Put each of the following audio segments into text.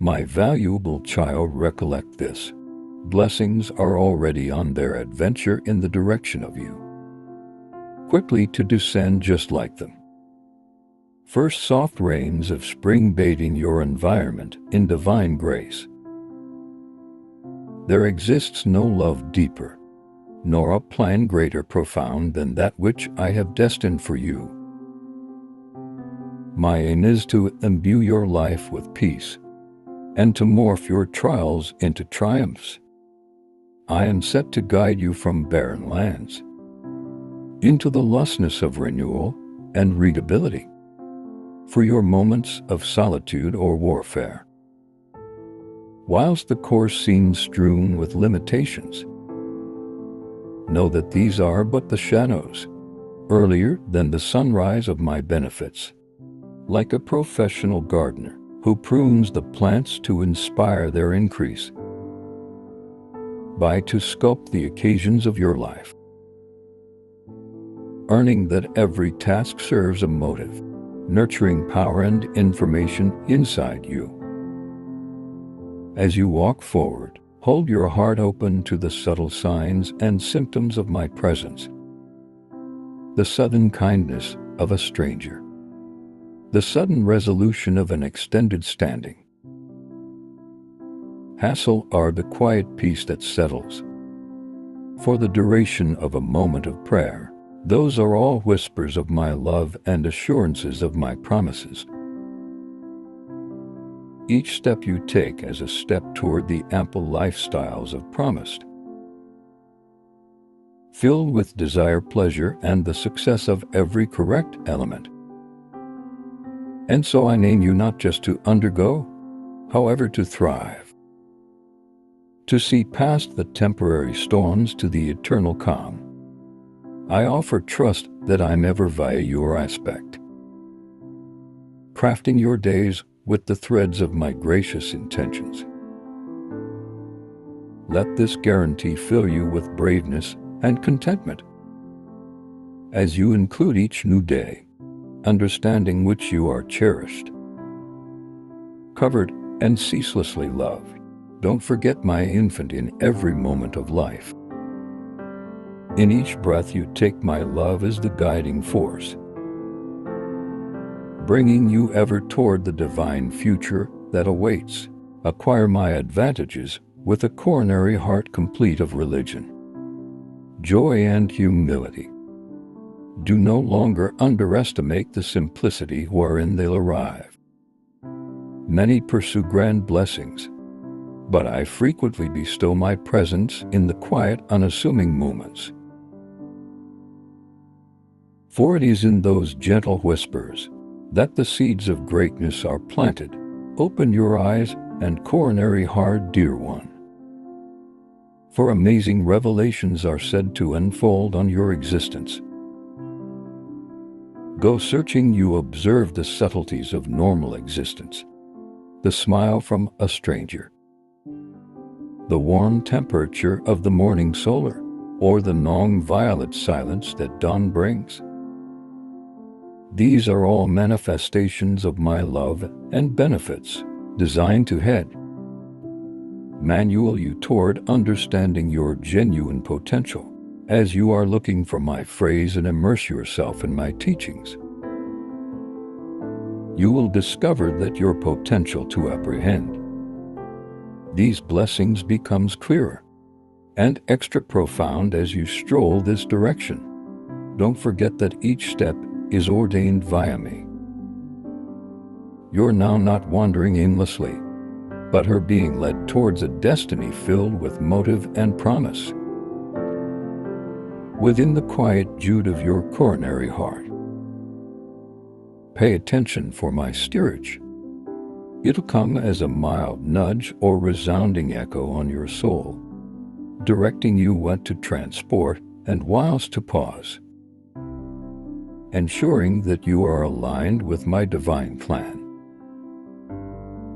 My valuable child, recollect this. Blessings are already on their adventure in the direction of you, quickly to descend just like them. First soft rains of spring bathing your environment in divine grace. There exists no love deeper, nor a plan greater profound than that which I have destined for you. My aim is to imbue your life with peace, and to morph your trials into triumphs. I am set to guide you from barren lands into the lustness of renewal and readability, for your moments of solitude or warfare. Whilst the course seems strewn with limitations, know that these are but the shadows, earlier than the sunrise of my benefits. Like a professional gardener who prunes the plants to inspire their increase, to sculpt the occasions of your life, earning that every task serves a motive, nurturing power and information inside you. As you walk forward, hold your heart open to the subtle signs and symptoms of my presence. The sudden kindness of a stranger, the sudden resolution of an extended standing. Hassle are the quiet peace that settles. For the duration of a moment of prayer, those are all whispers of my love and assurances of my promises. Each step you take as a step toward the ample lifestyles of promised, filled with desire, pleasure, and the success of every correct element. And so I name you not just to undergo, however to thrive, to see past the temporary storms to the eternal calm. I offer trust that I'm ever via your aspect, crafting your days with the threads of my gracious intentions. Let this guarantee fill you with braveness and contentment as you include each new day, understanding which you are cherished, covered, and ceaselessly loved. Don't forget my infant in every moment of life. In each breath you take, my love is the guiding force, bringing you ever toward the divine future that awaits. Acquire my advantages with a coronary heart complete of religion, joy, and humility. Do no longer underestimate the simplicity wherein they'll arrive. Many pursue grand blessings, but I frequently bestow my presence in the quiet, unassuming moments. For it is in those gentle whispers that the seeds of greatness are planted. Open your eyes and coronary heart, dear one, for amazing revelations are said to unfold on your existence. Go searching, you observe the subtleties of normal existence, the smile from a stranger, the warm temperature of the morning solar, or the non-violet silence that dawn brings. These are all manifestations of my love and benefits, designed to manual you toward understanding your genuine potential. As you are looking for my phrase and immerse yourself in my teachings, you will discover that your potential to apprehend these blessings becomes clearer and extra profound as you stroll this direction. Don't forget that each step is ordained via me. You're now not wandering aimlessly, but are being led towards a destiny filled with motive and promise. Within the quiet Jude of your coronary heart, pay attention for my steerage. It'll come as a mild nudge or resounding echo on your soul, directing you what to transport and whilst to pause, ensuring that you are aligned with my divine plan.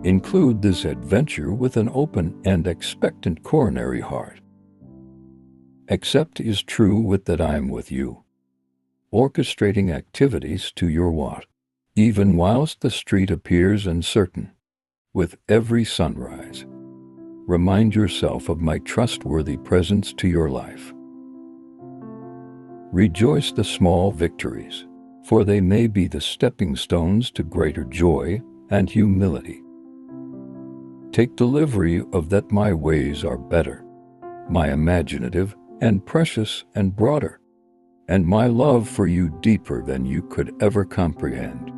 Include this adventure with an open and expectant coronary heart. Accept is true with that I am with you, orchestrating activities to your want. Even whilst the street appears uncertain, With every sunrise, remind yourself of my trustworthy presence to your life. Rejoice the small victories, for they may be the stepping stones to greater joy and humility. Take delivery of that my ways are better, my imaginative and precious and broader, and my love for you deeper than you could ever comprehend.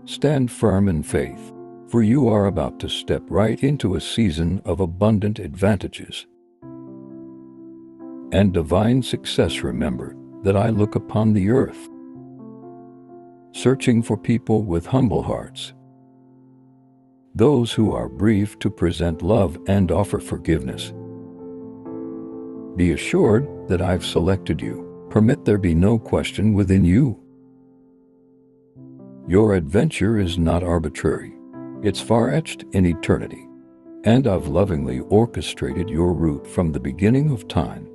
Stand firm in faith, for you are about to step right into a season of abundant advantages and divine success. Remember that I look upon the earth, searching for people with humble hearts, those who are brief to present love and offer forgiveness. Be assured that I've selected you. Permit there be no question within you. Your adventure is not arbitrary. It's far-etched in eternity, and I've lovingly orchestrated your route from the beginning of time.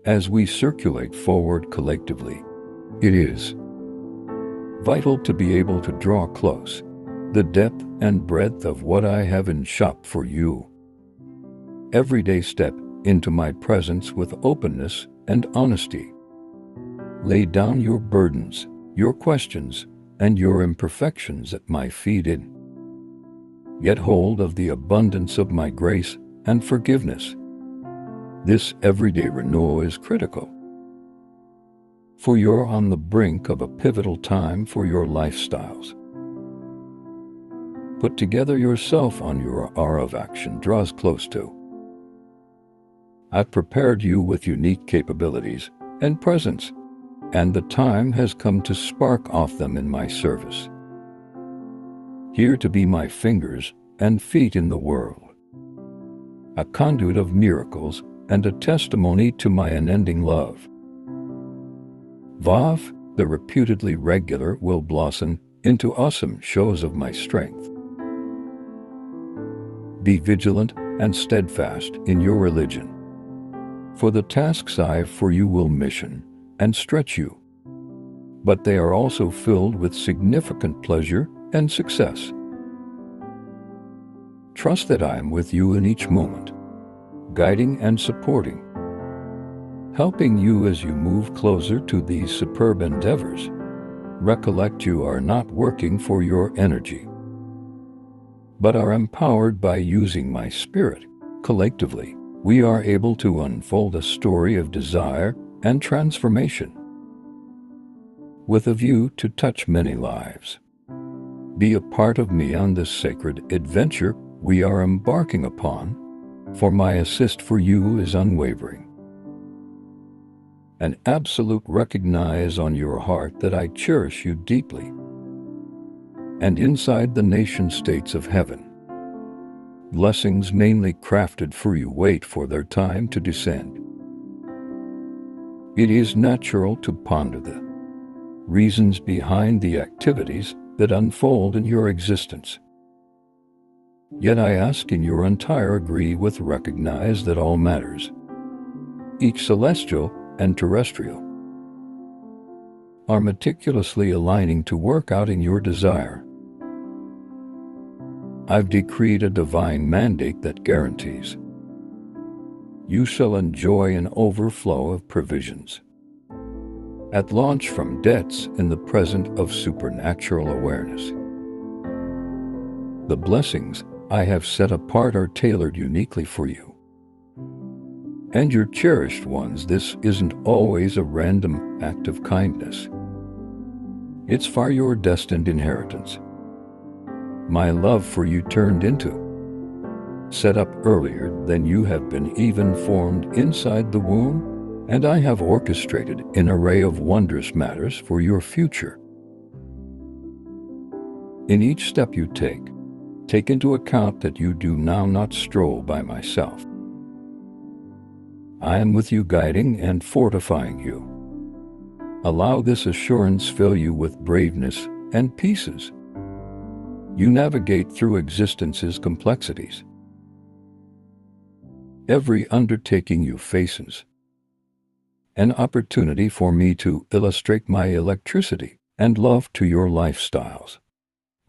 As we circulate forward collectively, it is vital to be able to draw close the depth and breadth of what I have in shop for you. Every day step into my presence with openness and honesty. Lay down your burdens, your questions, and your imperfections at my feet. Get hold of the abundance of my grace and forgiveness. This everyday renewal is critical, for you're on the brink of a pivotal time for your lifestyles. Put together yourself on your hour of action draws close to. I've prepared you with unique capabilities and presence, and the time has come to spark off them in my service. Here to be my fingers and feet in the world, a conduit of miracles and a testimony to my unending love. Vav, the reputedly regular, will blossom into awesome shows of my strength. Be vigilant and steadfast in your religion, for the tasks I have for you will mission and stretch you, but they are also filled with significant pleasure and success. Trust that I am with you in each moment, guiding and supporting, helping you as you move closer to these superb endeavors. Recollect, you are not working for your energy, but are empowered by using my spirit. Collectively, we are able to unfold a story of desire and transformation, with a view to touch many lives. Be a part of me on this sacred adventure we are embarking upon, for my assist for you is unwavering. And absolute. Recognize on your heart that I cherish you deeply. And inside the nation states of heaven, blessings mainly crafted for you wait for their time to descend. It is natural to ponder the reasons behind the activities that unfold in your existence. Yet I ask in your entire agree with recognize that all matters, each celestial and terrestrial, are meticulously aligning to work out in your desire. I've decreed a divine mandate that guarantees you shall enjoy an overflow of provisions at launch from debts in the present of supernatural awareness. The blessings I have set apart are tailored uniquely for you and your cherished ones. This isn't always a random act of kindness. It's far your destined inheritance. My love for you turned into, set up earlier than you have been even formed inside the womb, and I have orchestrated an array of wondrous matters for your future. In each step you take into account that you do now not stroll by myself. I am with you, guiding and fortifying you. Allow this assurance fill you with braveness and peace. You navigate through existence's complexities. Every undertaking you faces an opportunity for me to illustrate my electricity and love to your lifestyles.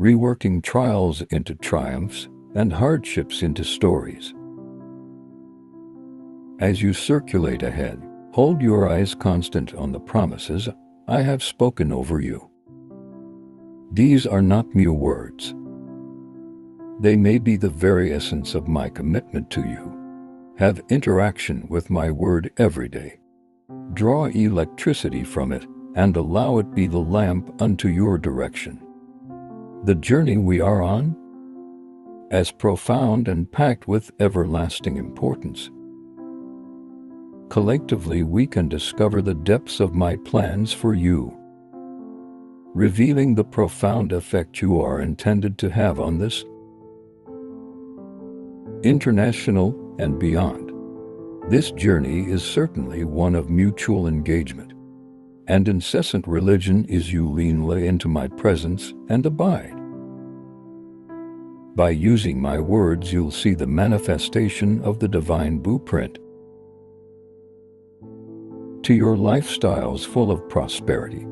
reworking trials into triumphs and hardships into stories. As you circulate ahead, hold your eyes constant on the promises I have spoken over you. These are not mere words. They may be the very essence of my commitment to you. Have interaction with my word every day. Draw electricity from it and allow it be the lamp unto your direction. The journey we are on, as profound and packed with everlasting importance. Collectively, we can discover the depths of my plans for you, revealing the profound effect you are intended to have on this international and beyond. This journey is certainly one of mutual engagement, and incessant religion is you lean into my presence and abide. By using my words, you'll see the manifestation of the divine blueprint to your lifestyles full of prosperity,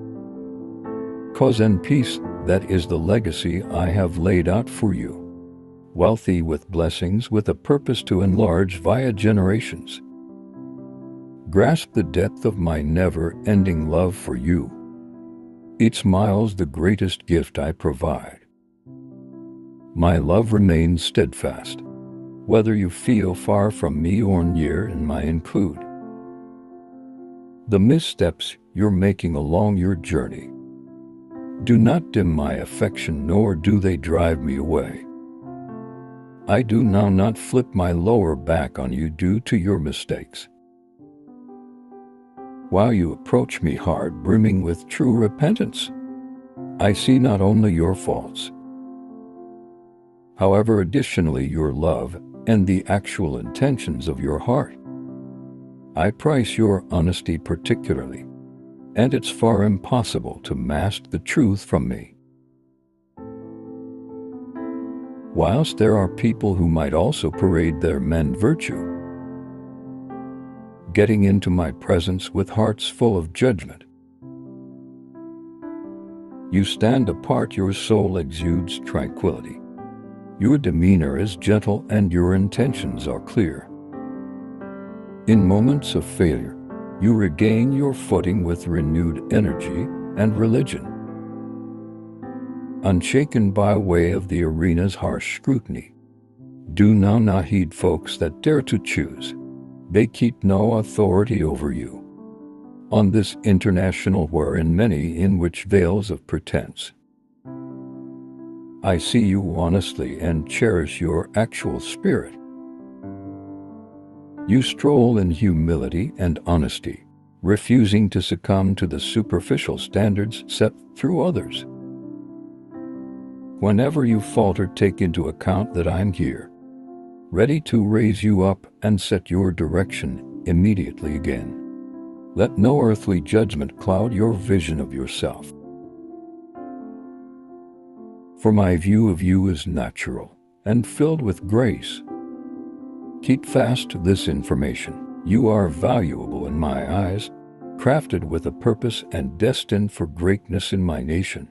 cause and peace. That is the legacy I have laid out for you. Wealthy with blessings, with a purpose to enlarge via generations. Grasp the depth of my never-ending love for you. Each smile's the greatest gift I provide. My love remains steadfast, whether you feel far from me or near, and my include the missteps you're making along your journey. Do not dim my affection, nor do they drive me away. I do now not flip my lower back on you due to your mistakes. While you approach me hard, brimming with true repentance, I see not only your faults, however, additionally your love and the actual intentions of your heart. I price your honesty particularly, and it's far impossible to mask the truth from me. Whilst there are people who might also parade their men virtue, getting into my presence with hearts full of judgment, you stand apart, your soul exudes tranquility. Your demeanor is gentle and your intentions are clear. In moments of failure, you regain your footing with renewed energy and religion. Unshaken by way of the arena's harsh scrutiny, do now not heed folks that dare to choose. They keep no authority over you. On this international war in many in which veils of pretense, I see you honestly and cherish your actual spirit. You stroll in humility and honesty, refusing to succumb to the superficial standards set through others. Whenever you falter, take into account that I'm here, ready to raise you up and set your direction immediately again. Let no earthly judgment cloud your vision of yourself. For my view of you is natural and filled with grace. Keep fast to this information. You are valuable in my eyes, crafted with a purpose and destined for greatness in my nation.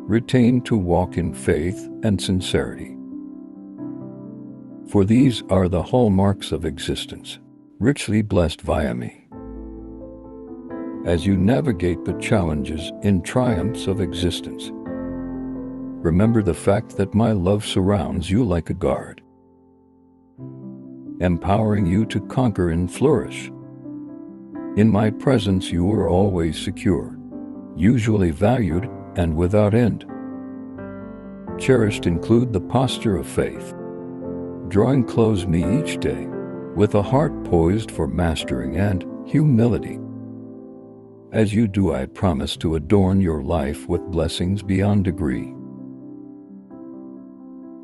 Retain to walk in faith and sincerity, for these are the hallmarks of existence, richly blessed via me. As you navigate the challenges and triumphs of existence, remember the fact that my love surrounds you like a guard, empowering you to conquer and flourish. In my presence you are always secure, usually valued and without end. Cherished include the posture of faith, drawing close me each day with a heart poised for mastering and humility. As you do, I promise to adorn your life with blessings beyond degree.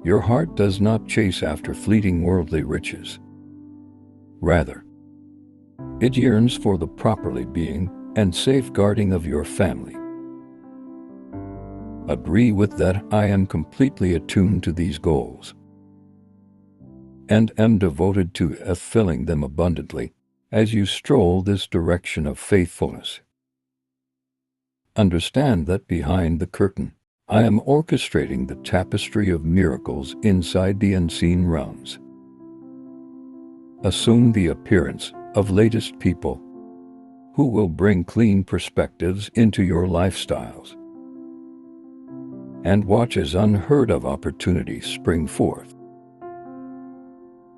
Your heart does not chase after fleeting worldly riches. Rather, it yearns for the properly being and safeguarding of your family. Agree with that. I am completely attuned to these goals and am devoted to fulfilling them abundantly as you stroll this direction of faithfulness. Understand that behind the curtain, I am orchestrating the tapestry of miracles inside the unseen realms. Assume the appearance of latest people who will bring clean perspectives into your lifestyles. And watch as unheard of opportunities spring forth.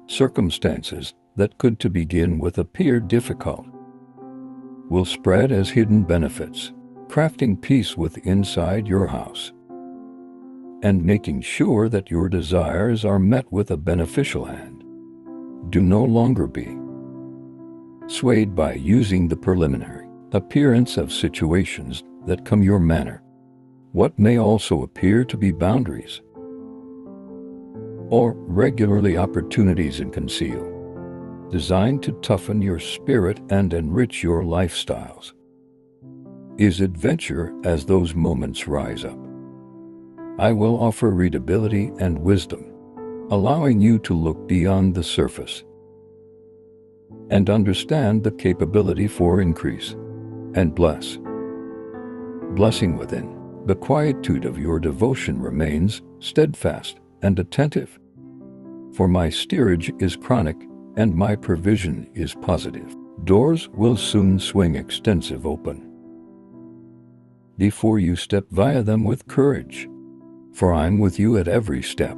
Circumstances that could to begin with appear difficult will spread as hidden benefits, crafting peace within inside your house and making sure that your desires are met with a beneficial hand. Do no longer be swayed by using the preliminary appearance of situations that come your manner, what may also appear to be boundaries or regularly opportunities and conceal, designed to toughen your spirit and enrich your lifestyles. Is adventure as those moments rise up. I will offer readability and wisdom, allowing you to look beyond the surface and understand the capability for increase and blessing within. The quietude of your devotion remains steadfast and attentive, for my steerage is chronic and my provision is positive. Doors will soon swing extensive open before you step via them with courage, for I'm with you at every step,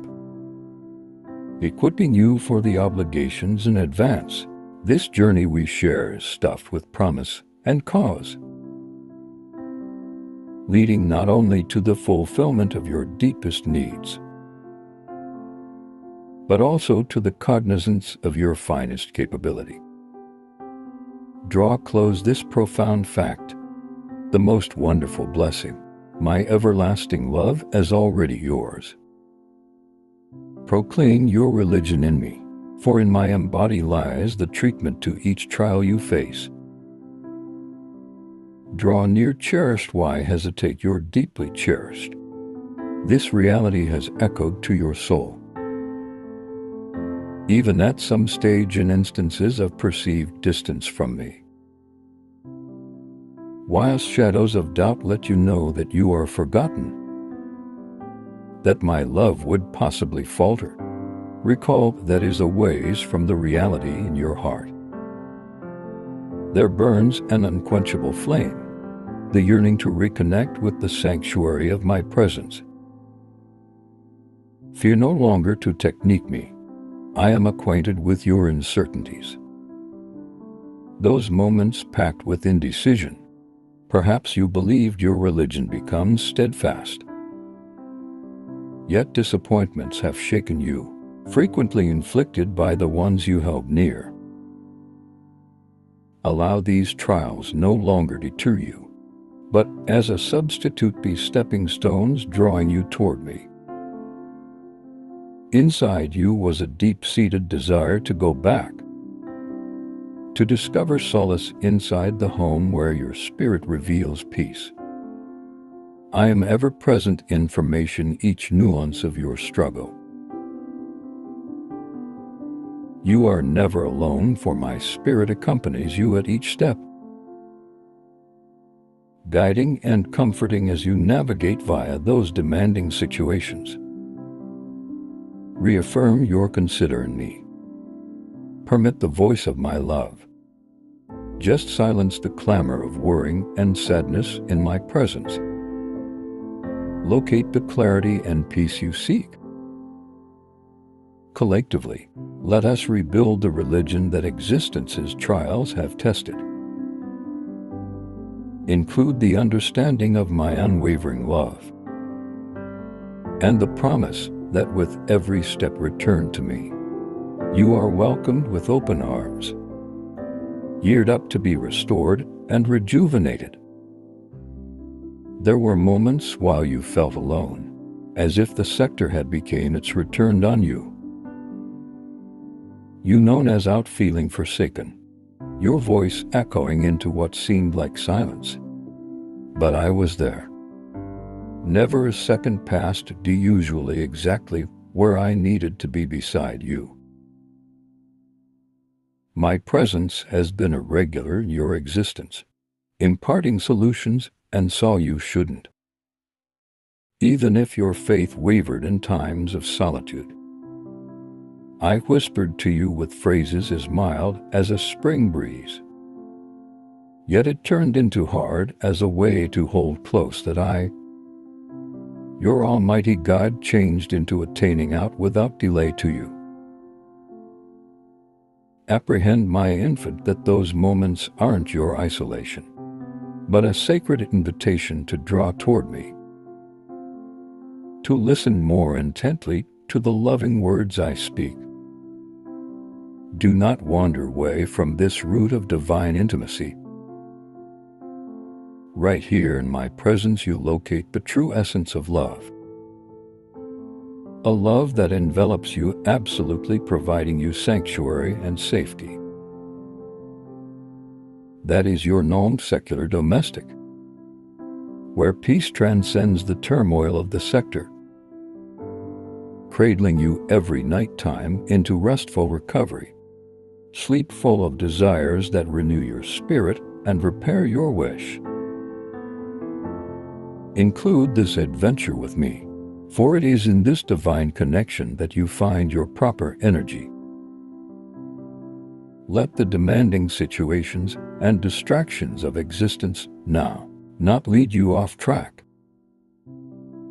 equipping you for the obligations in advance. This journey we share is stuffed with promise and cause, leading not only to the fulfillment of your deepest needs, but also to the cognizance of your finest capability. Draw close this profound fact, the most wonderful blessing, my everlasting love is already yours. Proclaim your religion in me, for in my embody lies the treatment to each trial you face. Draw near, cherished, why hesitate? You're deeply cherished. This reality has echoed to your soul, even at some stage in instances of perceived distance from me. Whilst shadows of doubt let you know that you are forgotten, that my love would possibly falter, recall that is a ways from the reality in your heart. There burns an unquenchable flame, the yearning to reconnect with the sanctuary of my presence. Fear no longer to technique me. I am acquainted with your uncertainties. Those moments packed with indecision. Perhaps you believed your religion becomes steadfast. Yet disappointments have shaken you, frequently inflicted by the ones you held near. Allow these trials no longer deter you, but as a substitute be stepping stones drawing you toward me. Inside you was a deep-seated desire to go back, to discover solace inside the home where your spirit reveals peace. I am ever-present information, each nuance of your struggle. You are never alone, for my spirit accompanies you at each step, guiding and comforting as you navigate via those demanding situations. Reaffirm your consider in me. Permit the voice of my love. Just silence the clamor of worrying and sadness in my presence. Locate the clarity and peace you seek. Collectively, let us rebuild the religion that existence's trials have tested. Include the understanding of my unwavering love and the promise that with every step returned to me, you are welcomed with open arms, geared up to be restored and rejuvenated. There were moments while you felt alone, as if the scepter had become its returned on you. You known as out feeling forsaken, your voice echoing into what seemed like silence. But I was there. Never a second passed, usually exactly where I needed to be beside you. My presence has been a regular in your existence, imparting solutions and saw you shouldn't. even if your faith wavered in times of solitude. I whispered to you with phrases as mild as a spring breeze. Yet it turned into hard as a way to hold close that I, your almighty God, changed into attaining out without delay to you. Apprehend, my infant, that those moments aren't your isolation, but a sacred invitation to draw toward me, to listen more intently to the loving words I speak. Do not wander away from this root of divine intimacy. Right here in my presence you locate the true essence of love. A love that envelops you absolutely, providing you sanctuary and safety. That is your known secular domestic, where peace transcends the turmoil of the sector, cradling you every nighttime into restful recovery, sleep full of desires that renew your spirit and repair your wish. Include this adventure with me, for it is in this divine connection that you find your proper energy. Let the demanding situations and distractions of existence now not lead you off track,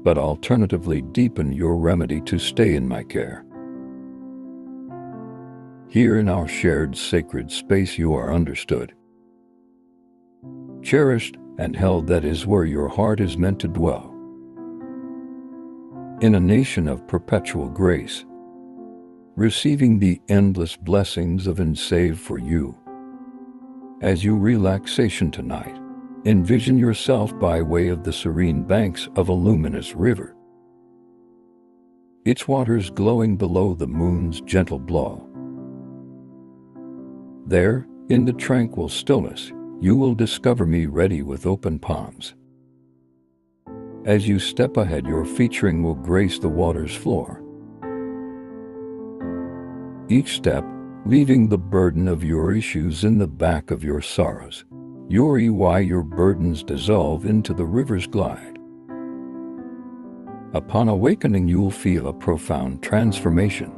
but alternatively deepen your remedy to stay in my care. Here in our shared sacred space you are understood, cherished, and held. That is where your heart is meant to dwell. In a nation of perpetual grace, receiving the endless blessings of and save for you. As you relaxation tonight, envision yourself by way of the serene banks of a luminous river, its waters glowing below the moon's gentle blow. There, in the tranquil stillness, you will discover me ready with open palms. As you step ahead, your featuring will grace the water's floor. Each step, leaving the burden of your issues in the back of your sorrows. Your burdens dissolve into the river's glide. Upon awakening, you'll feel a profound transformation.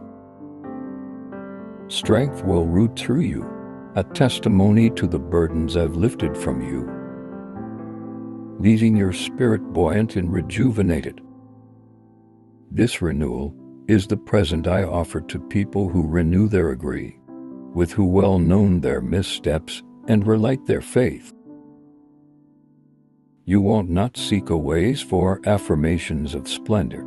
Strength will root through you, a testimony to the burdens I've lifted from you, leaving your spirit buoyant and rejuvenated. This renewal is the present I offer to people who renew their agree, with who well known their missteps and relight their faith. You won't not seek a ways for affirmations of splendor.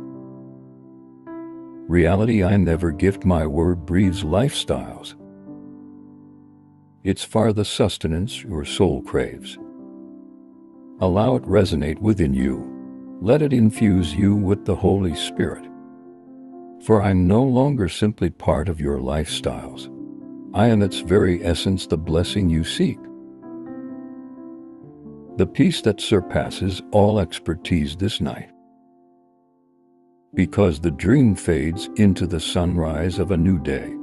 Reality I never gift, my word breathes lifestyles. It's far the sustenance your soul craves. Allow it resonate within you. Let it infuse you with the Holy Spirit. For I'm no longer simply part of your lifestyles. I am its very essence, the blessing you seek. The peace that surpasses all expertise this night. Because the dream fades into the sunrise of a new day,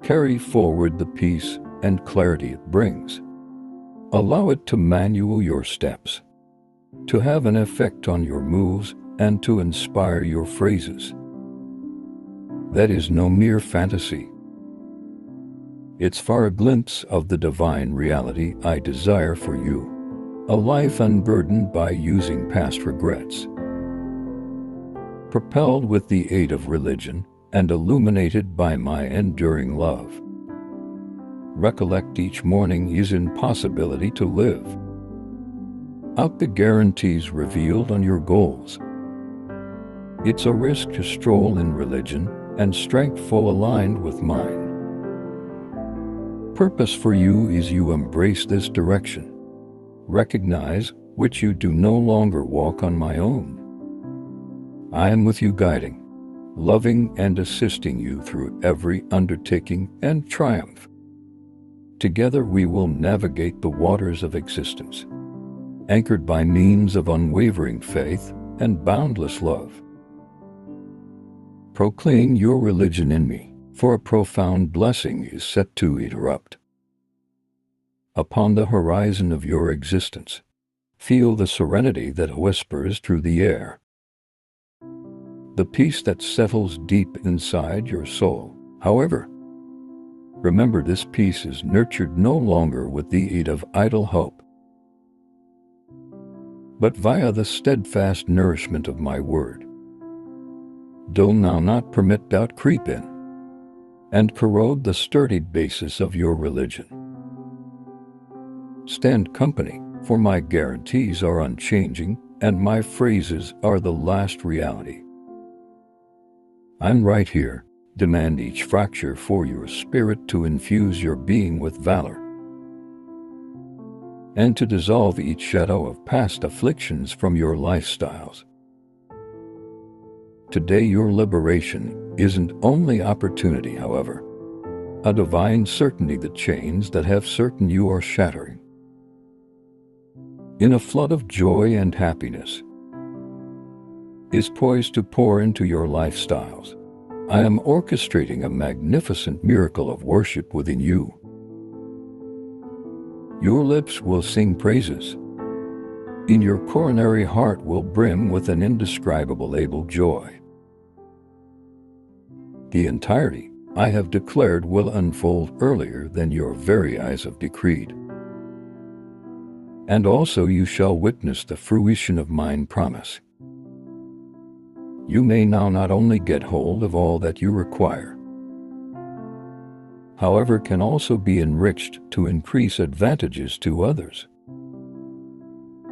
carry forward the peace and clarity it brings. Allow it to manual your steps, to have an effect on your moves, and to inspire your phrases. That is no mere fantasy. It's far a glimpse of the divine reality I desire for you, a life unburdened by using past regrets, propelled with the aid of religion and illuminated by my enduring love. Recollect, each morning is impossibility to live out the guarantees revealed on your goals. It's a risk to stroll in religion and strength full aligned with mine. Purpose for you is you embrace this direction. Recognize which you do no longer walk on my own. I am with you, guiding, loving, and assisting you through every undertaking and triumph. Together we will navigate the waters of existence, anchored by means of unwavering faith and boundless love. Proclaim your religion in me, for a profound blessing is set to erupt. Upon the horizon of your existence, feel the serenity that whispers through the air. the peace that settles deep inside your soul. However, remember, this peace is nurtured no longer with the aid of idle hope, but via the steadfast nourishment of my word. Do now not permit doubt creep in and corrode the sturdy basis of your religion. Stand company, for my guarantees are unchanging, and my phrases are the last reality. I'm right here. Demand each fracture for your spirit to infuse your being with valor, and to dissolve each shadow of past afflictions from your lifestyles. Today your liberation isn't only opportunity, however, a divine certainty. The chains that have certain you are shattering. In a flood of joy and happiness is poised to pour into your lifestyles. I am orchestrating a magnificent miracle of worship within you. Your lips will sing praises. In your coronary heart will brim with an indescribable able joy. The entirety I have declared will unfold earlier than your very eyes have decreed. And also you shall witness the fruition of mine promise. You may now not only get hold of all that you require, however, can also be enriched to increase advantages to others,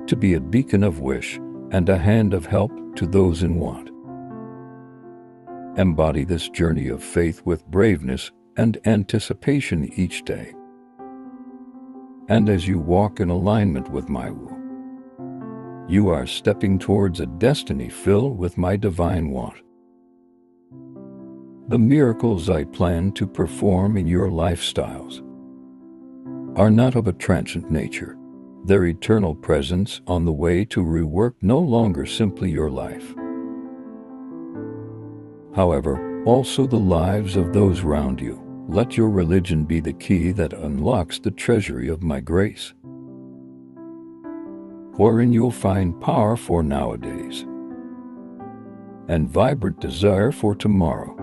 to be a beacon of wish and a hand of help to those in want. Embody this journey of faith with braveness and anticipation each day. And as you walk in alignment with my will, you are stepping towards a destiny filled with my divine want. The miracles I plan to perform in your lifestyles are not of a transient nature. Their eternal presence on the way to rework no longer simply your life, however, also the lives of those around you. Let your religion be the key that unlocks the treasury of my grace, wherein you'll find power for nowadays and vibrant desire for tomorrow,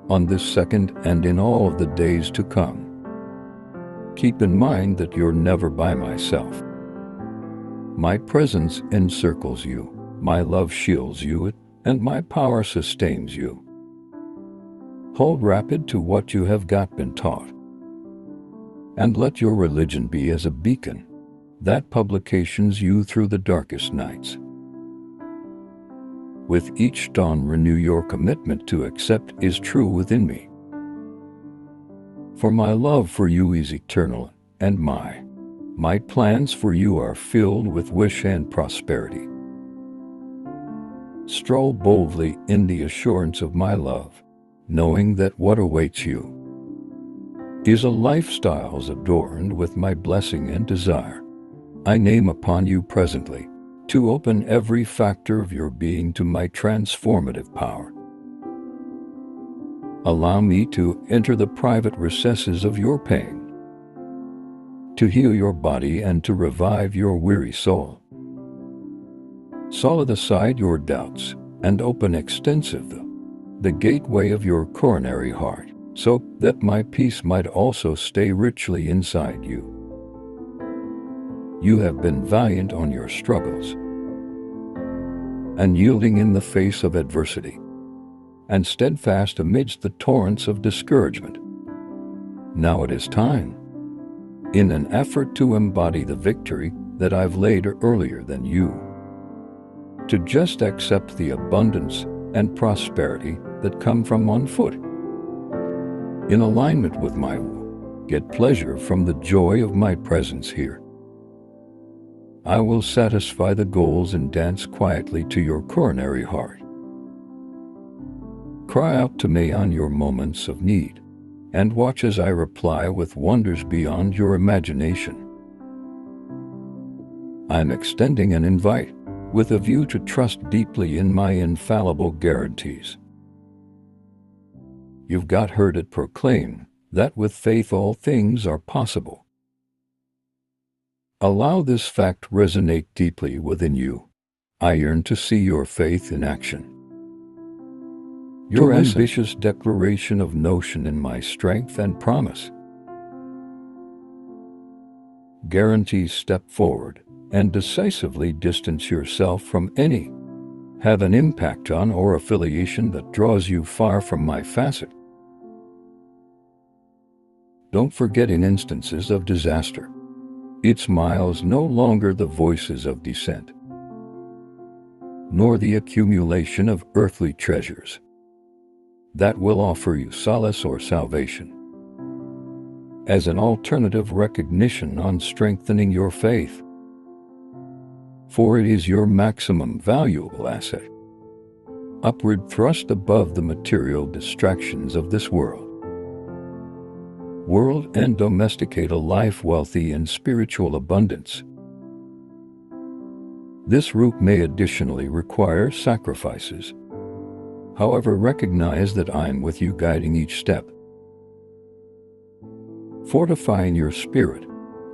on this second and in all of the days to come. Keep in mind that you're never by myself. My presence encircles you, my love shields you, and my power sustains you. Hold rapid to what you have been taught, and let your religion be as a beacon that publications you through the darkest nights. With each dawn renew your commitment to accept is true within me. For my love for you is eternal, and my plans for you are filled with wish and prosperity. Stroll boldly in the assurance of my love, knowing that what awaits you is a lifestyle adorned with my blessing and desire. I name upon you presently to open every factor of your being to my transformative power. Allow me to enter the private recesses of your pain, to heal your body and to revive your weary soul. Solid aside your doubts and open extensive the gateway of your coronary heart, so that my peace might also stay richly inside you. You have been valiant on your struggles, and yielding in the face of adversity, and steadfast amidst the torrents of discouragement. Now it is time, in an effort to embody the victory that I've laid earlier than you, to just accept the abundance and prosperity that come from on foot. In alignment with my will, get pleasure from the joy of my presence here. I will satisfy the goals and dance quietly to your coronary heart. Cry out to me on your moments of need, and watch as I reply with wonders beyond your imagination. I'm extending an invite with a view to trust deeply in my infallible guarantees. You've heard it proclaimed that with faith all things are possible. Allow this fact resonate deeply within you. I yearn to see your faith in action. Your ambitious declaration of notion in my strength and promise guarantees step forward and decisively distance yourself from any have an impact on or affiliation that draws you far from my facet. Don't forget in instances of disaster, it smiles no longer the voices of dissent, nor the accumulation of earthly treasures that will offer you solace or salvation. As an alternative recognition on strengthening your faith, for it is your maximum valuable asset, upward thrust above the material distractions of this world, and domesticate a life wealthy in spiritual abundance. This route may additionally require sacrifices. However, recognize that I am with you, guiding each step, fortifying your spirit,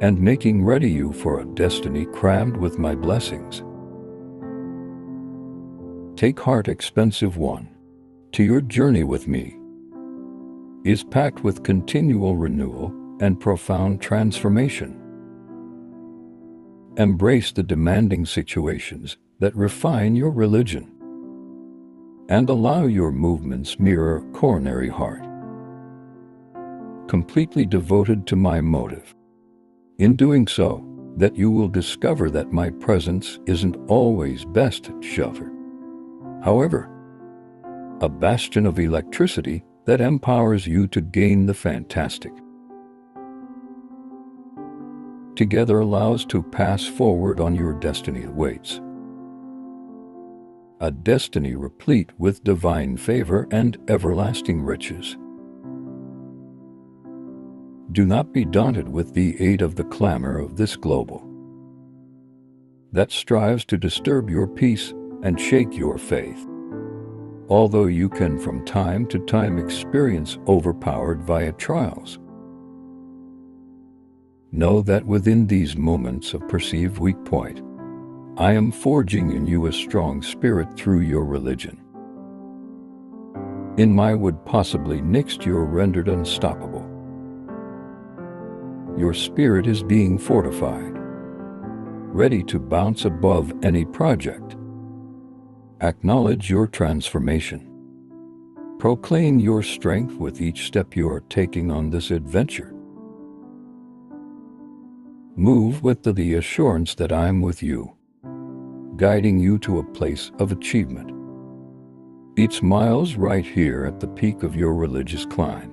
and making ready you for a destiny crammed with my blessings. Take heart, expensive one, to your journey with me is packed with continual renewal and profound transformation. Embrace the demanding situations that refine your religion, and allow your movements mirror a coronary heart, completely devoted to my motive. In doing so, that you will discover that my presence isn't always best shelter. However, a bastion of electricity that empowers you to gain the fantastic. Together allows to pass forward on your destiny awaits. A destiny replete with divine favor and everlasting riches. Do not be daunted with the aid of the clamor of this global that strives to disturb your peace and shake your faith. Although you can from time to time experience overpowered via trials, know that within these moments of perceived weak point, I am forging in you a strong spirit through your religion. In my would possibly next you're rendered unstoppable. Your spirit is being fortified, ready to bounce above any project. Acknowledge your transformation. Proclaim your strength with each step you are taking on this adventure. Move with the assurance that I am with you, guiding you to a place of achievement. It smiles right here at the peak of your religious climb,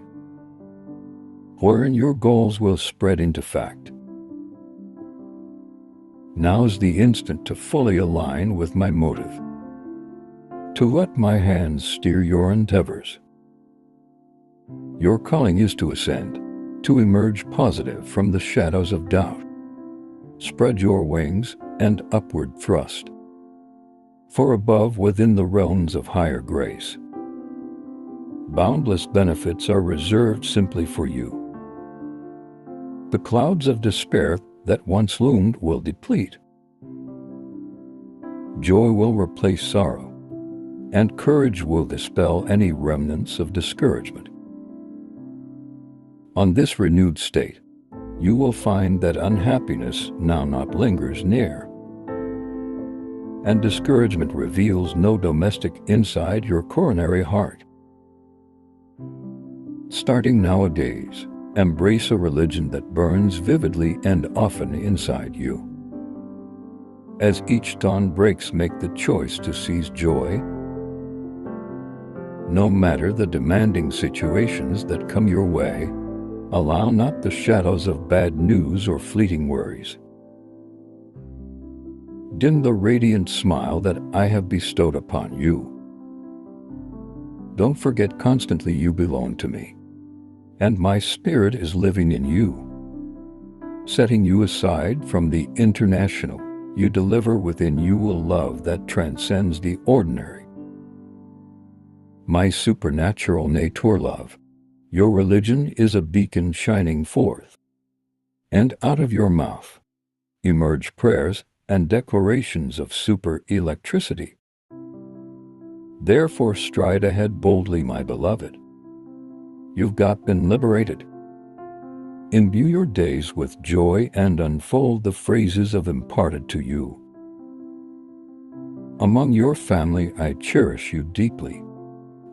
wherein your goals will spread into fact. Now's the instant to fully align with my motive, to let my hands steer your endeavors. Your calling is to ascend, to emerge positive from the shadows of doubt. Spread your wings and upward thrust, for above within the realms of higher grace, boundless benefits are reserved simply for you. The clouds of despair that once loomed will deplete. Joy will replace sorrow, and courage will dispel any remnants of discouragement. On this renewed state, you will find that unhappiness now not lingers near, and discouragement reveals no domestic inside your coronary heart. Starting nowadays, embrace a religion that burns vividly and often inside you. As each dawn breaks, make the choice to seize joy, no matter the demanding situations that come your way. Allow not the shadows of bad news or fleeting worries dim the radiant smile that I have bestowed upon you. Don't forget constantly you belong to me, and my spirit is living in you. Setting you aside from the international, you deliver within you a love that transcends the ordinary. My supernatural nature love, your religion is a beacon shining forth, and out of your mouth emerge prayers and declarations of super electricity. Therefore stride ahead boldly, my beloved. You've been liberated. Imbue your days with joy and unfold the phrases of imparted to you. Among your family I cherish you deeply,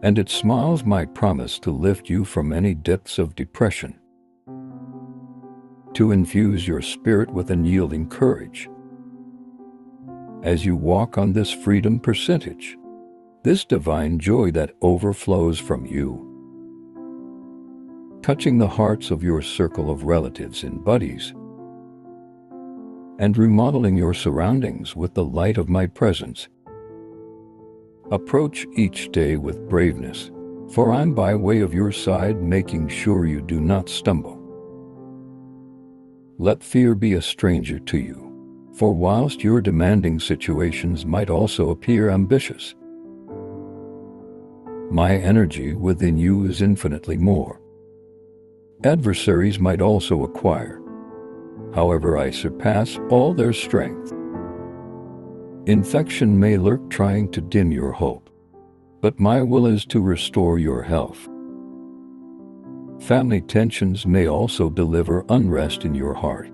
and it smiles my promise to lift you from any depths of depression, to infuse your spirit with unyielding courage. As you walk on this freedom percentage, this divine joy that overflows from you, touching the hearts of your circle of relatives and buddies, and remodeling your surroundings with the light of my presence. Approach each day with braveness, for I'm by way of your side, making sure you do not stumble. Let fear be a stranger to you, for whilst your demanding situations might also appear ambitious, my energy within you is infinitely more. Adversaries might also acquire, however, I surpass all their strength. Infection may lurk trying to dim your hope, but my will is to restore your health. Family tensions may also deliver unrest in your heart.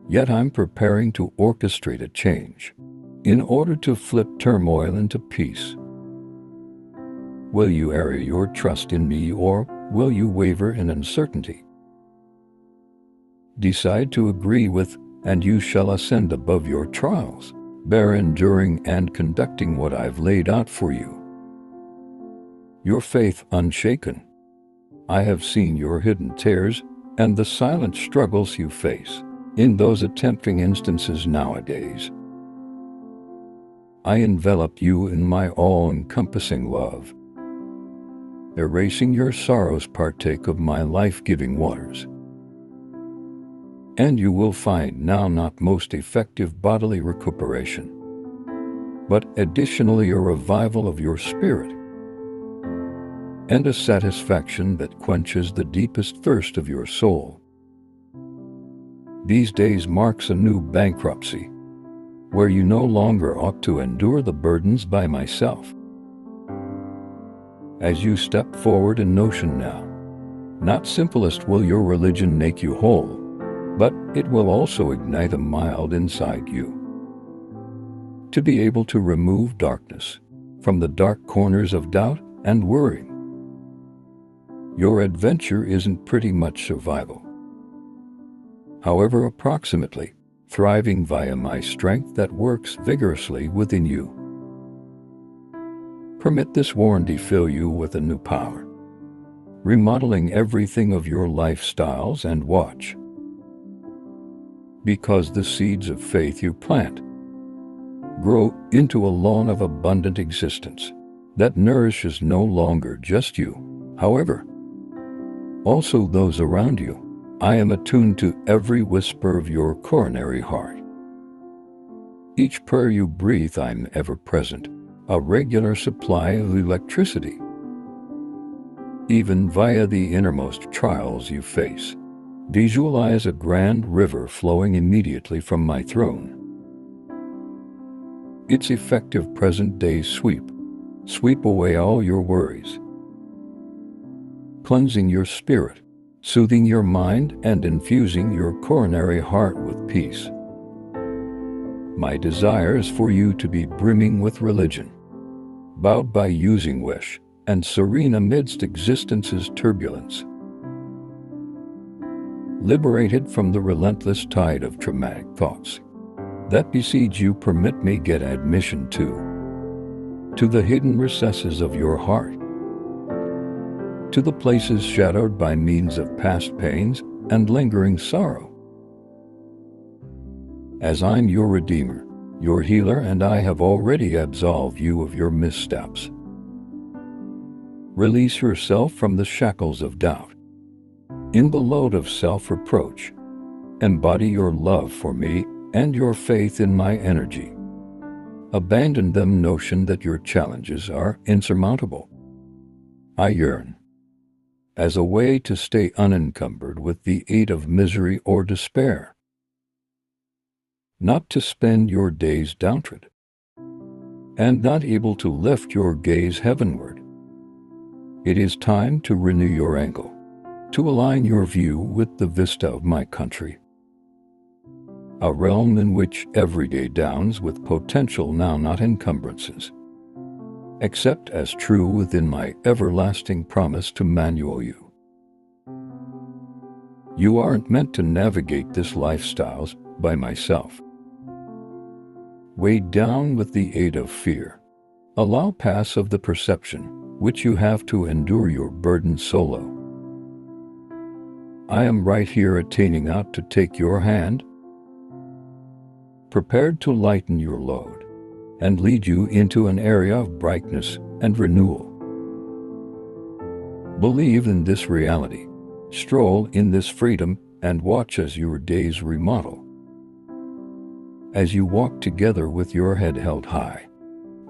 Yet I'm preparing to orchestrate a change in order to flip turmoil into peace. Will you area your trust in me, or will you waver in uncertainty? Decide to agree with, and you shall ascend above your trials, bear enduring and conducting what I've laid out for you. Your faith unshaken. I have seen your hidden tears and the silent struggles you face in those attempting instances nowadays. I envelop you in my all-encompassing love. Erasing your sorrows, partake of my life-giving waters. And you will find now not most effective bodily recuperation, but additionally a revival of your spirit, and a satisfaction that quenches the deepest thirst of your soul. These days marks a new bankruptcy, where you no longer ought to endure the burdens by myself. As you step forward in notion now, not simplest will your religion make you whole, but it will also ignite a mild inside you, to be able to remove darkness from the dark corners of doubt and worry. Your adventure isn't pretty much survival, however approximately thriving via my strength that works vigorously within you. Permit this warranty fill you with a new power, remodeling everything of your lifestyles, and watch. Because the seeds of faith you plant grow into a lawn of abundant existence that nourishes no longer just you, however, also those around you. I am attuned to every whisper of your coronary heart. Each prayer you breathe, I'm ever present, a regular supply of electricity. Even via the innermost trials you face, visualize a grand river flowing immediately from my throne. Its effective present-day sweep away all your worries, cleansing your spirit, soothing your mind, and infusing your coronary heart with peace. My desire is for you to be brimming with religion, bowed by using wish, and serene amidst existence's turbulence. Liberated from the relentless tide of traumatic thoughts that besiege you, permit me get admission to the hidden recesses of your heart, to the places shadowed by means of past pains and lingering sorrow. As I'm your Redeemer, your healer, and I have already absolved you of your missteps. Release yourself from the shackles of doubt. In the load of self-reproach, embody your love for me and your faith in my energy. Abandon the notion that your challenges are insurmountable. I yearn, as a way to stay unencumbered with the aid of misery or despair, not to spend your days downtrodden, and not able to lift your gaze heavenward. It is time to renew your angle, to align your view with the vista of my country, a realm in which every day dawns with potential now, not encumbrances. Accept as true within my everlasting promise to manual you. You aren't meant to navigate this lifestyles by myself. Weighed down with the aid of fear, allow pass of the perception which you have to endure your burden solo. I am right here attaining out to take your hand, prepared to lighten your load and lead you into an area of brightness and renewal. Believe in this reality, stroll in this freedom, and watch as your days remodel. As you walk together with your head held high,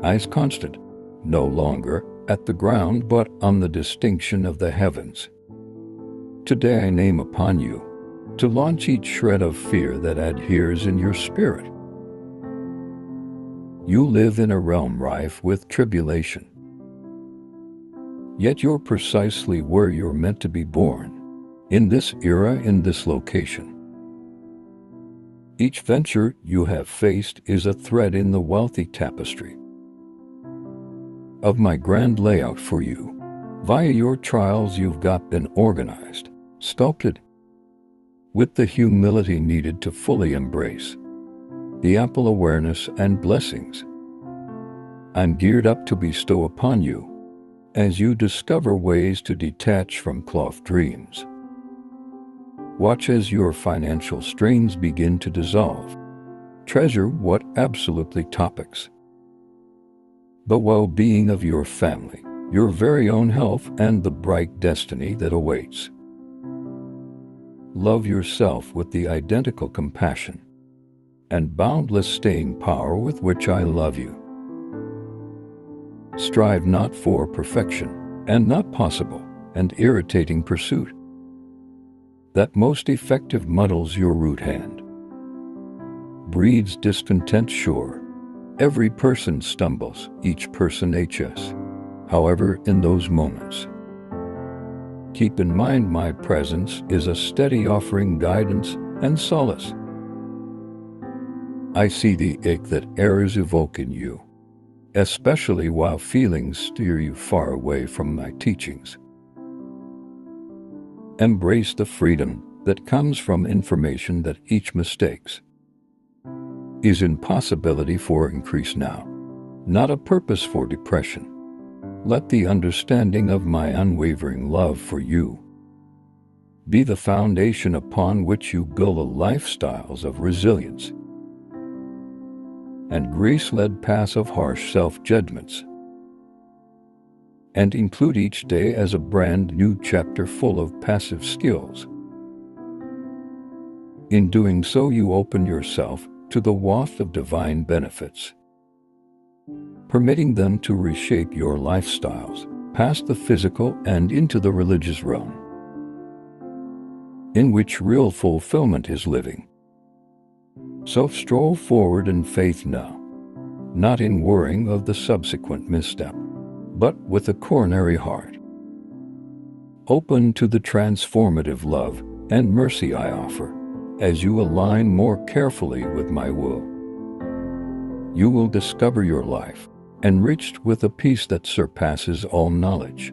eyes constant, no longer at the ground but on the distinction of the heavens. Today I name upon you to launch each shred of fear that adheres in your spirit. You live in a realm rife with tribulation, yet you're precisely where you're meant to be born, in this era, in this location. Each venture you have faced is a thread in the wealthy tapestry of my grand layout for you. Via your trials you've been organized, sculpted, with the humility needed to fully embrace the ample awareness and blessings I'm geared up to bestow upon you as you discover ways to detach from cloth dreams. Watch as your financial strains begin to dissolve. Treasure what absolutely topics the well-being of your family, your very own health, and the bright destiny that awaits. Love yourself with the identical compassion and boundless staying power with which I love you. Strive not for perfection, and not possible and irritating pursuit. That most effective muddles your root hand, breeds discontent sure. Every person stumbles, each person HS. However, in those moments, keep in mind my presence is a steady offering guidance and solace. I see the ache that errors evoke in you, especially while feelings steer you far away from my teachings. Embrace the freedom that comes from information that each mistakes is impossibility for increase now, not a purpose for depression. Let the understanding of my unwavering love for you be the foundation upon which you build a lifestyles of resilience and grace-led paths of harsh self-judgments, and include each day as a brand new chapter full of passive skills. In doing so, you open yourself to the waft of divine benefits, permitting them to reshape your lifestyles past the physical and into the religious realm, in which real fulfillment is living. So stroll forward in faith now, not in worrying of the subsequent misstep, but with a coronary heart, open to the transformative love and mercy I offer. As you align more carefully with my will, you will discover your life enriched with a peace that surpasses all knowledge,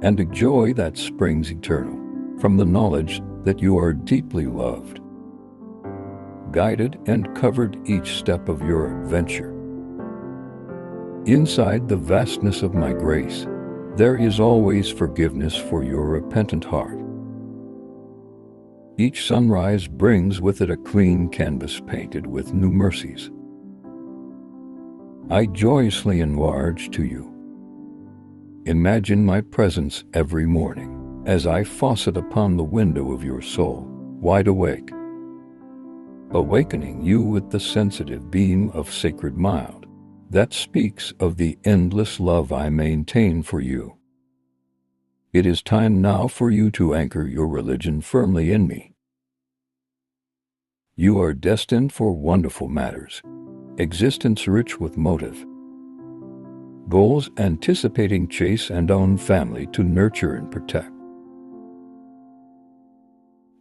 and a joy that springs eternal from the knowledge that you are deeply loved, guided and covered each step of your adventure. Inside the vastness of my grace, there is always forgiveness for your repentant heart. Each sunrise brings with it a clean canvas painted with new mercies. I joyously enlarge to you. Imagine my presence every morning as I faucet upon the window of your soul, wide awake, awakening you with the sensitive beam of sacred mild that speaks of the endless love I maintain for you. It is time now for you to anchor your religion firmly in me. You are destined for wonderful matters. existence rich with motive, goals anticipating chase and own family to nurture and protect.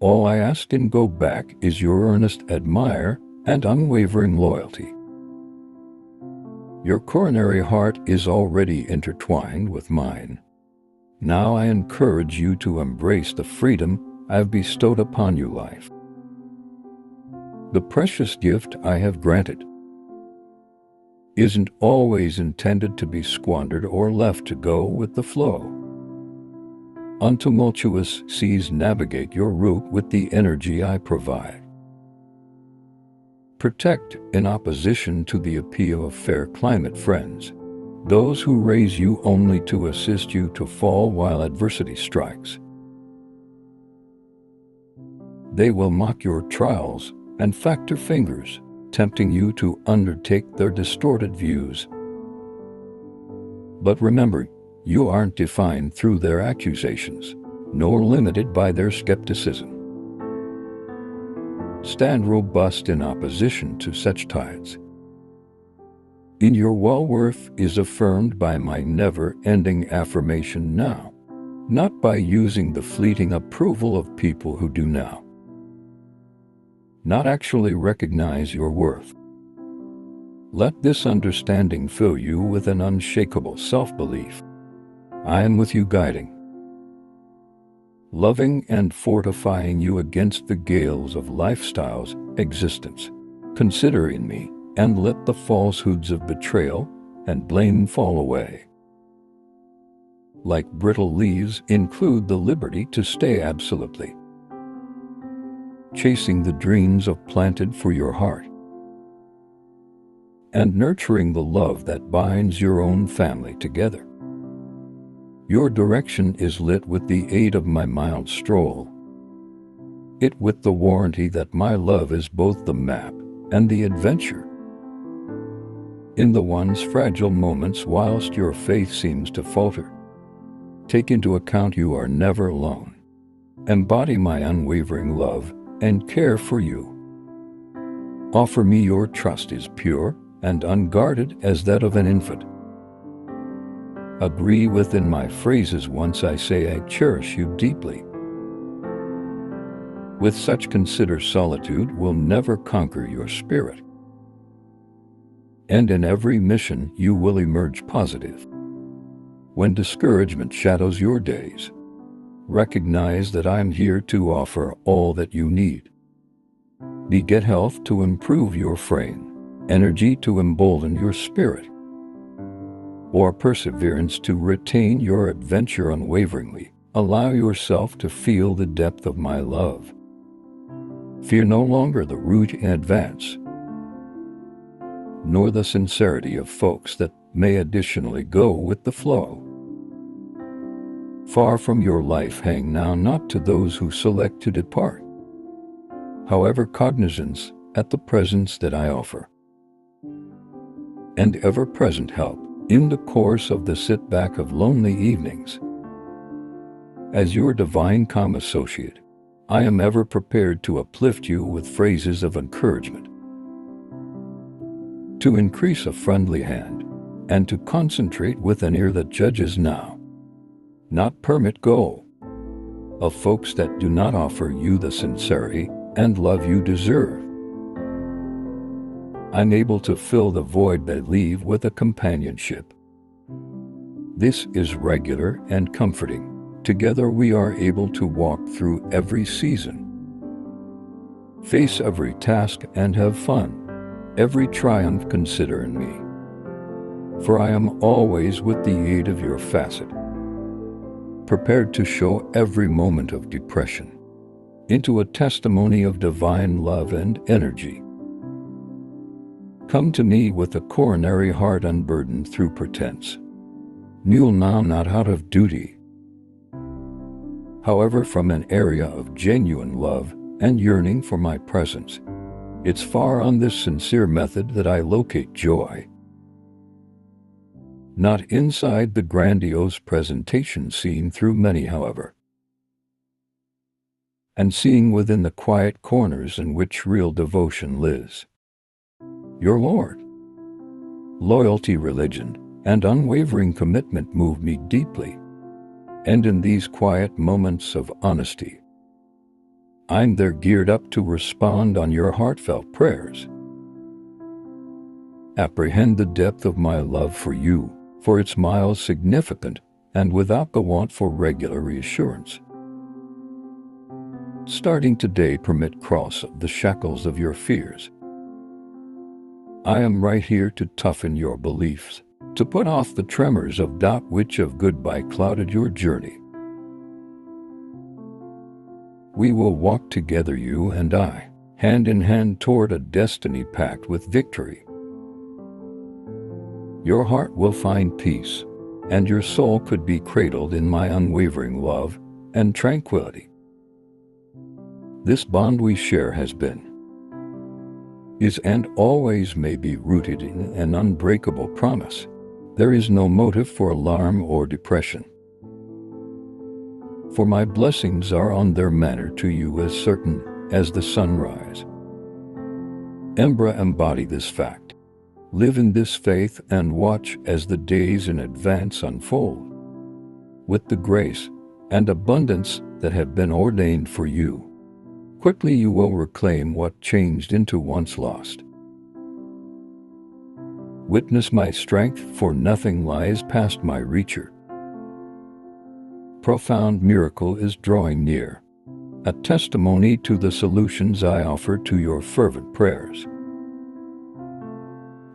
All I ask and go back is your earnest admire and unwavering loyalty. Your coronary heart is already intertwined with mine. Now I encourage you to embrace the freedom I have bestowed upon you, life. The precious gift I have granted isn't always intended to be squandered or left to go with the flow. Untumultuous seas navigate your route with the energy I provide. Protect in opposition to the appeal of fair climate friends, those who raise you only to assist you to fall while adversity strikes. They will mock your trials and factor fingers, tempting you to undertake their distorted views. But remember, you aren't defined through their accusations, nor limited by their skepticism. Stand robust in opposition to such tides. In your well-worth is affirmed by my never-ending affirmation now, not by using the fleeting approval of people who do now not actually recognize your worth. Let this understanding fill you with an unshakable self-belief. I am with you, guiding, loving and fortifying you against the gales of lifestyle's existence. Consider in me, and let the falsehoods of betrayal and blame fall away. Like brittle leaves, include the liberty to stay absolutely chasing the dreams of planted for your heart, and nurturing the love that binds your own family together. Your direction is lit with the aid of my mild stroll, it with the warranty that my love is both the map and the adventure. In the one's fragile moments whilst your faith seems to falter, take into account you are never alone. Embody my unwavering love and care for you. Offer me your trust is pure and unguarded as that of an infant. Agree within my phrases once I say I cherish you deeply. With such consider solitude will never conquer your spirit. And in every mission you will emerge positive. When discouragement shadows your days, recognize that I am here to offer all that you need. Get health to improve your frame, energy to embolden your spirit, or perseverance to retain your adventure unwaveringly. Allow yourself to feel the depth of my love. Fear no longer the route in advance, nor the sincerity of folks that may additionally go with the flow. Far from your life hang now not to those who select to depart, however cognizance at the presence that I offer, and ever-present help in the course of the sit-back of lonely evenings. As your divine calm associate, I am ever prepared to uplift you with phrases of encouragement, to increase a friendly hand, and to concentrate with an ear that judges now, not permit go, of folks that do not offer you the sincerity and love you deserve. I'm able to fill the void they leave with a companionship. This is regular and comforting. Together we are able to walk through every season, face every task and have fun. Every triumph consider in me, for I am always with the aid of your facet, prepared to show every moment of depression into a testimony of divine love and energy. Come to me with a coronary heart unburdened through pretense. Kneel now not out of duty, however from an area of genuine love and yearning for my presence. It's far on this sincere method that I locate joy, not inside the grandiose presentation seen through many, however, and seeing within the quiet corners in which real devotion lives. Your Lord. Loyalty, religion, and unwavering commitment move me deeply. And in these quiet moments of honesty, I'm there geared up to respond on your heartfelt prayers. Apprehend the depth of my love for you, for it's miles significant and without the want for regular reassurance. Starting today, permit cross the shackles of your fears. I am right here to toughen your beliefs, to put off the tremors of doubt which of goodbye clouded your journey. We will walk together, you and I, hand in hand toward a destiny packed with victory. Your heart will find peace, and your soul could be cradled in my unwavering love and tranquility. This bond we share has been, is, and always may be rooted in an unbreakable promise. There is no motive for alarm or depression. For my blessings are on their manner to you as certain as the sunrise. Embody this fact. Live in this faith and watch as the days in advance unfold. With the grace and abundance that have been ordained for you, quickly you will reclaim what changed into once lost. Witness my strength, for nothing lies past my reacher. Profound miracle is drawing near, a testimony to the solutions I offer to your fervent prayers.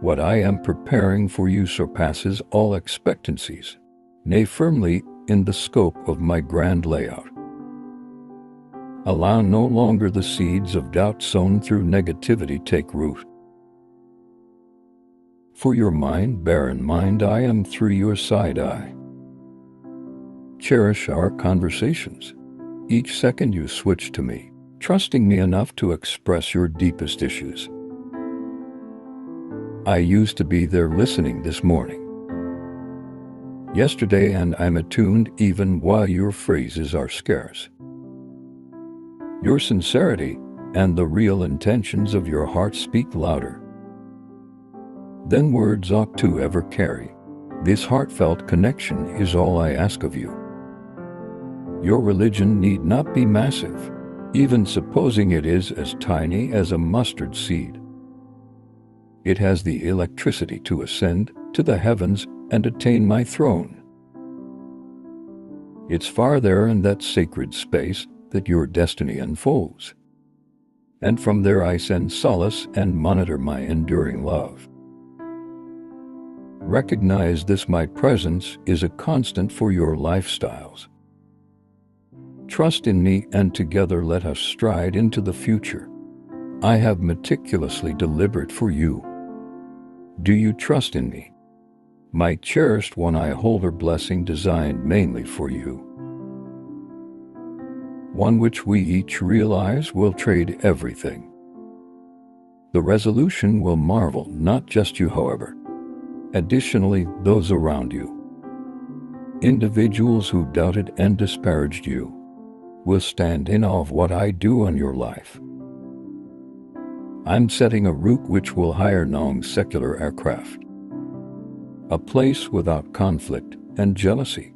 What I am preparing for you surpasses all expectancies, nay, firmly in the scope of my grand layout. Allow no longer the seeds of doubt sown through negativity take root. For your mind, bear in mind I am through your side eye. Cherish our conversations. Each second you switch to me, trusting me enough to express your deepest issues. I used to be there listening this morning, yesterday, and I'm attuned even while your phrases are scarce. Your sincerity and the real intentions of your heart speak louder than words ought to ever carry. This heartfelt connection is all I ask of you. Your religion need not be massive, even supposing it is as tiny as a mustard seed. It has the electricity to ascend to the heavens and attain my throne. It's far there in that sacred space that your destiny unfolds. And from there I send solace and monitor my enduring love. Recognize this: my presence is a constant for your lifestyles. Trust in me, and together let us stride into the future I have meticulously delivered for you. Do you trust in me? My cherished one, I hold a blessing designed mainly for you. One which we each realize will trade everything. The resolution will marvel, not just you, however. Additionally, those around you. Individuals who doubted and disparaged you will stand in awe of what I do on your life. I'm setting a route which will hire non-secular aircraft. A place without conflict and jealousy,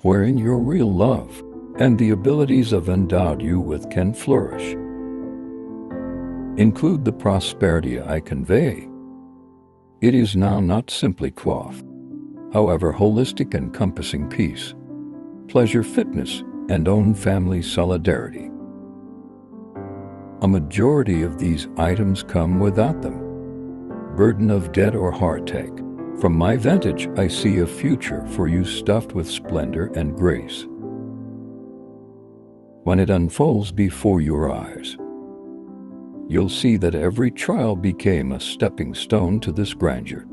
wherein your real love and the abilities I've endowed you with can flourish. Include the prosperity I convey. It is now not simply quaff, however holistic, encompassing peace, pleasure, fitness, and own family solidarity. A majority of these items come without them. Burden of debt or heartache. From my vantage, I see a future for you stuffed with splendor and grace. When it unfolds before your eyes, you'll see that every trial became a stepping stone to this grandeur.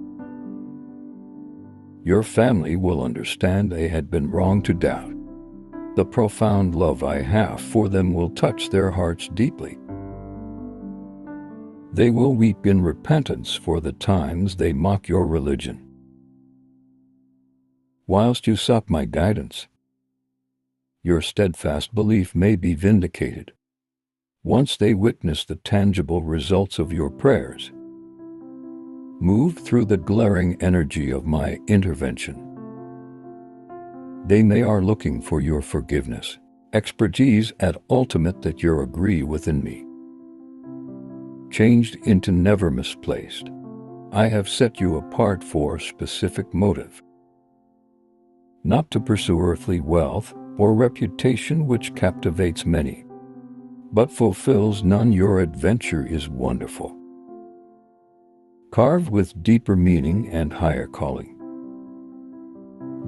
Your family will understand they had been wrong to doubt. The profound love I have for them will touch their hearts deeply. They will weep in repentance for the times they mock your religion. Whilst you sought my guidance, your steadfast belief may be vindicated once they witness the tangible results of your prayers. Move through the glaring energy of my intervention. They are looking for your forgiveness, expertise at ultimate that you agree within me. Changed into never misplaced. I have set you apart for specific motive. Not to pursue earthly wealth or reputation which captivates many, but fulfills none. Your adventure is wonderful, carved with deeper meaning and higher calling.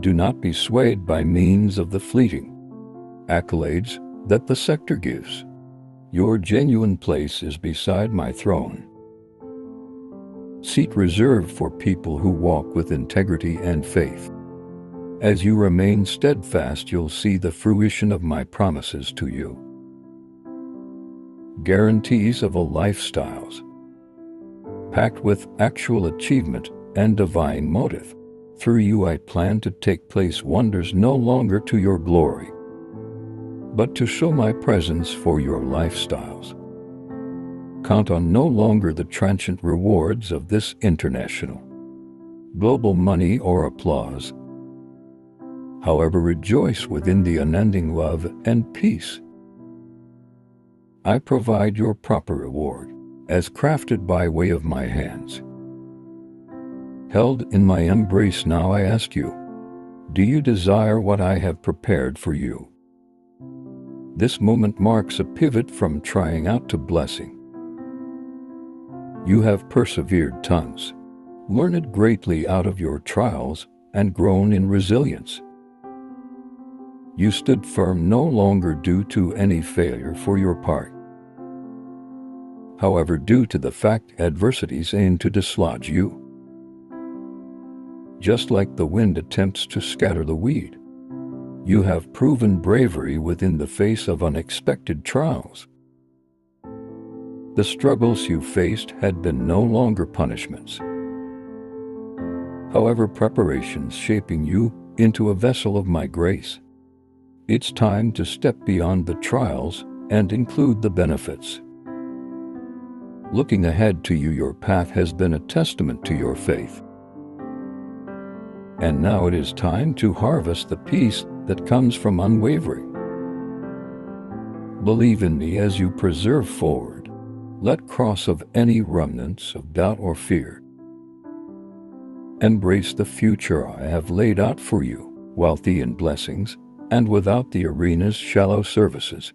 Do not be swayed by means of the fleeting accolades that the sector gives. Your genuine place is beside my throne, seat reserved for people who walk with integrity and faith. As you remain steadfast, you'll see the fruition of my promises to you. Guarantees of a lifestyles packed with actual achievement and divine motive. Through you I plan to take place wonders, no longer to your glory, but to show my presence for your lifestyles. Count on no longer the transient rewards of this international, global money or applause. However, rejoice within the unending love and peace I provide your proper reward, as crafted by way of my hands. Held in my embrace now I ask you, do you desire what I have prepared for you? This moment marks a pivot from trying out to blessing. You have persevered tons, learned greatly out of your trials, and grown in resilience. You stood firm, no longer due to any failure for your part, however due to the fact adversities aim to dislodge you. Just like the wind attempts to scatter the weed, you have proven bravery within the face of unexpected trials. The struggles you faced had been no longer punishments, however preparations shaping you into a vessel of my grace. It's time to step beyond the trials and include the benefits. Looking ahead to you, your path has been a testament to your faith. And now it is time to harvest the peace that comes from unwavering. Believe in me as you persevere forward. Let cross of any remnants of doubt or fear. Embrace the future I have laid out for you, wealthy in blessings and without the arena's shallow services.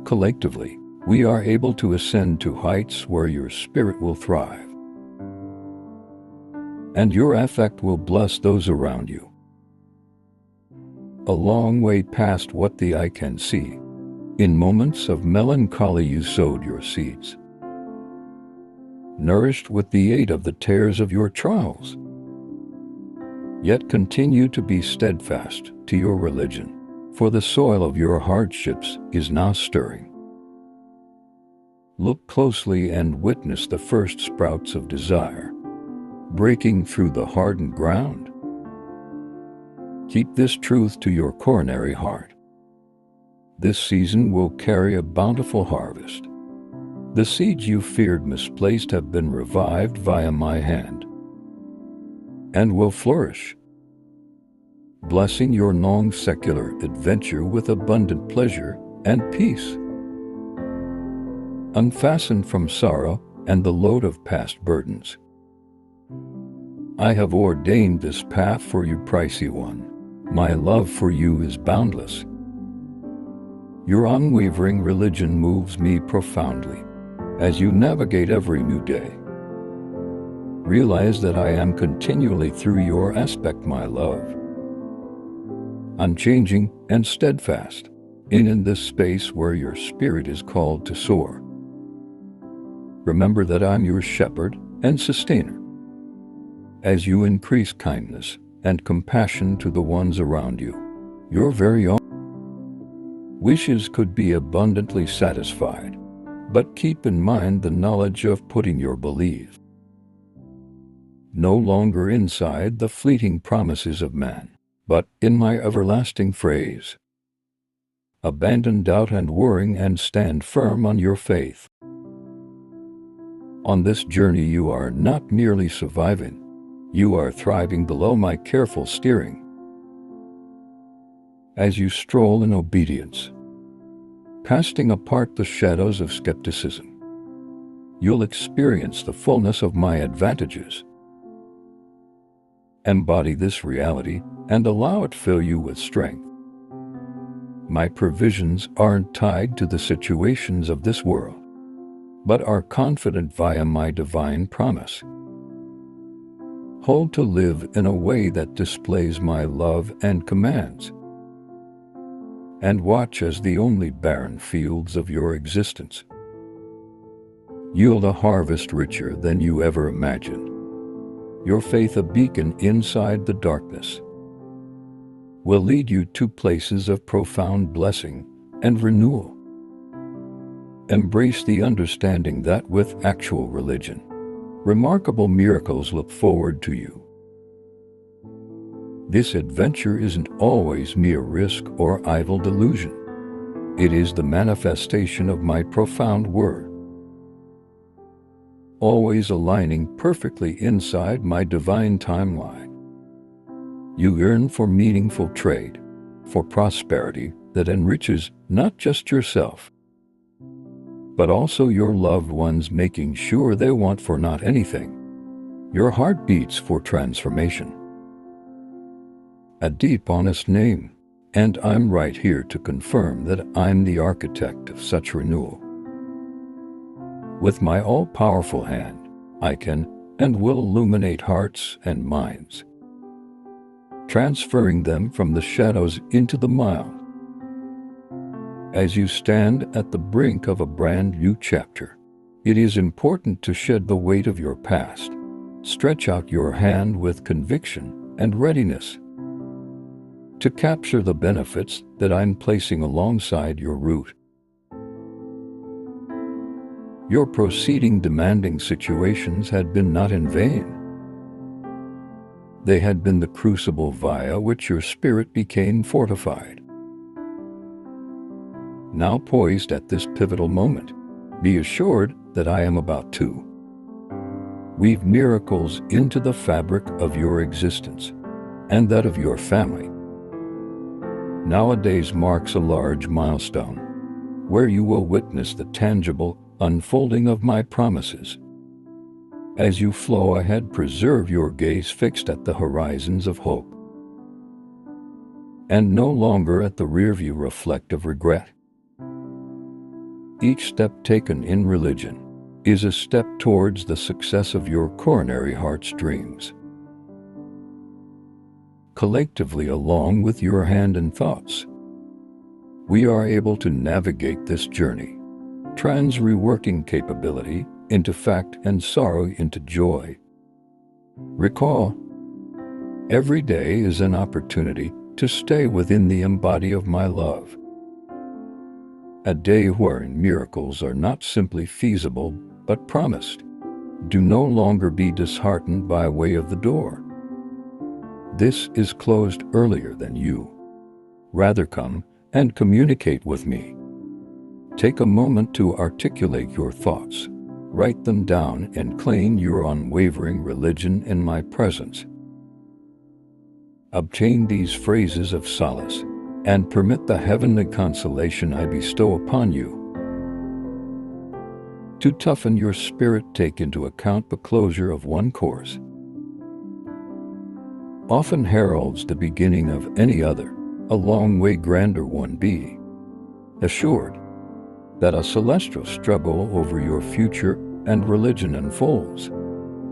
Collectively, we are able to ascend to heights where your spirit will thrive, and your affect will bless those around you. A long way past what the eye can see, in moments of melancholy you sowed your seeds, nourished with the aid of the tares of your trials. Yet continue to be steadfast to your religion, for the soil of your hardships is now stirring. Look closely and witness the first sprouts of desire, breaking through the hardened ground. Keep this truth to your coronary heart. This season will carry a bountiful harvest. The seeds you feared misplaced have been revived via my hand, and will flourish, blessing your long secular adventure with abundant pleasure and peace. Unfasten from sorrow and the load of past burdens. I have ordained this path for you, pricey one. My love for you is boundless. Your unwavering religion moves me profoundly as you navigate every new day. Realize that I am continually through your aspect, my love, unchanging and steadfast, in this space where your spirit is called to soar. Remember that I'm your shepherd and sustainer. As you increase kindness and compassion to the ones around you, your very own wishes could be abundantly satisfied. But keep in mind the knowledge of putting your belief no longer inside the fleeting promises of man, but in my everlasting phrase. Abandon doubt and worrying and stand firm on your faith. On this journey you are not merely surviving, you are thriving below my careful steering. As you stroll in obedience, casting apart the shadows of skepticism, you'll experience the fullness of my advantages. Embody this reality and allow it to fill you with strength. My provisions aren't tied to the situations of this world, but are confident via my divine promise. Hold to live in a way that displays my love and commands, and watch as the only barren fields of your existence yield a harvest richer than you ever imagined. Your faith, a beacon inside the darkness, will lead you to places of profound blessing and renewal. Embrace the understanding that with actual religion, remarkable miracles look forward to you. This adventure isn't always mere risk or idle delusion. It is the manifestation of my profound word, always aligning perfectly inside my divine timeline. You yearn for meaningful trade, for prosperity that enriches not just yourself, but also your loved ones, making sure they want for not anything. Your heart beats for transformation. A deep, honest name, and I'm right here to confirm that I'm the architect of such renewal. With my all-powerful hand, I can and will illuminate hearts and minds, transferring them from the shadows into the mild. As you stand at the brink of a brand new chapter, it is important to shed the weight of your past. Stretch out your hand with conviction and readiness to capture the benefits that I'm placing alongside your route. Your proceeding demanding situations had been not in vain. They had been the crucible via which your spirit became fortified. Now poised at this pivotal moment, be assured that I am about to weave miracles into the fabric of your existence and that of your family. Nowadays marks a large milestone where you will witness the tangible unfolding of my promises. As you flow ahead, preserve your gaze fixed at the horizons of hope, and no longer at the rearview reflect of regret. Each step taken in religion is a step towards the success of your coronary heart's dreams. Collectively, along with your hand and thoughts, we are able to navigate this journey, reworking capability into fact and sorrow into joy. Recall, every day is an opportunity to stay within the embody of my love. A day wherein miracles are not simply feasible, but promised. Do no longer be disheartened by way of the door. This is closed earlier than you. Rather come and communicate with me. Take a moment to articulate your thoughts. Write them down and claim your unwavering religion in my presence. Obtain these phrases of solace and permit the heavenly consolation I bestow upon you. To toughen your spirit, take into account the closure of one course often heralds the beginning of any other, a long way grander one. Be assured that a celestial struggle over your future and religion unfolds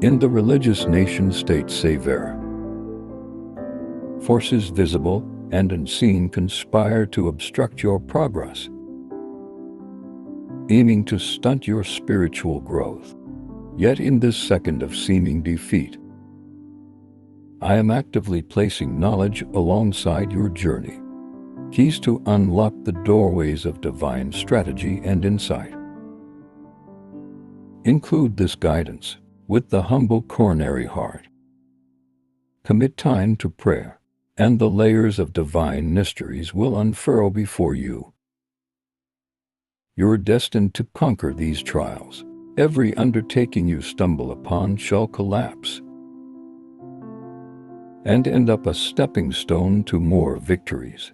in the religious nation-state Sever. Forces visible and unseen conspire to obstruct your progress, aiming to stunt your spiritual growth. Yet in this second of seeming defeat, I am actively placing knowledge alongside your journey, keys to unlock the doorways of divine strategy and insight. Include this guidance with the humble coronary heart. Commit time to prayer, and the layers of divine mysteries will unfurl before you. You're destined to conquer these trials, Every undertaking you stumble upon shall collapse and end up a stepping stone to more victories.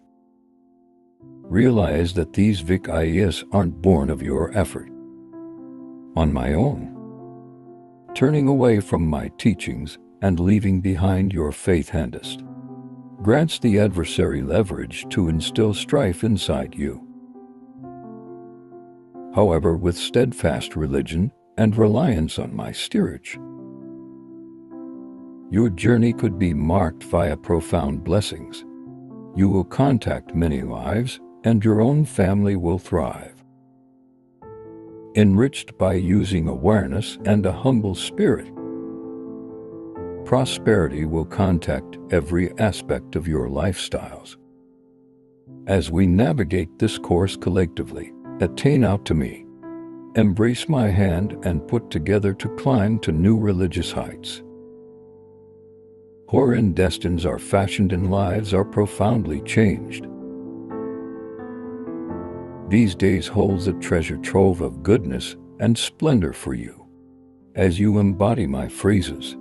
Realize that these victories aren't born of your effort on my own. Turning away from my teachings and leaving behind your faith handest grants the adversary leverage to instill strife inside you. However, with steadfast religion and reliance on my steerage, your journey could be marked via profound blessings. You will contact many lives, and your own family will thrive. Enriched by using awareness and a humble spirit, prosperity will contact every aspect of your lifestyles. As we navigate this course collectively, attain out to me, embrace my hand, and put together to climb to new religious heights. Wherein destinies are fashioned and lives are profoundly changed. These days holds a treasure trove of goodness and splendor for you. As you embody my phrases,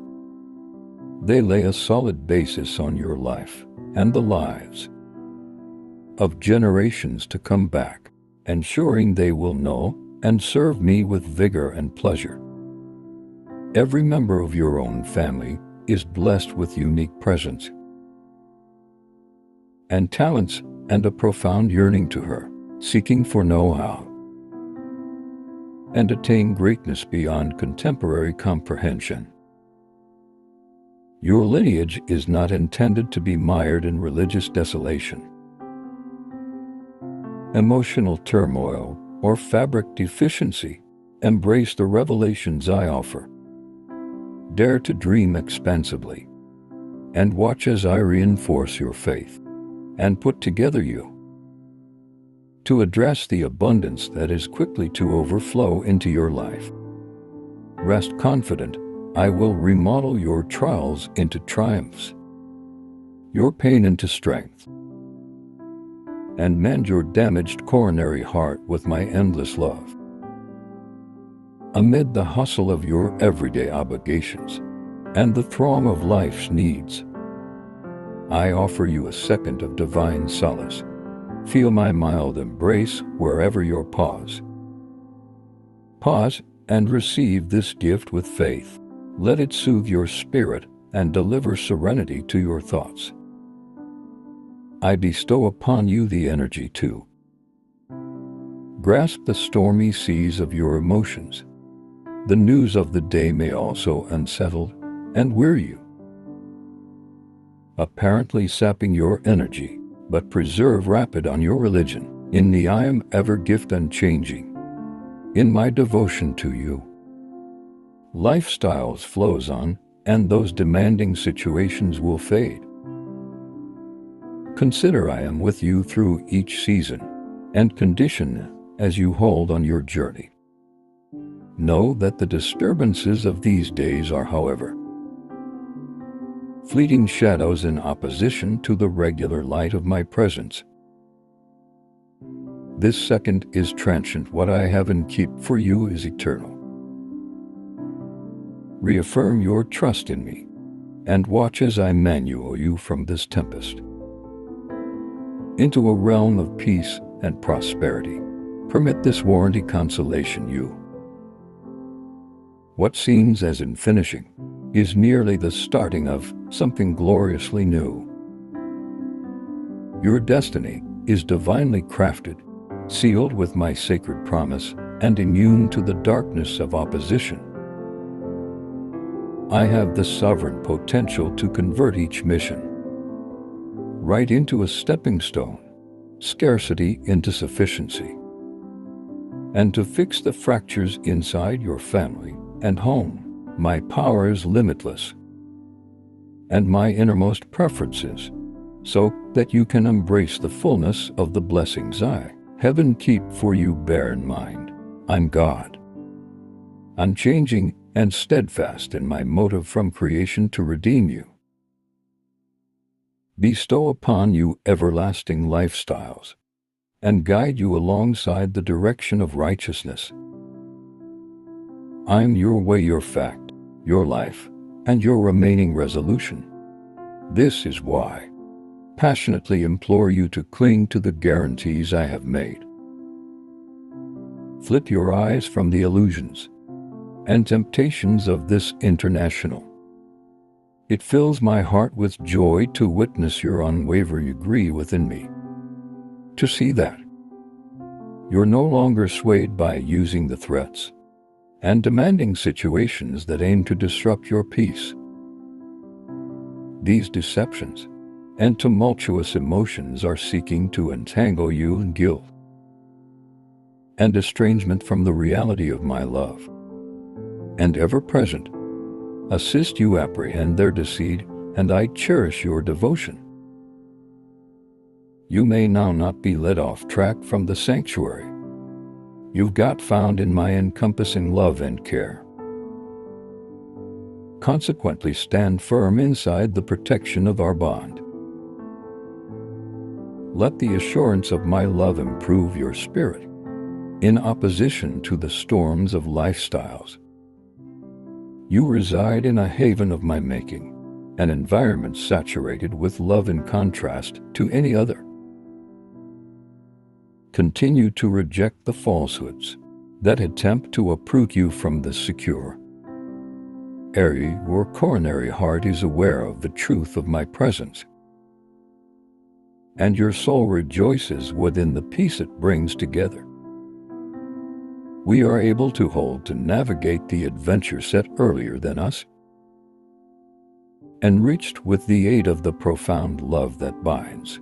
they lay a solid basis on your life and the lives of generations to come back, ensuring they will know and serve me with vigor and pleasure. Every member of your own family is blessed with unique presence and talents and a profound yearning to her, seeking for know-how and attain greatness beyond contemporary comprehension. Your lineage is not intended to be mired in religious desolation, emotional turmoil, or fabric deficiency. Embrace the revelations I offer. Dare to dream expansively, and watch as I reinforce your faith and put together you to address the abundance that is quickly to overflow into your life. Rest confident, I will remodel your trials into triumphs, your pain into strength, and mend your damaged coronary heart with my endless love. Amid the hustle of your everyday obligations and the throng of life's needs, I offer you a second of divine solace. Feel my mild embrace wherever you pause. Pause and receive this gift with faith. Let it soothe your spirit and deliver serenity to your thoughts. I bestow upon you the energy to grasp the stormy seas of your emotions. The news of the day may also unsettle and weary you, apparently sapping your energy, but preserve rapid on your religion. In the I am ever gift unchanging. In my devotion to you, lifestyles flows on, and those demanding situations will fade. Consider I am with you through each season and condition as you hold on your journey. Know that the disturbances of these days are, however, fleeting shadows in opposition to the regular light of my presence. This second is transient, what I have in keep for you is eternal. Reaffirm your trust in me, and watch as I manual you from this tempest into a realm of peace and prosperity. Permit this warranty consolation you. What seems as in finishing is merely the starting of something gloriously new. Your destiny is divinely crafted, sealed with my sacred promise, and immune to the darkness of opposition. I have the sovereign potential to convert each mission right into a stepping stone, scarcity into sufficiency, and to fix the fractures inside your family and home. My power is limitless, and my innermost preferences, so that you can embrace the fullness of the blessings I, heaven, keep for you. Bear in mind, I'm God, unchanging and steadfast in my motive from creation to redeem you, bestow upon you everlasting lifestyles, and guide you alongside the direction of righteousness. I am your way, your fact, your life, and your remaining resolution. This is why I passionately implore you to cling to the guarantees I have made. Flip your eyes from the illusions and temptations of this international. It fills my heart with joy to witness your unwavering agree within me. To see that you're no longer swayed by using the threats and demanding situations that aim to disrupt your peace. These deceptions and tumultuous emotions are seeking to entangle you in guilt and estrangement from the reality of my love, and ever present, assist you apprehend their deceit, and I cherish your devotion. You may now not be led off track from the sanctuary you've got found in my encompassing love and care. Consequently, stand firm inside the protection of our bond. Let the assurance of my love improve your spirit in opposition to the storms of lifestyles. You reside in a haven of my making, an environment saturated with love in contrast to any other. Continue to reject the falsehoods that attempt to uproot you from the secure. Airy or coronary heart is aware of the truth of my presence, and your soul rejoices within the peace it brings together. We are able to hold to navigate the adventure set earlier than us, and reached with the aid of the profound love that binds.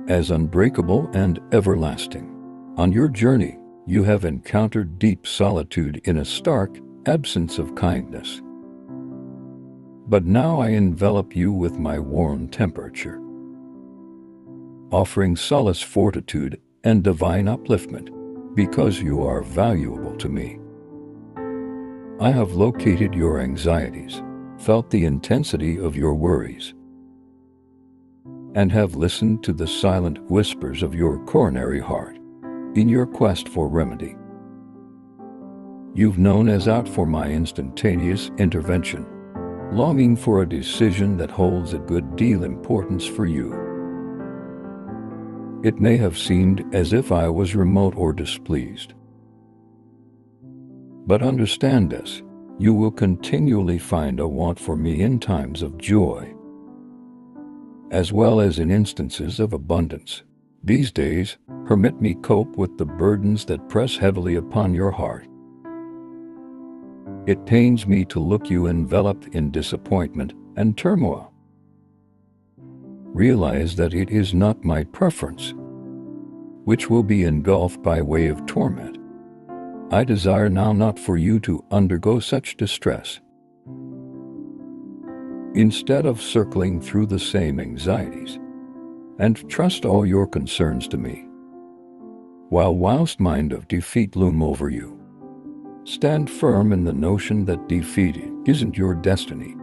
As unbreakable and everlasting, on your journey, you have encountered deep solitude in a stark absence of kindness. But now I envelop you with my warm temperature, offering solace, fortitude, and divine upliftment, because you are valuable to me. I have located your anxieties, felt the intensity of your worries, and have listened to the silent whispers of your coronary heart in your quest for remedy. You've known as out for my instantaneous intervention, longing for a decision that holds a good deal importance for you. It may have seemed as if I was remote or displeased. But understand this, you will continually find a want for me in times of joy, as well as in instances of abundance. These days, permit me cope with the burdens that press heavily upon your heart. It pains me to look you enveloped in disappointment and turmoil. Realize that it is not my preference, which will be engulfed by way of torment. I desire now not for you to undergo such distress. Instead of circling through the same anxieties, and trust all your concerns to me, whilst mind of defeat loom over you, stand firm in the notion that defeat isn't your destiny.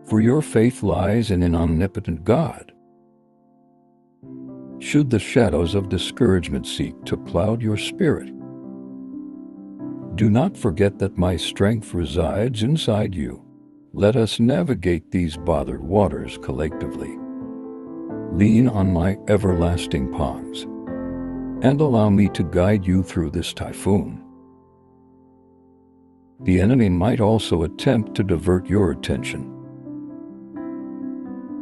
For your faith lies in an omnipotent God. Should the shadows of discouragement seek to cloud your spirit, do not forget that my strength resides inside you. Let us navigate these bothered waters collectively. Lean on my everlasting palms, and allow me to guide you through this typhoon. The enemy might also attempt to divert your attention,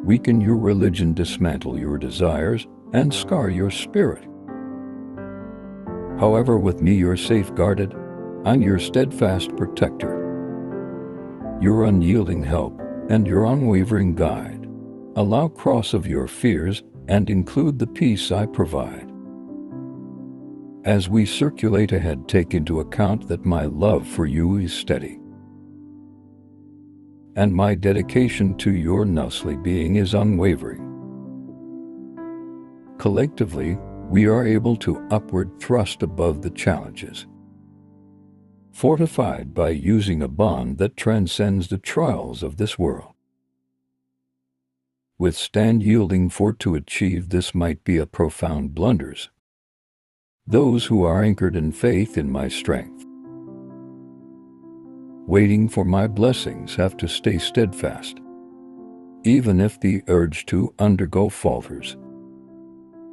weaken your religion, dismantle your desires, and scar your spirit. However, with me you're safeguarded. I'm your steadfast protector, your unyielding help, and your unwavering guide. Allow cross of your fears and include the peace I provide. As we circulate ahead, take into account that my love for you is steady, and my dedication to your nursely being is unwavering. Collectively, we are able to upward thrust above the challenges, fortified by using a bond that transcends the trials of this world. Withstand yielding for to achieve this might be a profound blunders, those who are anchored in faith in my strength. Waiting for my blessings have to stay steadfast, even if the urge to undergo falters.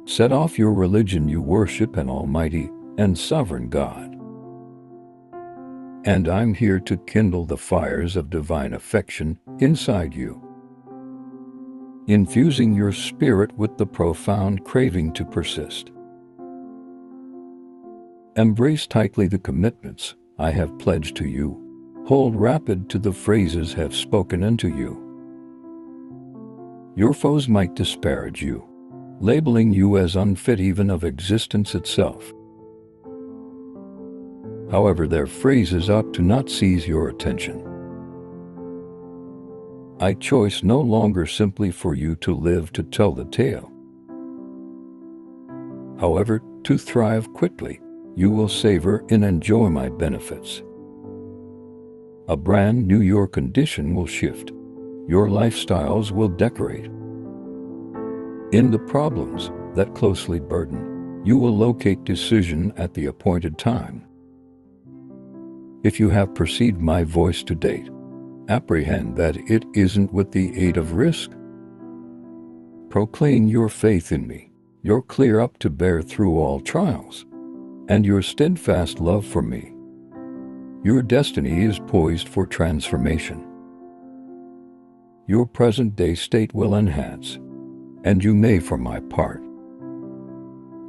Set off your religion, you worship an almighty and sovereign God. And I'm here to kindle the fires of divine affection inside you, infusing your spirit with the profound craving to persist. Embrace tightly the commitments I have pledged to you. Hold rapid to the phrases have spoken unto you. Your foes might disparage you, labeling you as unfit even of existence itself. However, their phrases ought to not seize your attention. I choose no longer simply for you to live to tell the tale. However, to thrive quickly, you will savor and enjoy my benefits. A brand new your condition will shift. Your lifestyles will decorate. In the problems that closely burden, you will locate decision at the appointed time. If you have perceived my voice to date, apprehend that it isn't with the aid of risk. Proclaim your faith in me, your clear up to bear through all trials, and your steadfast love for me. Your destiny is poised for transformation. Your present-day state will enhance, and you may, for my part,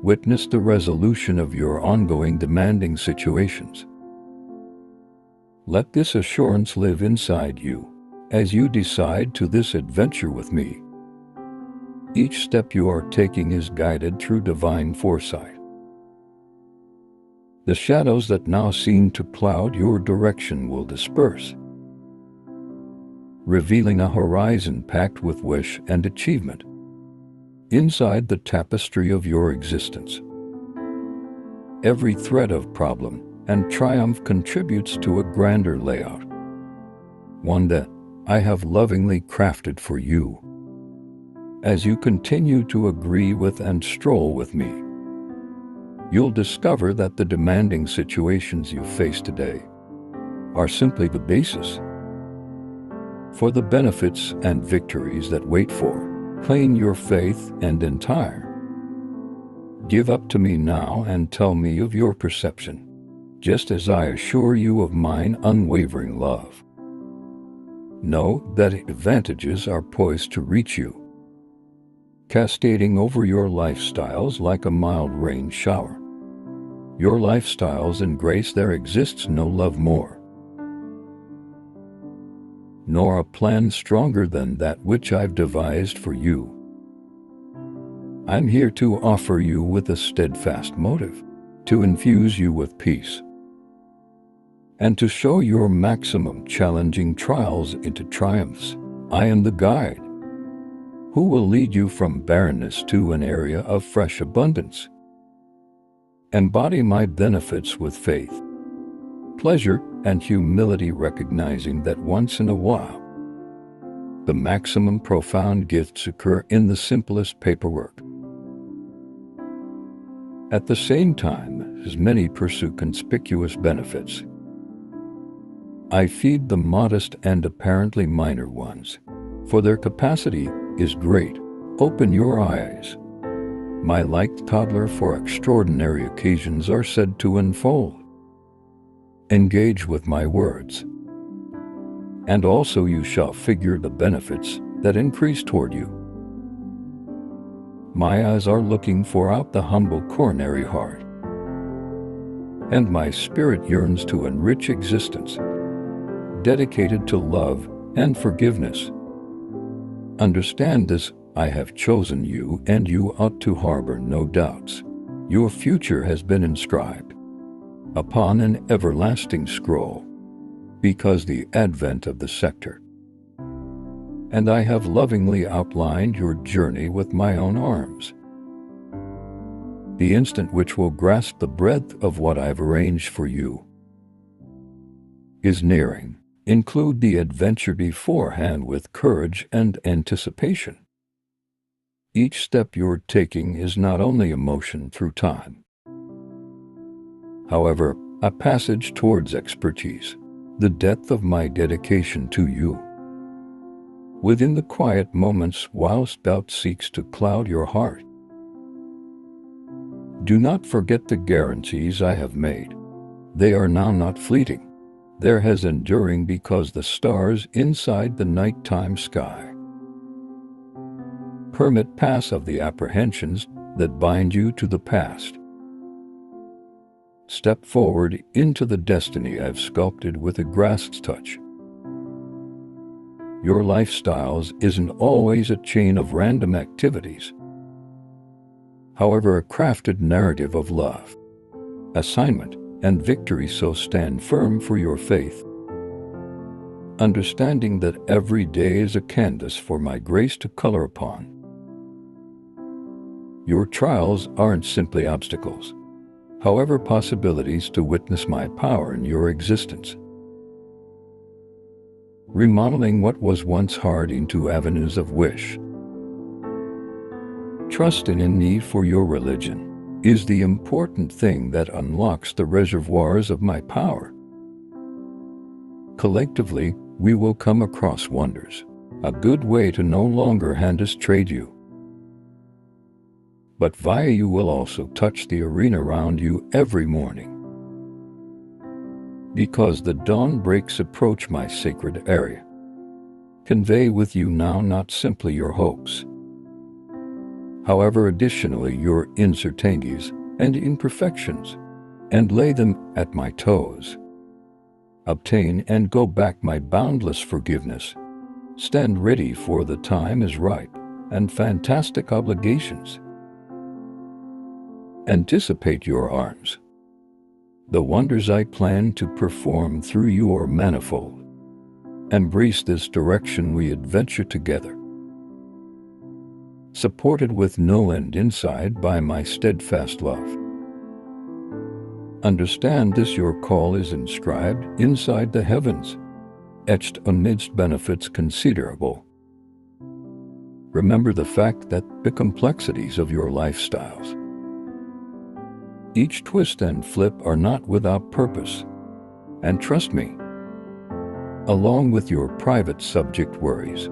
witness the resolution of your ongoing demanding situations. Let this assurance live inside you as you decide to this adventure with me. Each step you are taking is guided through divine foresight. The shadows that now seem to cloud your direction will disperse, revealing a horizon packed with wish and achievement inside the tapestry of your existence. Every thread of problem and triumph contributes to a grander layout, one that I have lovingly crafted for you. As you continue to agree with and stroll with me, you'll discover that the demanding situations you face today are simply the basis for the benefits and victories that wait for. Claim your faith and entire. Give up to me now and tell me of your perception, just as I assure you of mine unwavering love. Know that advantages are poised to reach you, cascading over your lifestyles like a mild rain shower. Your lifestyles in grace, there exists no love more, nor a plan stronger than that which I've devised for you. I'm here to offer you with a steadfast motive, to infuse you with peace, and to show your maximum challenging trials into triumphs. I am the guide who will lead you from barrenness to an area of fresh abundance. Embody my benefits with faith, pleasure, and humility, recognizing that once in a while, the maximum profound gifts occur in the simplest paperwork. At the same time, as many pursue conspicuous benefits, I feed the modest and apparently minor ones, for their capacity is great. Open your eyes. My light toddler for extraordinary occasions are said to unfold. Engage with my words, and also you shall figure the benefits that increase toward you. My eyes are looking for out the humble coronary heart, and my spirit yearns to enrich existence, dedicated to love and forgiveness. Understand this, I have chosen you, and you ought to harbor no doubts. Your future has been inscribed upon an everlasting scroll, because the advent of the scepter, and I have lovingly outlined your journey with my own arms. The instant which will grasp the breadth of what I've arranged for you is nearing. Include the adventure beforehand with courage and anticipation. Each step you're taking is not only a motion through time, However, a passage towards expertise, the depth of my dedication to you. Within the quiet moments whilst doubt seeks to cloud your heart, do not forget the guarantees I have made. They are now not fleeting. They're as enduring because the stars inside the nighttime sky permit pass of the apprehensions that bind you to the past. Step forward into the destiny I've sculpted with a grasp's touch. Your lifestyles isn't always a chain of random activities. However, a crafted narrative of love, assignment, and victory, so stand firm for your faith, understanding that every day is a canvas for my grace to color upon. Your trials aren't simply obstacles, however, possibilities to witness my power in your existence, remodeling what was once hard into avenues of wish. Trusting in me for your religion is the important thing that unlocks the reservoirs of my power. Collectively, we will come across wonders, a good way to no longer hand us trade you, but via you will also touch the arena around you every morning. Because the dawn breaks approach my sacred area, convey with you now not simply your hopes, however additionally your uncertainties and imperfections, and lay them at my toes. Obtain and go back my boundless forgiveness. Stand ready for the time is ripe and fantastic obligations. Anticipate your arms. The wonders I plan to perform through you are manifold. Embrace this direction we adventure together, supported with no end inside by my steadfast love. Understand this, your call is inscribed inside the heavens, etched amidst benefits considerable. Remember the fact that the complexities of your lifestyles, each twist and flip, are not without purpose, and trust me, along with your private subject worries,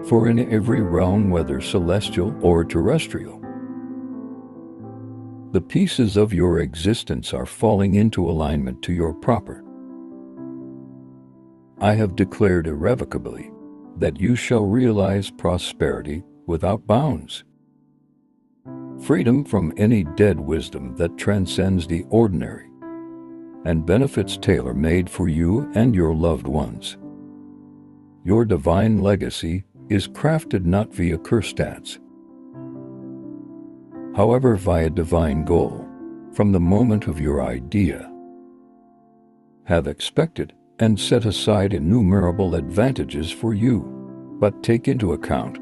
for in every realm, whether celestial or terrestrial, the pieces of your existence are falling into alignment to your proper. I have declared irrevocably that you shall realize prosperity without bounds, freedom from any dead wisdom that transcends the ordinary, and benefits tailor-made for you and your loved ones. Your divine legacy is crafted not via curse stats, however via divine goal. From the moment of your idea, have expected and set aside innumerable advantages for you, but take into account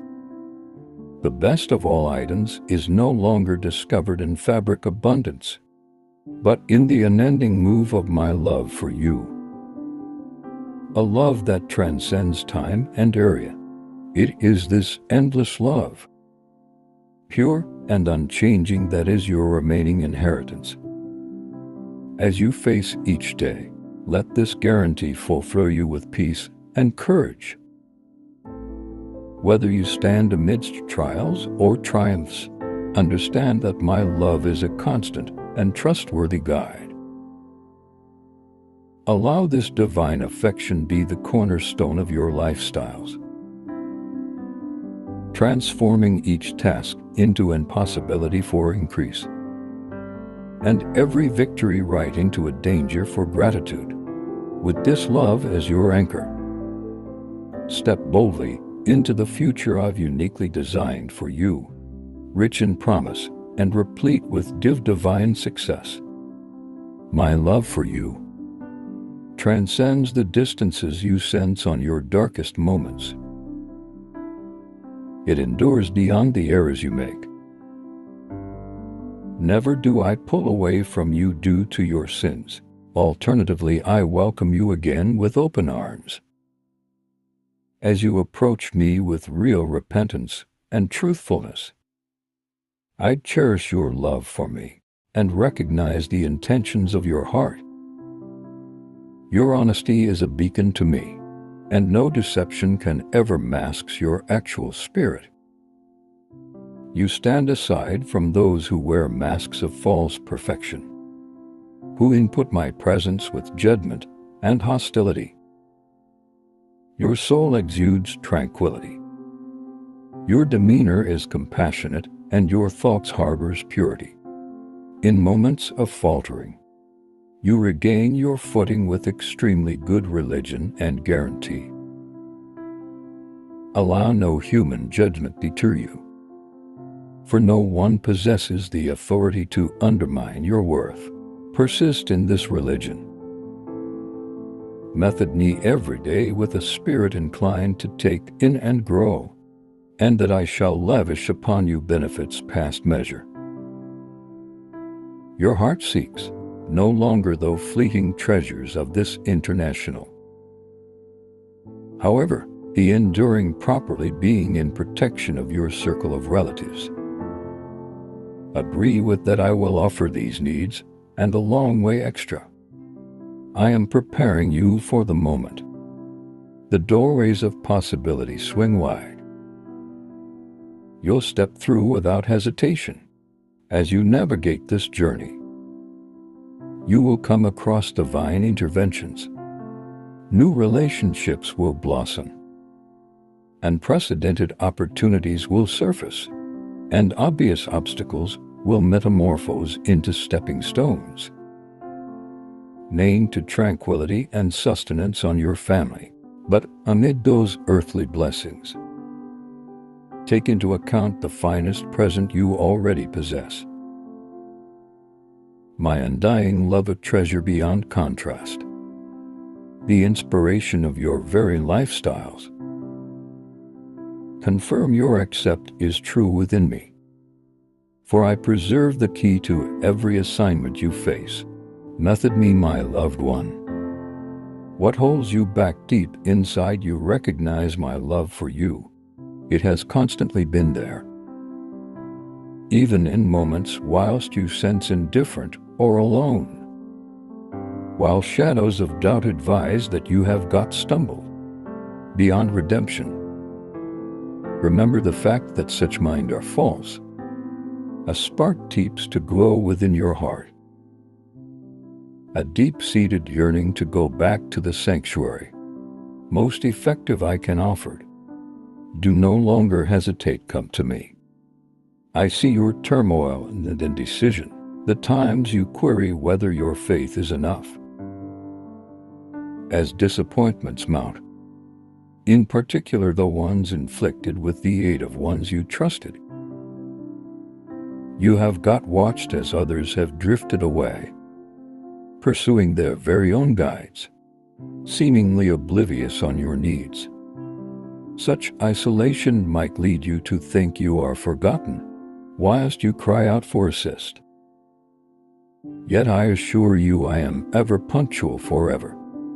the best of all items is no longer discovered in fabric abundance, but in the unending move of my love for you, a love that transcends time and area. It is this endless love, pure and unchanging, that is your remaining inheritance. As you face each day, let this guarantee fulfill you with peace and courage. Whether you stand amidst trials or triumphs, understand that my love is a constant and trustworthy guide. Allow this divine affection be the cornerstone of your lifestyles, transforming each task into an possibility for increase, and every victory right into a danger for gratitude. With this love as your anchor, step boldly into the future I've uniquely designed for you, rich in promise and replete with divine success. My love for you transcends the distances you sense on your darkest moments. It endures beyond the errors you make. Never do I pull away from you due to your sins. Alternatively, I welcome you again with open arms. As you approach me with real repentance and truthfulness, I cherish your love for me, and recognize the intentions of your heart. Your honesty is a beacon to me, and no deception can ever mask your actual spirit. You stand aside from those who wear masks of false perfection, who input my presence with judgment and hostility. Your soul exudes tranquility. Your demeanor is compassionate, and your thoughts harbors purity. In moments of faltering, you regain your footing with extremely good religion and guarantee. Allow no human judgment deter you, for no one possesses the authority to undermine your worth. Persist in this religion. Method me every day with a spirit inclined to take in and grow, and that I shall lavish upon you benefits past measure. Your heart seeks no longer the fleeting treasures of this international. However, the enduring properly being in protection of your circle of relatives. Agree with that I will offer these needs, and a long way extra. I am preparing you for the moment. The doorways of possibility swing wide. You'll step through without hesitation. As you navigate this journey, you will come across divine interventions. New relationships will blossom. Unprecedented opportunities will surface, and obvious obstacles will metamorphose into stepping stones. Named to tranquility and sustenance on your family, but amid those earthly blessings, take into account the finest present you already possess. My undying love, a treasure beyond contrast, the inspiration of your very lifestyles. Confirm your accept is true within me, for I preserve the key to every assignment you face. Method me, my loved one. What holds you back deep inside you? Recognize my love for you. It has constantly been there. Even in moments whilst you sense indifferent or alone. While shadows of doubt advise that you have got stumbled beyond redemption. Remember the fact that such mind are false. A spark keeps to glow within your heart. A deep-seated yearning to go back to the sanctuary, most effective I can offer. Do no longer hesitate, come to me. I see your turmoil and indecision, the times you query whether your faith is enough. As disappointments mount, in particular the ones inflicted with the aid of ones you trusted, you have got watched as others have drifted away, pursuing their very own guides, seemingly oblivious on your needs. Such isolation might lead you to think you are forgotten, whilst you cry out for assist. Yet I assure you I am ever punctual forever,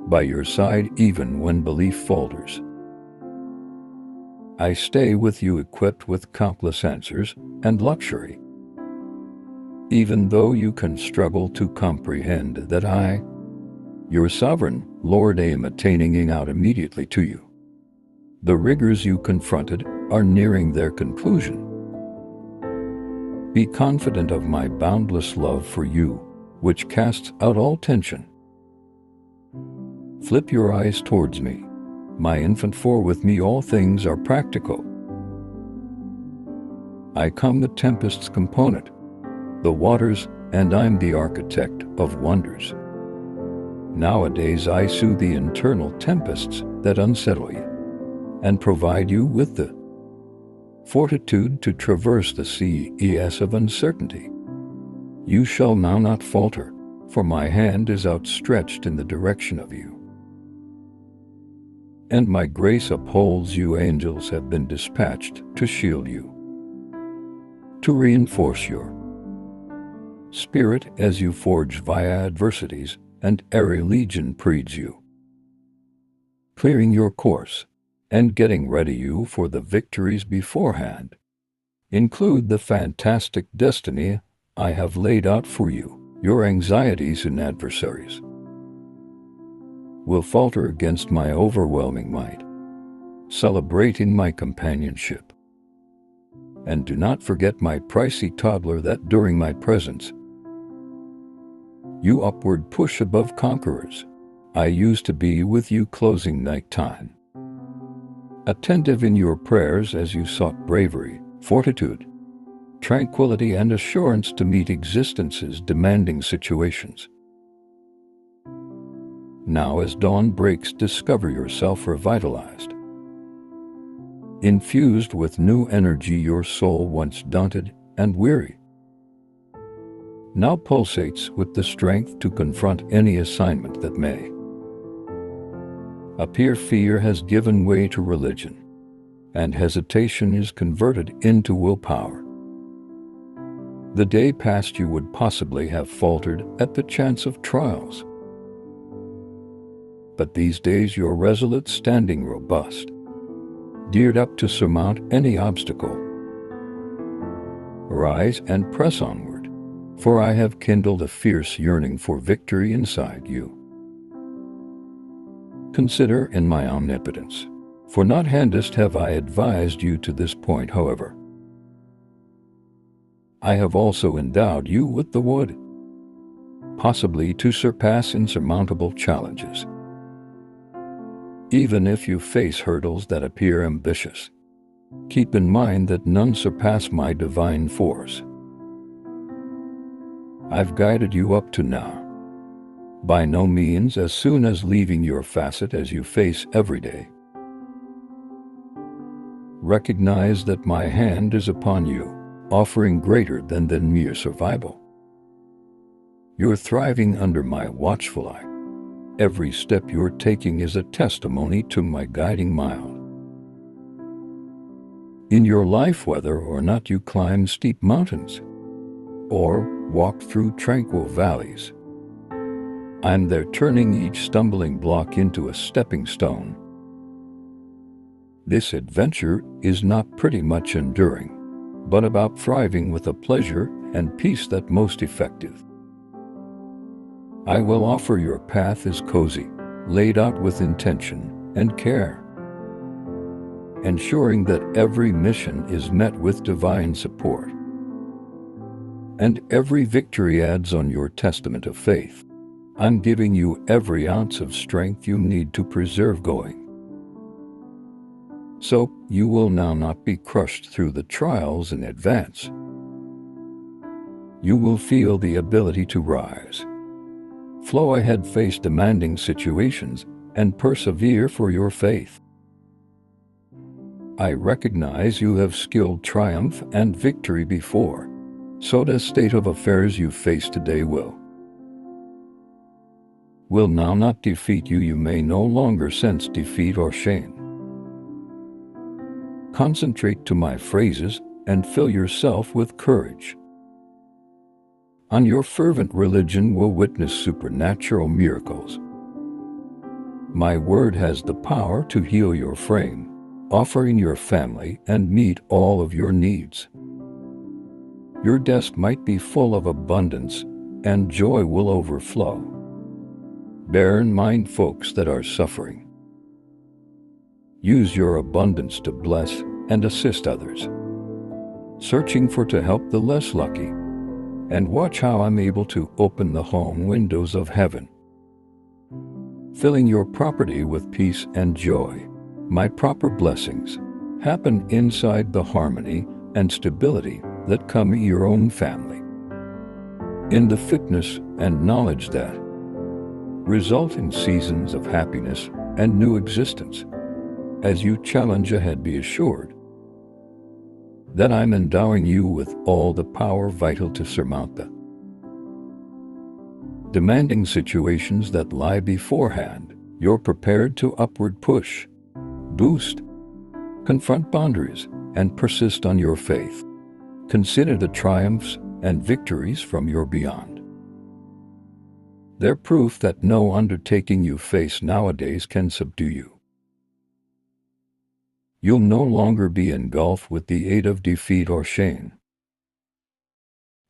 by your side even when belief falters. I stay with you equipped with countless answers and luxury. Even though you can struggle to comprehend that I, your sovereign Lord, am attaining out immediately to you. The rigors you confronted are nearing their conclusion. Be confident of my boundless love for you, which casts out all tension. Flip your eyes towards me, my infant, for with me all things are practical. I come the tempest's component, the waters, and I'm the architect of wonders. Nowadays I soothe the internal tempests that unsettle you, and provide you with the fortitude to traverse the seas of uncertainty. You shall now not falter, for my hand is outstretched in the direction of you. And my grace upholds you. Angels have been dispatched to shield you, to reinforce your spirit as you forge via adversities, and airy legion preeds you, clearing your course and getting ready you for the victories beforehand. Include the fantastic destiny I have laid out for you, your anxieties and adversaries will falter against my overwhelming might, celebrating my companionship. And do not forget my pricey toddler, that during my presence you upward push above conquerors. I used to be with you closing night time, attentive in your prayers as you sought bravery, fortitude, tranquility, and assurance to meet existence's demanding situations. Now as dawn breaks, discover yourself revitalized, infused with new energy. Your soul, once daunted and weary, now pulsates with the strength to confront any assignment that may appear. Fear has given way to religion, and hesitation is converted into willpower. The day past you would possibly have faltered at the chance of trials, but these days you're resolute, standing robust, geared up to surmount any obstacle. Rise and press onward, for I have kindled a fierce yearning for victory inside you. Consider in my omnipotence, for not handest have I advised you to this point. However, I have also endowed you with the wood, possibly to surpass insurmountable challenges. Even if you face hurdles that appear ambitious, keep in mind that none surpass my divine force. I've guided you up to now. By no means as soon as leaving your facet as you face every day. Recognize that my hand is upon you, offering greater than mere survival. You're thriving under my watchful eye. Every step you're taking is a testimony to my guiding mile. In your life, whether or not you climb steep mountains or walk through tranquil valleys, I'm there, turning each stumbling block into a stepping stone. This adventure is not pretty much enduring, but about thriving with a pleasure and peace that most effective. I will offer your path is cozy, laid out with intention and care, ensuring that every mission is met with divine support, and every victory adds on your testament of faith. I'm giving you every ounce of strength you need to persevere going. So you will now not be crushed through the trials in advance. You will feel the ability to rise, flow ahead, face demanding situations, and persevere for your faith. I recognize you have skilled triumph and victory before, so the state of affairs you face today will now not defeat you. You may no longer sense defeat or shame. Concentrate to my phrases and fill yourself with courage. On your fervent religion will witness supernatural miracles. My word has the power to heal your frame, offering your family and meet all of your needs. Your desk might be full of abundance, and joy will overflow. Bear in mind folks that are suffering. Use your abundance to bless and assist others, searching for to help the less lucky. And watch how I'm able to open the home windows of heaven, filling your property with peace and joy. My proper blessings happen inside the harmony and stability that come in your own family, in the fitness and knowledge that result in seasons of happiness and new existence. As you challenge ahead, be assured that I'm endowing you with all the power vital to surmount the demanding situations that lie beforehand. You're prepared to upward push, boost, confront boundaries, and persist on your faith. Consider the triumphs and victories from your beyond. They're proof that no undertaking you face nowadays can subdue you. You'll no longer be engulfed with the aid of defeat or shame.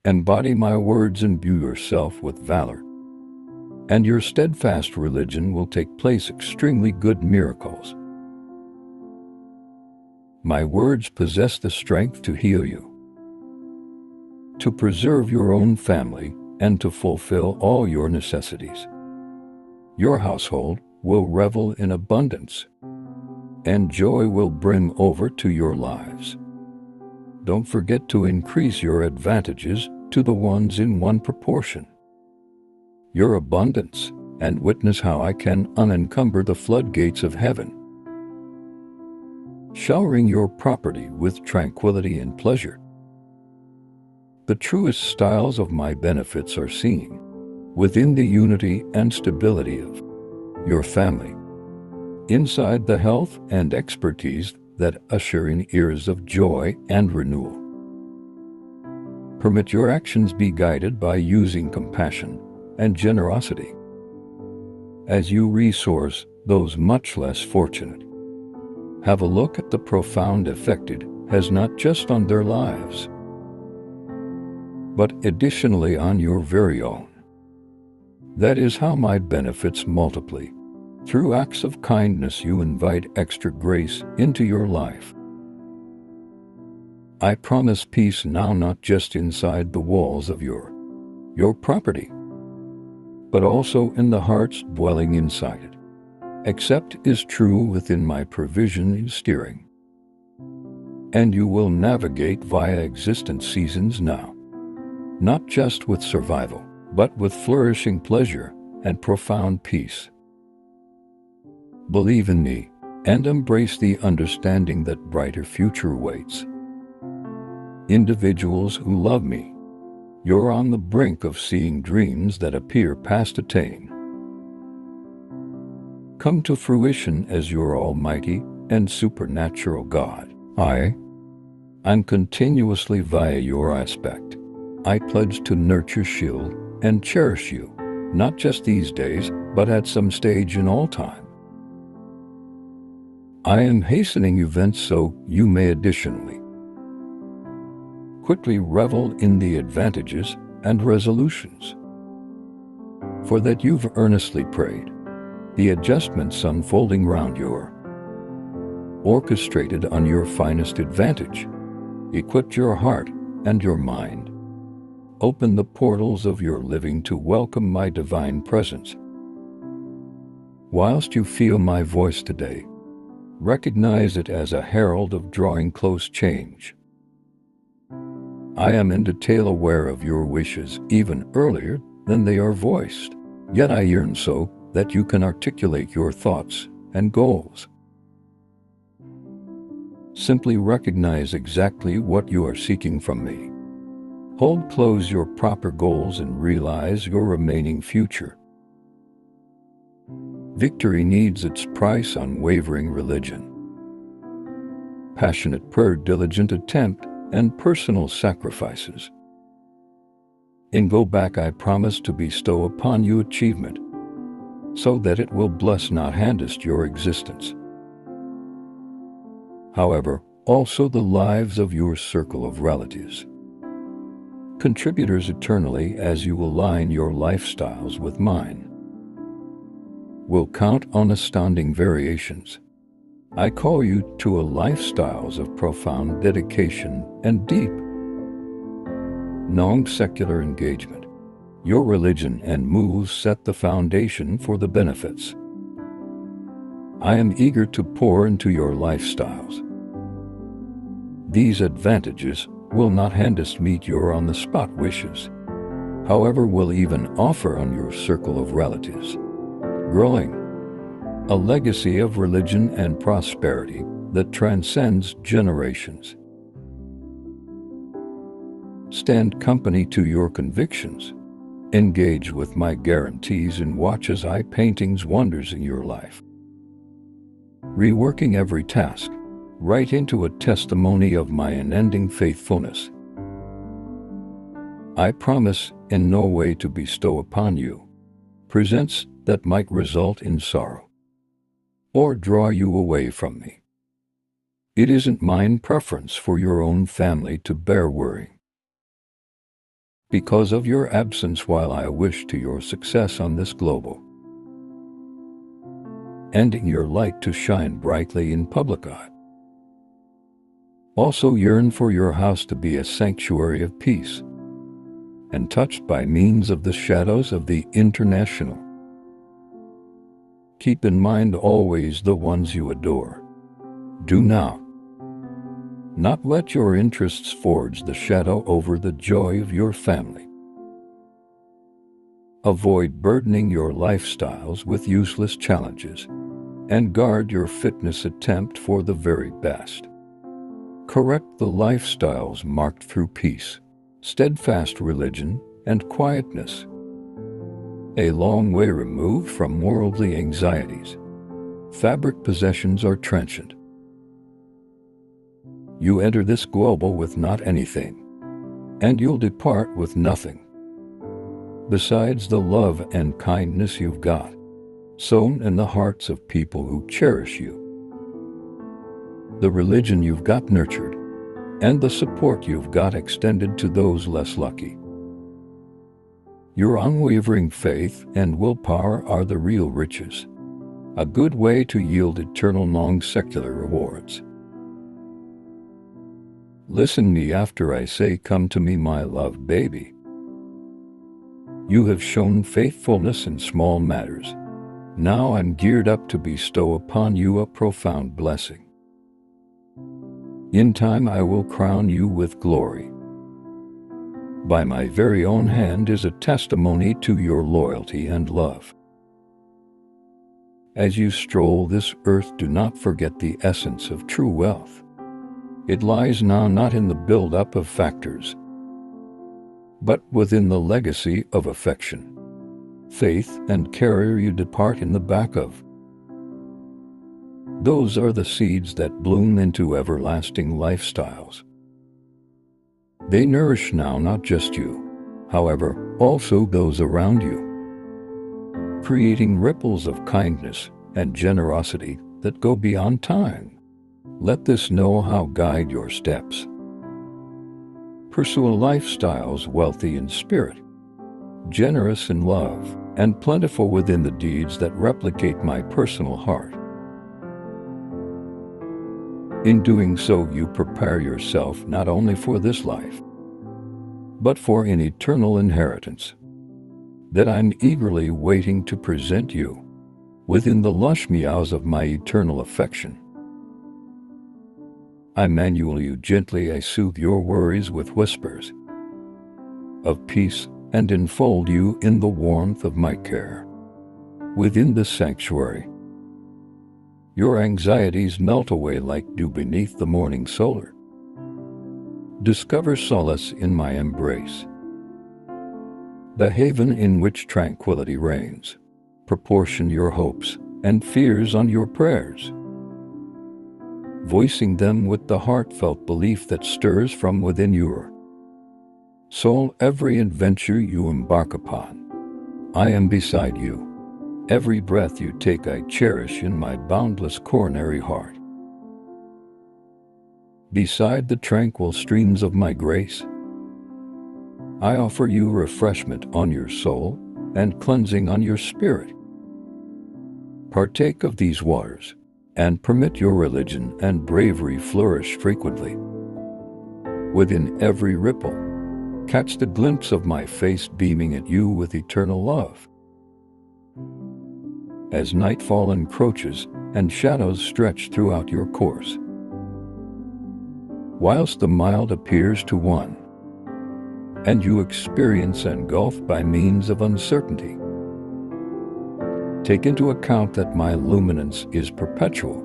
Embody my words, imbue yourself with valor, and your steadfast religion will take place extremely good miracles. My words possess the strength to heal you, to preserve your own family, and to fulfill all your necessities. Your household will revel in abundance, and joy will bring over to your lives. Don't forget to increase your advantages to the ones in one proportion. Your abundance, and witness how I can unencumber the floodgates of heaven, showering your property with tranquility and pleasure. The truest styles of my benefits are seen within the unity and stability of your family, inside the health and expertise that usher in years of joy and renewal. Permit your actions be guided by using compassion and generosity as you resource those much less fortunate. Have a look at the profound effect it has not just on their lives, but additionally on your very own. That is how my benefits multiply. Through acts of kindness you invite extra grace into your life. I promise peace now, not just inside the walls of your property, but also in the hearts dwelling inside it. Accept is true within my provision and steering, and you will navigate via existence seasons now, not just with survival, but with flourishing pleasure and profound peace. Believe in me and embrace the understanding that brighter future waits. Individuals who love me, you're on the brink of seeing dreams that appear past attain come to fruition as your almighty and supernatural God. I'm continuously via your aspect. I pledge to nurture, shield, and cherish you, not just these days, but at some stage in all time. I am hastening events so you may additionally quickly revel in the advantages and resolutions, for that you've earnestly prayed. The adjustments unfolding round your orchestrated on your finest advantage, equipped your heart and your mind. Open the portals of your living to welcome my divine presence. Whilst you feel my voice today, recognize it as a herald of drawing close change. I am in detail aware of your wishes even earlier than they are voiced, yet I yearn so that you can articulate your thoughts and goals. Simply recognize exactly what you are seeking from me. Hold close your proper goals and realize your remaining future. Victory needs its price: unwavering religion, passionate prayer, diligent attempt, and personal sacrifices. In go back I promise to bestow upon you achievement, so that it will bless not handest your existence. However, also the lives of your circle of relatives, contributors eternally as you align your lifestyles with mine, will count on astounding variations. I call you to a lifestyles of profound dedication and deep, non-secular engagement. Your religion and moves set the foundation for the benefits. I am eager to pour into your lifestyles. These advantages will not handest meet your on-the-spot wishes, however will even offer on your circle of relatives, growing a legacy of religion and prosperity that transcends generations. Stand company to your convictions. Engage with my guarantees and watch as I paintings wonders in your life. Reworking every task, right into a testimony of my unending faithfulness. I promise in no way to bestow upon you presents that might result in sorrow or draw you away from me. It isn't mine preference for your own family to bear worry. because of your absence while I wish to your success on this global, ending your light to shine brightly in public eye. Also yearn for your house to be a sanctuary of peace, and touched by means of the shadows of the international. Keep in mind always the ones you adore. Do not let your interests forge the shadow over the joy of your family. Avoid burdening your lifestyles with useless challenges, and guard your fitness attempt for the very best. Correct the lifestyles marked through peace, steadfast religion, and quietness. A long way removed from worldly anxieties, fabric possessions are transient. You enter this global with not anything, and you'll depart with nothing, besides the love and kindness you've got, sown in the hearts of people who cherish you, the religion you've got nurtured, and the support you've got extended to those less lucky. Your unwavering faith and willpower are the real riches, a good way to yield eternal non-secular rewards. Listen me after I say, come to me, my love baby. You have shown faithfulness in small matters. Now I'm geared up to bestow upon you a profound blessing. In time I will crown you with glory. By my very own hand is a testimony to your loyalty and love. As you stroll this earth, do not forget the essence of true wealth. It lies now not in the build-up of factors, but within the legacy of affection, faith, and care you depart in the back of. Those are the seeds that bloom into everlasting lifestyles. They nourish now not just you, however, also those around you, creating ripples of kindness and generosity that go beyond time. Let this know-how guide your steps. Pursue lifestyles wealthy in spirit, generous in love, and plentiful within the deeds that replicate my personal heart. In doing so, you prepare yourself not only for this life, but for an eternal inheritance that I'm eagerly waiting to present you within the lush meows of my eternal affection. I manual you gently, I soothe your worries with whispers of peace and enfold you in the warmth of my care. Within this sanctuary, your anxieties melt away like dew beneath the morning solar. Discover solace in my embrace, the haven in which tranquility reigns. Proportion your hopes and fears on your prayers, voicing them with the heartfelt belief that stirs from within your soul. Every adventure you embark upon, I am beside you. Every breath you take I cherish in my boundless coronary heart. Beside the tranquil streams of my grace, I offer you refreshment on your soul and cleansing on your spirit. Partake of these waters, and permit your religion and bravery flourish frequently. Within every ripple, catch the glimpse of my face beaming at you with eternal love. As nightfall encroaches and shadows stretch throughout your course, whilst the mild appears to one, and you experience engulfed by means of uncertainty, take into account that my luminance is perpetual.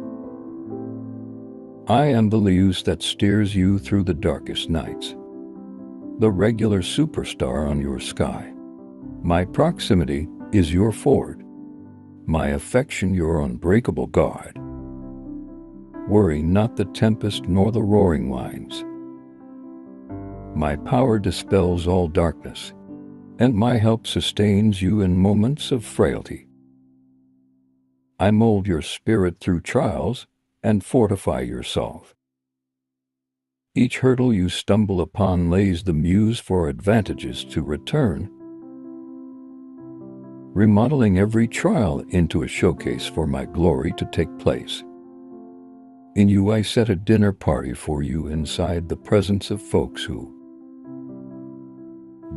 I am the muse that steers you through the darkest nights, the regular superstar on your sky. My proximity is your ford, my affection your unbreakable guard. Worry not the tempest nor the roaring winds. My power dispels all darkness, and my help sustains you in moments of frailty. I mold your spirit through trials and fortify your soul. Each hurdle you stumble upon lays the muse for advantages to return, remodeling every trial into a showcase for my glory to take place. In you I set a dinner party for you inside the presence of folks who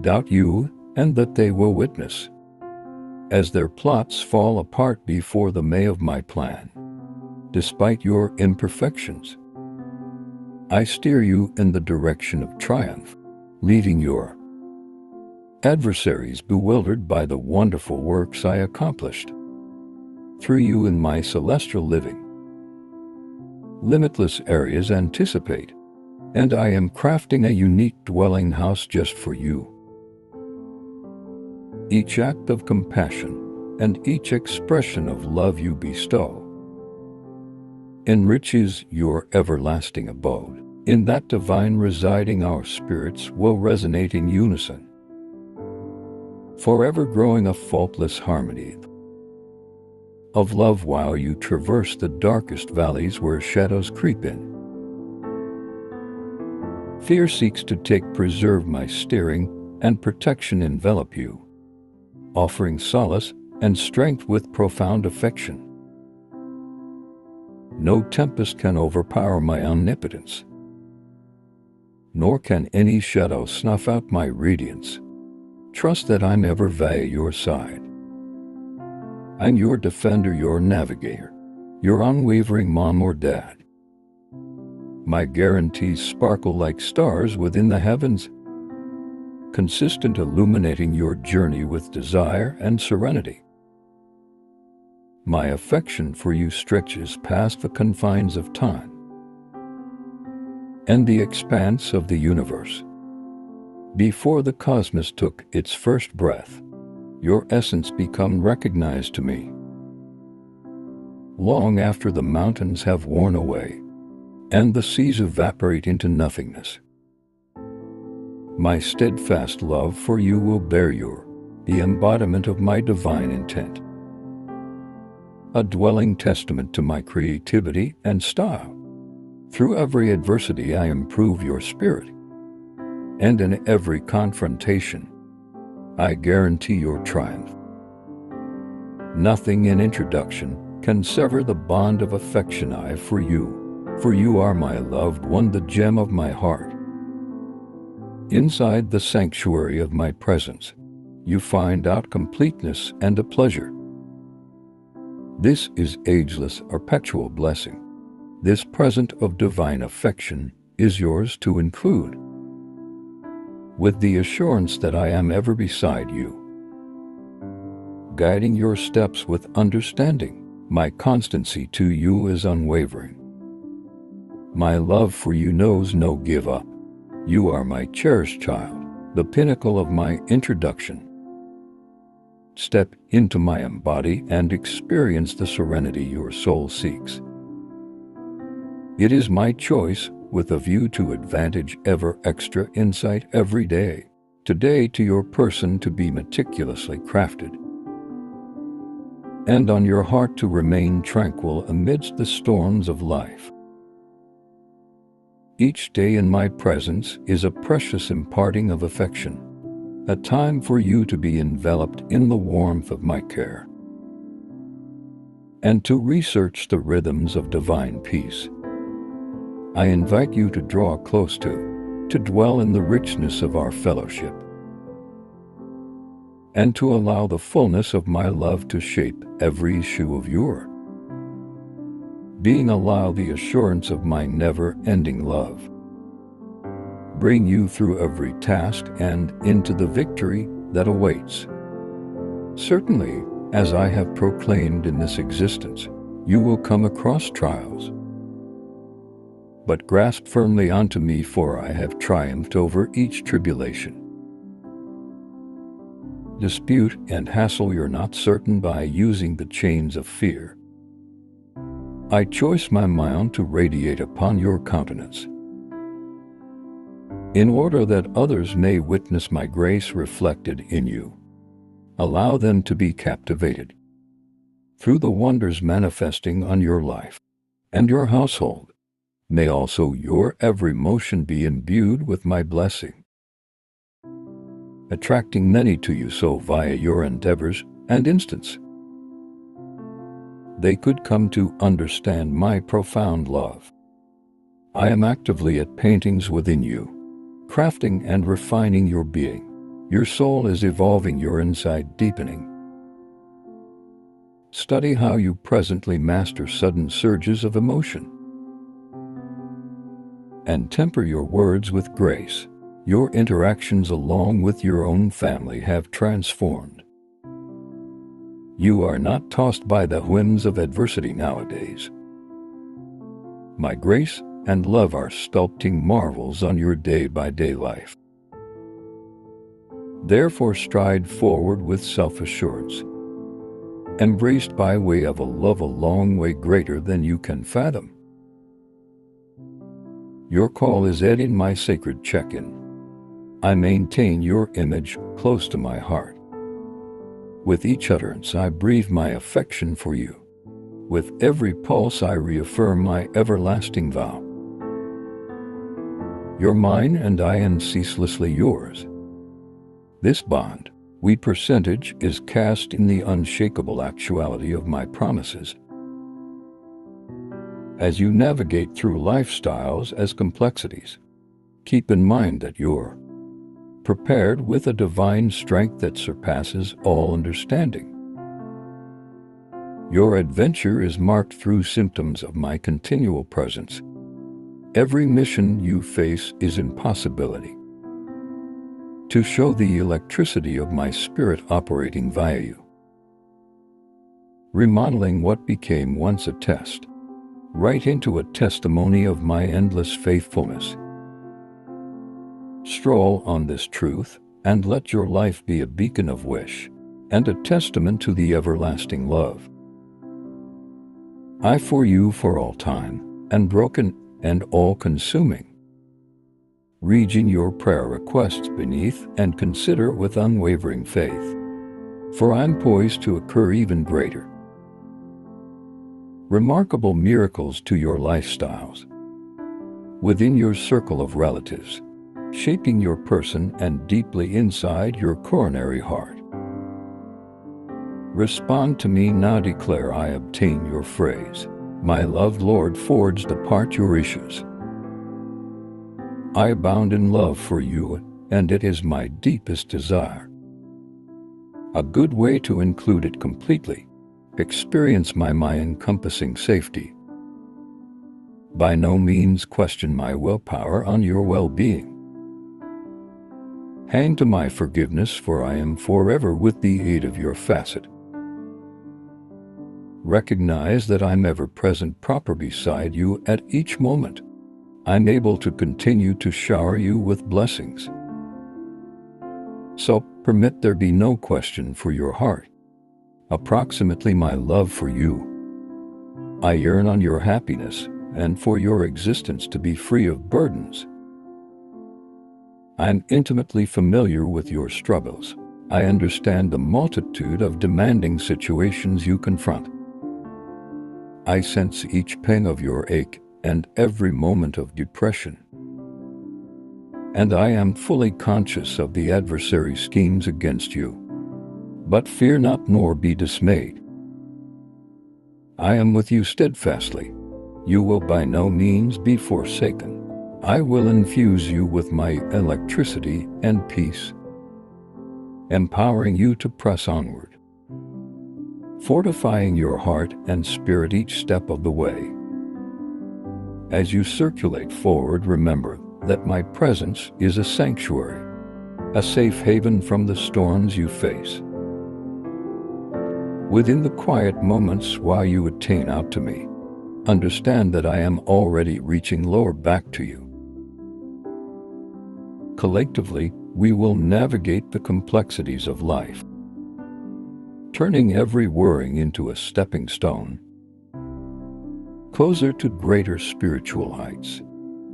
doubt you and that they will witness as their plots fall apart before the May of my plan. Despite your imperfections, I steer you in the direction of triumph, leaving your adversaries bewildered by the wonderful works I accomplished through you in my celestial living. Limitless areas anticipate, and I am crafting a unique dwelling house just for you. Each act of compassion and each expression of love you bestow enriches your everlasting abode. In that divine residing, our spirits will resonate in unison, forever growing a faultless harmony of love while you traverse the darkest valleys where shadows creep in. Fear seeks to preserve my steering, and protection envelop you, offering solace and strength with profound affection. No tempest can overpower my omnipotence, nor can any shadow snuff out my radiance. Trust that I'm ever by your side. I'm your defender, your navigator, your unwavering mom or dad. My guarantees sparkle like stars within the heavens, consistent illuminating your journey with desire and serenity. My affection for you stretches past the confines of time and the expanse of the universe. Before the cosmos took its first breath, your essence became recognized to me. Long after the mountains have worn away and the seas evaporate into nothingness, my steadfast love for you will bear you, the embodiment of my divine intent, a dwelling testament to my creativity and style. Through every adversity I improve your spirit, and in every confrontation I guarantee your triumph. Nothing in introduction can sever the bond of affection I have for you are my loved one, the gem of my heart. Inside the sanctuary of my presence, you find out completeness and a pleasure. This is ageless, perpetual blessing. This present of divine affection is yours to include, with the assurance that I am ever beside you, guiding your steps with understanding. My constancy to you is unwavering. My love for you knows no give up. You are my cherished child, the pinnacle of my introduction. Step into my embody and experience the serenity your soul seeks. It is my choice, with a view to advantage ever extra insight every day, today to your person to be meticulously crafted, and on your heart to remain tranquil amidst the storms of life. Each day in my presence is a precious imparting of affection, a time for you to be enveloped in the warmth of my care, and to research the rhythms of divine peace. I invite you to draw close to dwell in the richness of our fellowship, and to allow the fullness of my love to shape every issue of your being. Allow the assurance of my never-ending love bring you through every task and into the victory that awaits. Certainly, as I have proclaimed in this existence, you will come across trials, but grasp firmly onto me, for I have triumphed over each tribulation, dispute, and hassle you're not certain by using the chains of fear. I choose my mind to radiate upon your countenance, in order that others may witness my grace reflected in you. Allow them to be captivated through the wonders manifesting on your life and your household. May also your every motion be imbued with my blessing, attracting many to you so via your endeavors and instance. They could come to understand my profound love. I am actively at paintings within you, crafting and refining your being. Your soul is evolving, your insight deepening. Study how you presently master sudden surges of emotion, and temper your words with grace. Your interactions along with your own family have transformed. You are not tossed by the whims of adversity nowadays. My grace and love are sculpting marvels on your day-by-day life. Therefore stride forward with self-assurance, embraced by way of a love a long way greater than you can fathom. Your call is in my sacred check-in. I maintain your image close to my heart. With each utterance I breathe my affection for you. With every pulse I reaffirm my everlasting vow. You're mine and I am ceaselessly yours. This bond we percentage is cast in the unshakable actuality of my promises. As you navigate through lifestyles as complexities, keep in mind that you're prepared with a divine strength that surpasses all understanding. Your adventure is marked through symptoms of my continual presence. Every mission you face is impossibility. To show the electricity of my spirit operating via you. Remodeling what became once a test, right into a testimony of my endless faithfulness. Stroll on this truth, and let your life be a beacon of wish, and a testament to the everlasting love. I for you for all time, unbroken and all-consuming. Reading your prayer requests beneath and consider with unwavering faith, for I'm poised to occur even greater. Remarkable miracles to your lifestyles, within your circle of relatives, shaping your person and deeply inside your coronary heart. Respond to me now, declare I obtain your phrase. My loved Lord forged apart your issues. I abound in love for you, and it is my deepest desire. A good way to include it completely. Experience my encompassing safety. By no means question my willpower on your well-being. Hang to my forgiveness, for I am forever with the aid of your facet. Recognize that I'm ever present proper beside you at each moment. I'm able to continue to shower you with blessings. So permit there be no question for your heart. Approximately my love for you. I yearn on your happiness and for your existence to be free of burdens. I'm intimately familiar with your struggles. I understand the multitude of demanding situations you confront. I sense each pang of your ache and every moment of depression. And I am fully conscious of the adversary's schemes against you. But fear not nor be dismayed. I am with you steadfastly. You will by no means be forsaken. I will infuse you with my electricity and peace, empowering you to press onward, fortifying your heart and spirit each step of the way. As you circulate forward, remember that my presence is a sanctuary, a safe haven from the storms you face. Within the quiet moments while you attain out to me, understand that I am already reaching lower back to you. Collectively, we will navigate the complexities of life, turning every worrying into a stepping stone, closer to greater spiritual heights.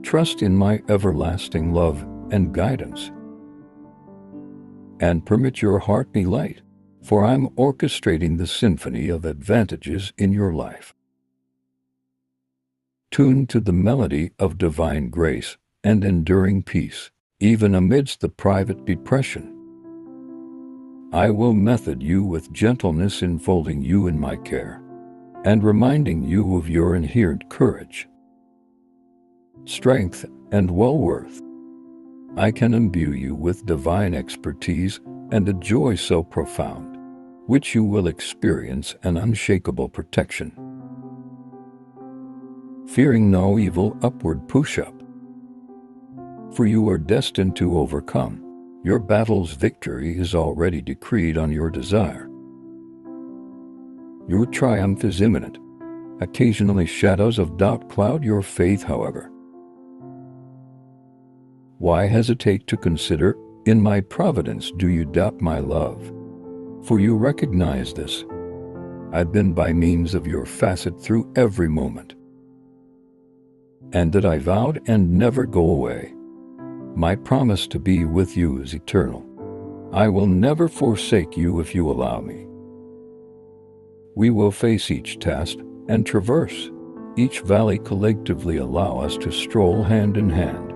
Trust in my everlasting love and guidance. And permit your heart be light, for I'm orchestrating the symphony of advantages in your life. tuned to the melody of divine grace and enduring peace, even amidst the private depression. I will method you with gentleness, enfolding you in my care, and reminding you of your inherent courage, strength, and well-worth. I can imbue you with divine expertise and a joy so profound, which you will experience an unshakable protection. Fearing no evil, upward push-up. For you are destined to overcome. Your battle's victory is already decreed on your desire. Your triumph is imminent. Occasionally shadows of doubt cloud your faith, however. Why hesitate to consider? In my providence do you doubt my love? For you recognize this. I've been by means of your facet through every moment. And that I vowed and never go away. My promise to be with you is eternal. I will never forsake you if you allow me. We will face each task and traverse each valley collectively. Allow us to stroll hand in hand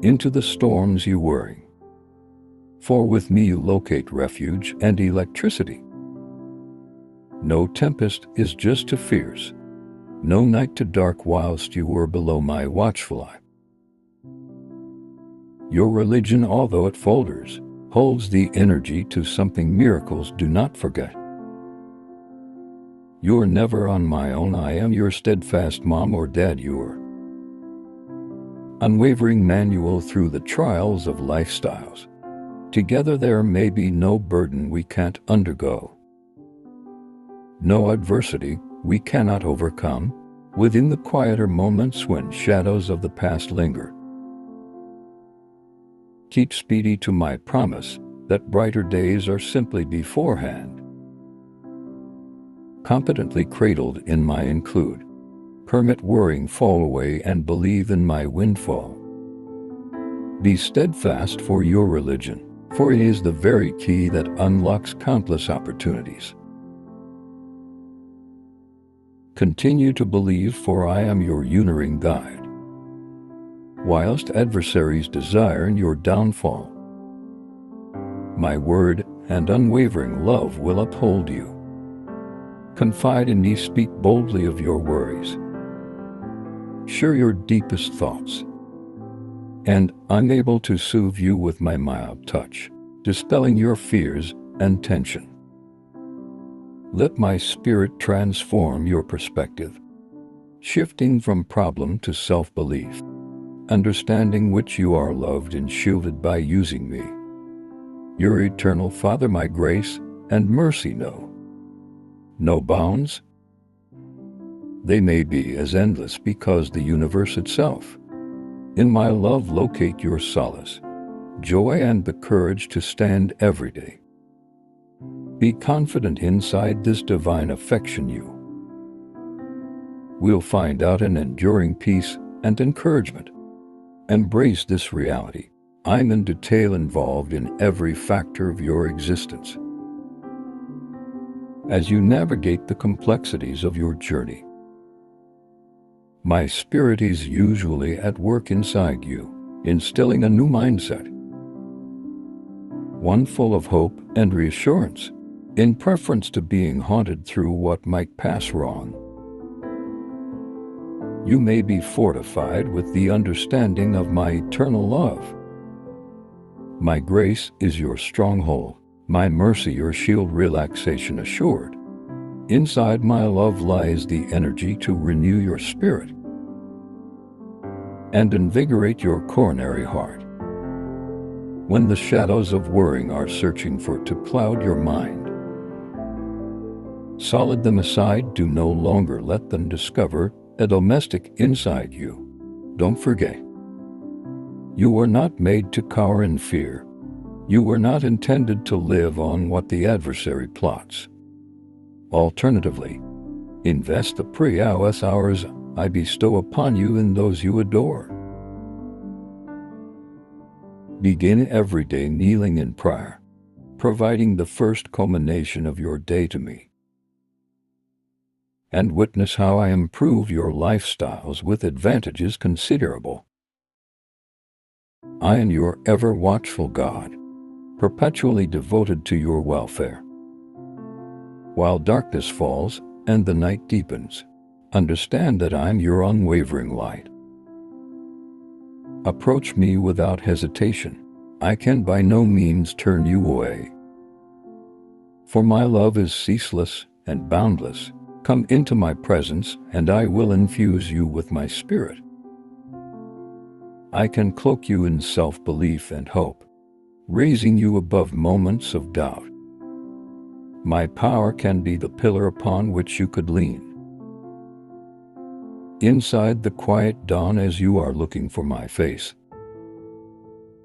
into the storms you worry. For with me you locate refuge and electricity. No tempest is just too fierce, no night too dark whilst you were below my watchful eye. Your religion, although it falters, holds the energy to something miracles do not forget. You're never on my own. I am your steadfast mom or dad, your unwavering manual through the trials of lifestyles. Together there may be no burden we can't undergo, no adversity we cannot overcome, within the quieter moments when shadows of the past linger. Keep speedy to my promise that brighter days are simply beforehand. Competently cradled in my include. Permit worrying fall away and believe in my windfall. Be steadfast for your religion, for it is the very key that unlocks countless opportunities. Continue to believe, for I am your unerring guide. Whilst adversaries desire your downfall, my word and unwavering love will uphold you. Confide in me, speak boldly of your worries. Share your deepest thoughts, and I'm able to soothe you with my mild touch, dispelling your fears and tension. Let my spirit transform your perspective, shifting from problem to self-belief, understanding which you are loved and shielded by using me. Your eternal Father, my grace and mercy know no bounds. They may be as endless because the universe itself. In my love locate your solace, joy, and the courage to stand every day. Be confident inside this divine affection you will find out an enduring peace and encouragement. Embrace this reality. I'm in detail involved in every factor of your existence. As you navigate the complexities of your journey, my spirit is usually at work inside you, instilling a new mindset, one full of hope and reassurance, in preference to being haunted through what might pass wrong. You may be fortified with the understanding of my eternal love. My grace is your stronghold, my mercy your shield, relaxation assured. Inside my love lies the energy to renew your spirit and invigorate your coronary heart. When the shadows of worrying are searching to cloud your mind, solid them aside. Do no longer let them discover a domestic inside you. Don't forget, you were not made to cower in fear. You were not intended to live on what the adversary plots. Alternatively, invest the precious hours I bestow upon you in those you adore. Begin every day kneeling in prayer, providing the first culmination of your day to me. and witness how I improve your lifestyles with advantages considerable. I am your ever-watchful God, perpetually devoted to your welfare. While darkness falls and the night deepens, understand that I am your unwavering light. Approach me without hesitation. I can by no means turn you away. For my love is ceaseless and boundless. Come into my presence, and I will infuse you with my spirit. I can cloak you in self-belief and hope, raising you above moments of doubt. My power can be the pillar upon which you could lean. Inside the quiet dawn as you are looking for my face,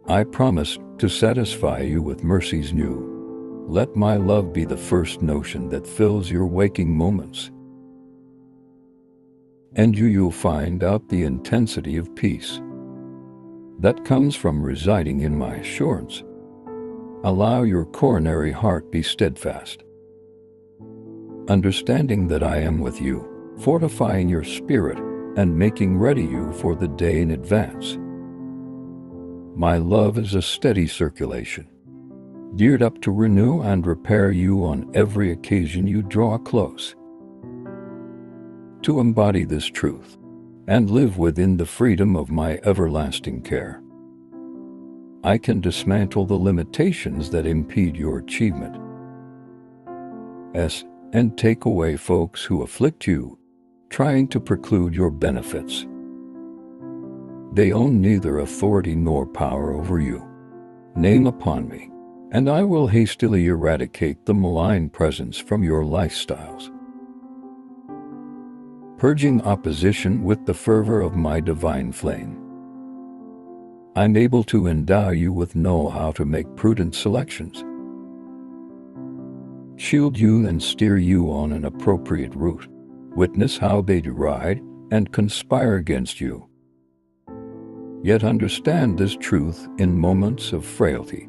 I promise to satisfy you with mercies new. Let my love be the first notion that fills your waking moments. And you'll find out the intensity of peace that comes from residing in my assurance. Allow your coronary heart be steadfast, understanding that I am with you, fortifying your spirit and making ready you for the day in advance. My love is a steady circulation, geared up to renew and repair you on every occasion you draw close. To embody this truth and live within the freedom of my everlasting care, I can dismantle the limitations that impede your achievement. And take away folks who afflict you, trying to preclude your benefits. They own neither authority nor power over you. Name upon me, and I will hastily eradicate the malign presence from your lifestyles, purging opposition with the fervor of my divine flame. I'm able to endow you with know-how to make prudent selections, shield you and steer you on an appropriate route. Witness how they deride and conspire against you. Yet understand this truth in moments of frailty.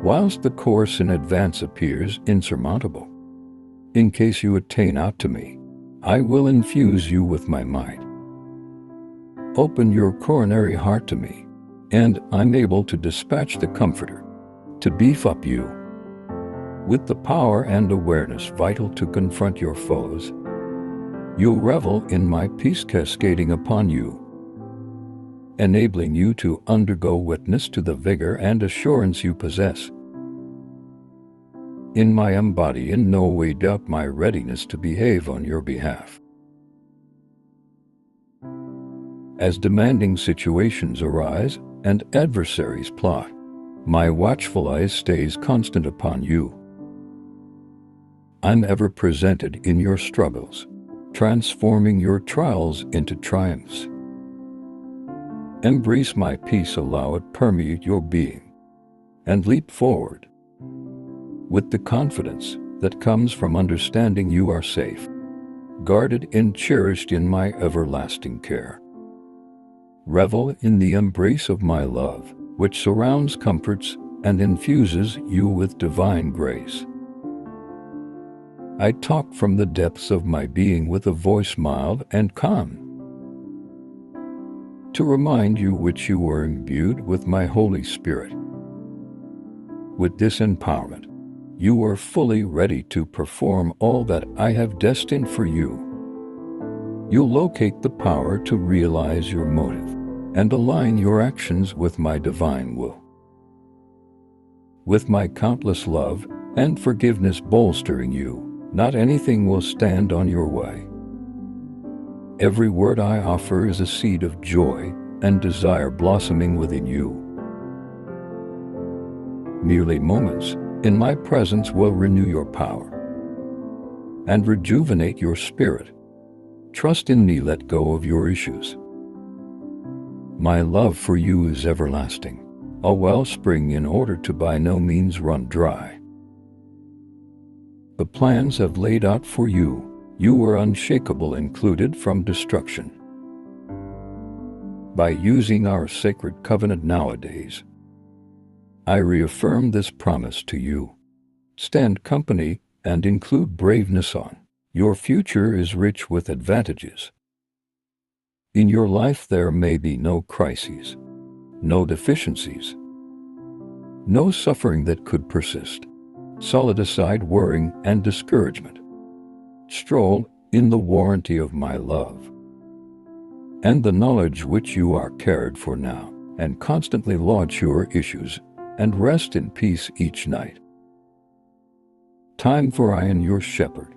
Whilst the course in advance appears insurmountable, in case you attain out to me, I will infuse you with my might. Open your coronary heart to me, and I'm able to dispatch the Comforter to beef up you with the power and awareness vital to confront your foes. You'll revel in my peace cascading upon you, enabling you to undergo witness to the vigor and assurance you possess. In my embody in no way doubt my readiness to behave on your behalf. As demanding situations arise and adversaries plot, my watchful eye stays constant upon you. I'm ever presented in your struggles, transforming your trials into triumphs. Embrace my peace, allow it permeate your being, and leap forward with the confidence that comes from understanding you are safe, guarded and cherished in my everlasting care. Revel in the embrace of my love, which surrounds, comforts, and infuses you with divine grace. I talk from the depths of my being with a voice mild and calm, to remind you which you were imbued with my Holy Spirit. With this empowerment, you are fully ready to perform all that I have destined for you. You'll locate the power to realize your motive and align your actions with my divine will. With my countless love and forgiveness bolstering you, not anything will stand on your way. Every word I offer is a seed of joy and desire blossoming within you. Merely moments in my presence will renew your power and rejuvenate your spirit. Trust in me, let go of your issues. My love for you is everlasting, a wellspring in order to by no means run dry. The plans I've laid out for you, you are unshakable, included from destruction. By using our sacred covenant nowadays, I reaffirm this promise to you. Stand company and include braveness on Your future is rich with advantages. In your life there may be no crises, no deficiencies, no suffering that could persist. Solid aside worrying and discouragement. Stroll in the warranty of my love and the knowledge which you are cared for now, and constantly launch your issues and rest in peace each night. Time for I am your shepherd,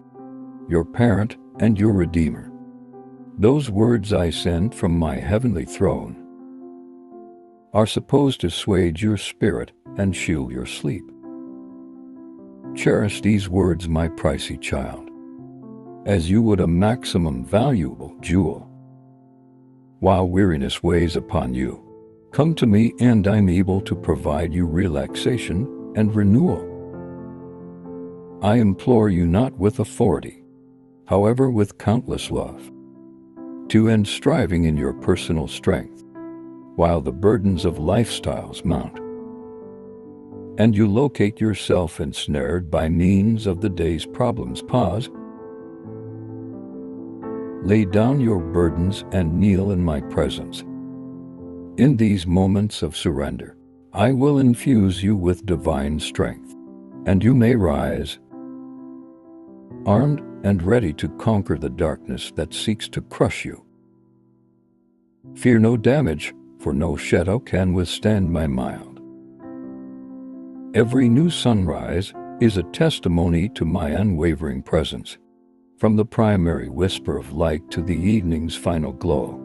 your parent and your redeemer. Those words I send from my heavenly throne are supposed to assuage your spirit and shield your sleep. Cherish these words, my pricey child, as you would a maximum valuable jewel. While weariness weighs upon you, come to me and I'm able to provide you relaxation and renewal. I implore you not with authority, however with countless love, to end striving in your personal strength, while the burdens of lifestyles mount, and you locate yourself ensnared by means of the day's problems. Pause. Lay down your burdens and kneel in my presence. In these moments of surrender, I will infuse you with divine strength, and you may rise, armed and ready to conquer the darkness that seeks to crush you. Fear no damage, for no shadow can withstand my mild. Every new sunrise is a testimony to my unwavering presence, from the primary whisper of light to the evening's final glow.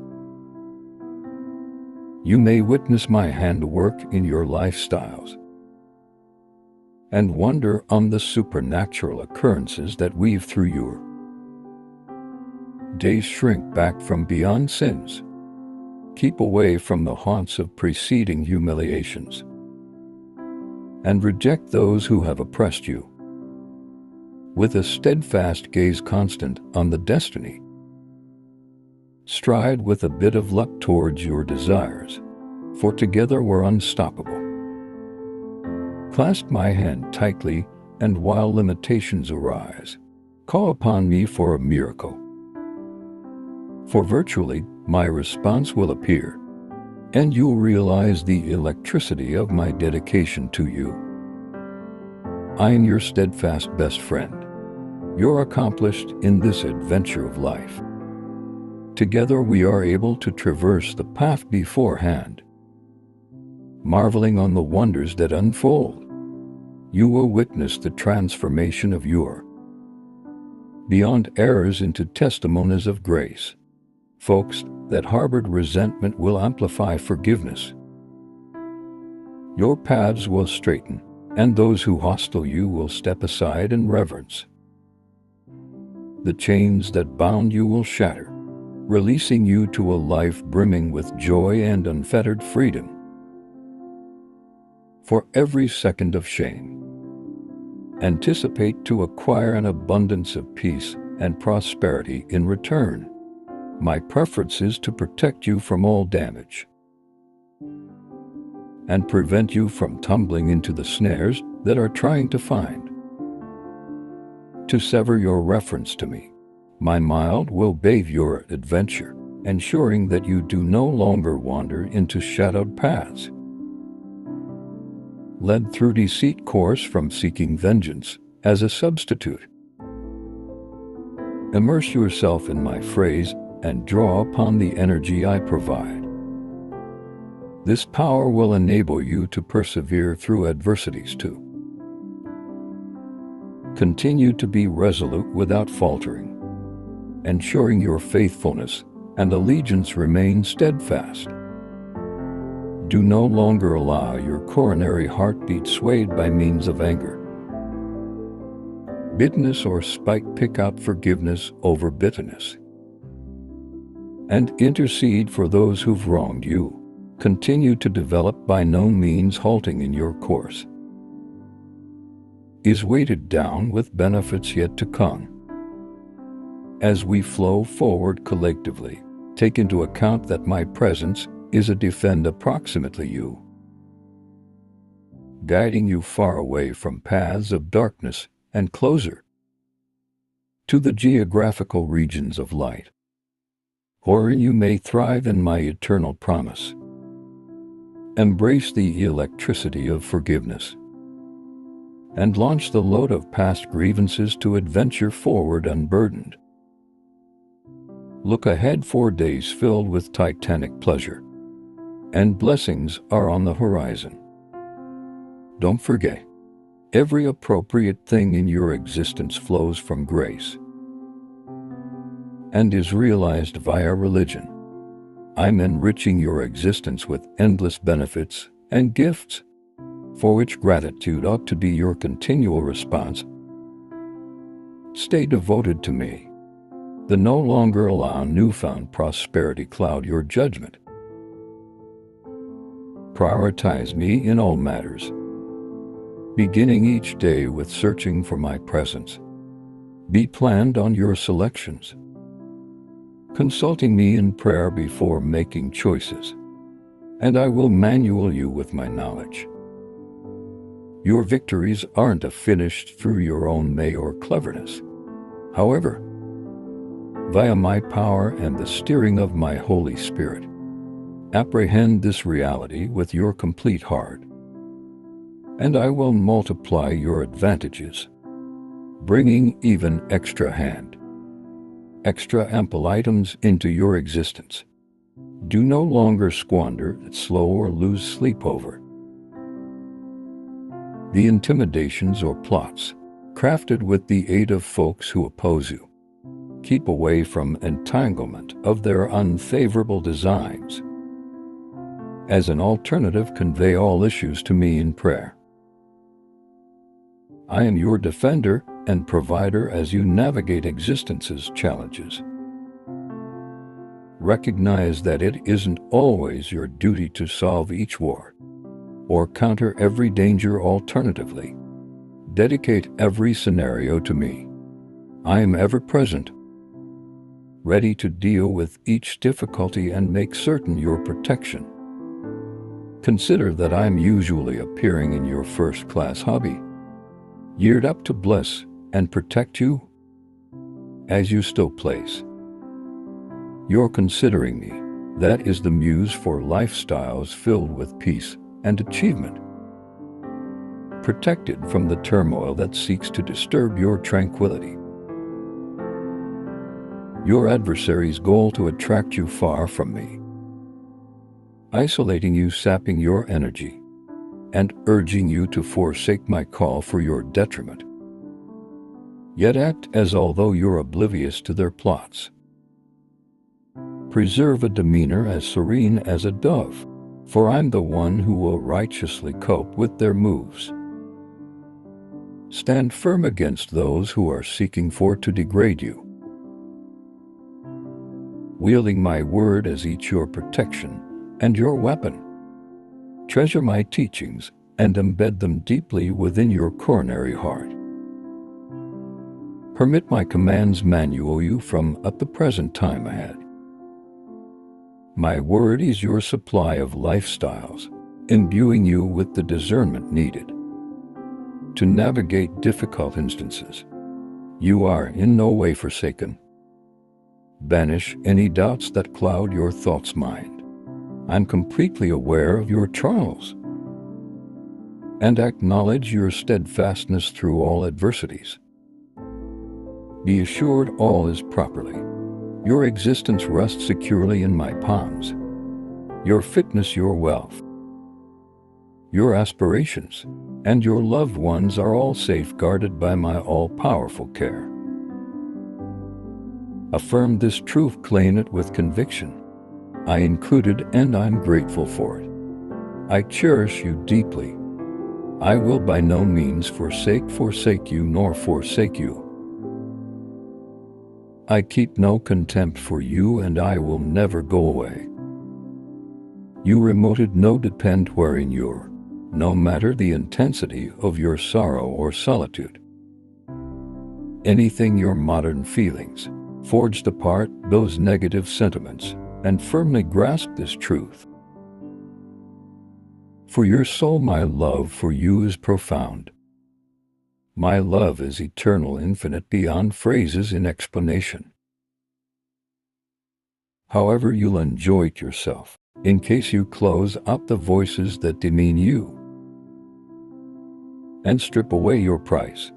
You may witness my handiwork in your lifestyles and wonder on the supernatural occurrences that weave through your days. Shrink back from beyond sins. Keep away from the haunts of preceding humiliations, and reject those who have oppressed you. With a steadfast gaze constant on the destiny, stride with a bit of luck towards your desires, for together we're unstoppable. Clasp my hand tightly, and while limitations arise, call upon me for a miracle. For virtually, my response will appear, and you'll realize the electricity of my dedication to you. I am your steadfast best friend. You're accomplished in this adventure of life. Together we are able to traverse the path beforehand, marveling on the wonders that unfold. You will witness the transformation of your beyond errors into testimonies of grace. Folks that harbored resentment will amplify forgiveness. Your paths will straighten, and those who hostile you will step aside in reverence. The chains that bound you will shatter, releasing you to a life brimming with joy and unfettered freedom. For every second of shame, anticipate to acquire an abundance of peace and prosperity in return. My preference is to protect you from all damage and prevent you from tumbling into the snares that are trying to find. To sever your reference to me, my mild will bathe your adventure, ensuring that you do no longer wander into shadowed paths, led through deceit, course from seeking vengeance as a substitute. Immerse yourself in my phrase and draw upon the energy I provide. This power will enable you to persevere through adversities too. Continue to be resolute without faltering, ensuring your faithfulness and allegiance remain steadfast. Do no longer allow your coronary heartbeat swayed by means of anger, bitterness, or spite. Pick out forgiveness over bitterness, and intercede for those who've wronged you. Continue to develop, by no means halting in your course. Is weighted down with benefits yet to come. As we flow forward collectively, take into account that my presence is a defend approximately you, guiding you far away from paths of darkness and closer to the geographical regions of light, or you may thrive in my eternal promise. Embrace the electricity of forgiveness and launch the load of past grievances to adventure forward unburdened. Look ahead for days filled with titanic pleasure, and blessings are on the horizon. Don't forget, every appropriate thing in your existence flows from grace and is realized via religion. I'm enriching your existence with endless benefits and gifts, for which gratitude ought to be your continual response. Stay devoted to me. Then no longer allow newfound prosperity cloud your judgment. Prioritize me in all matters, beginning each day with searching for my presence. Be planned on your selections, consulting me in prayer before making choices, and I will manual you with my knowledge. Your victories aren't finished through your own may or cleverness. However, via my power and the steering of my Holy Spirit, apprehend this reality with your complete heart, and I will multiply your advantages, bringing even extra ample items into your existence. Do no longer squander, slow, or lose sleep over the intimidations or plots crafted with the aid of folks who oppose you. Keep away from entanglement of their unfavorable designs. As an alternative, convey all issues to me in prayer. I am your defender and provider as you navigate existence's challenges. Recognize that it isn't always your duty to solve each war or counter every danger. Alternatively, dedicate every scenario to me. I am ever present, ready to deal with each difficulty and make certain your protection. Consider that I am usually appearing in your first-class hobby, geared up to bless and protect you as you still place. You're considering me. That is the muse for lifestyles filled with peace and achievement, protected from the turmoil that seeks to disturb your tranquility. Your adversary's goal to attract you far from me, isolating you, sapping your energy, and urging you to forsake my call for your detriment. Yet act as although you're oblivious to their plots. Preserve a demeanor as serene as a dove, for I'm the one who will righteously cope with their moves. Stand firm against those who are seeking to degrade you, wielding my word as each your protection and your weapon. Treasure my teachings and embed them deeply within your coronary heart. Permit my commands manual you from at the present time ahead. My word is your supply of lifestyles, imbuing you with the discernment needed to navigate difficult instances. You are in no way forsaken. Banish any doubts that cloud your thoughts' mind. I'm completely aware of your trials and acknowledge your steadfastness through all adversities. Be assured all is properly. Your existence rests securely in my palms. Your fitness, your wealth, your aspirations, and your loved ones are all safeguarded by my all-powerful care. Affirm this truth, claim it with conviction. I included, and I'm grateful for it. I cherish you deeply. I will by no means forsake you nor forsake you. I keep no contempt for you, and I will never go away. You remoted no depend wherein you're, no matter the intensity of your sorrow or solitude. Anything your modern feelings, forged apart those negative sentiments, and firmly grasp this truth. For your soul, my love for you is profound. My love is eternal, infinite, beyond phrases in explanation. However, you'll enjoy it yourself, in case you close out the voices that demean you and strip away your price.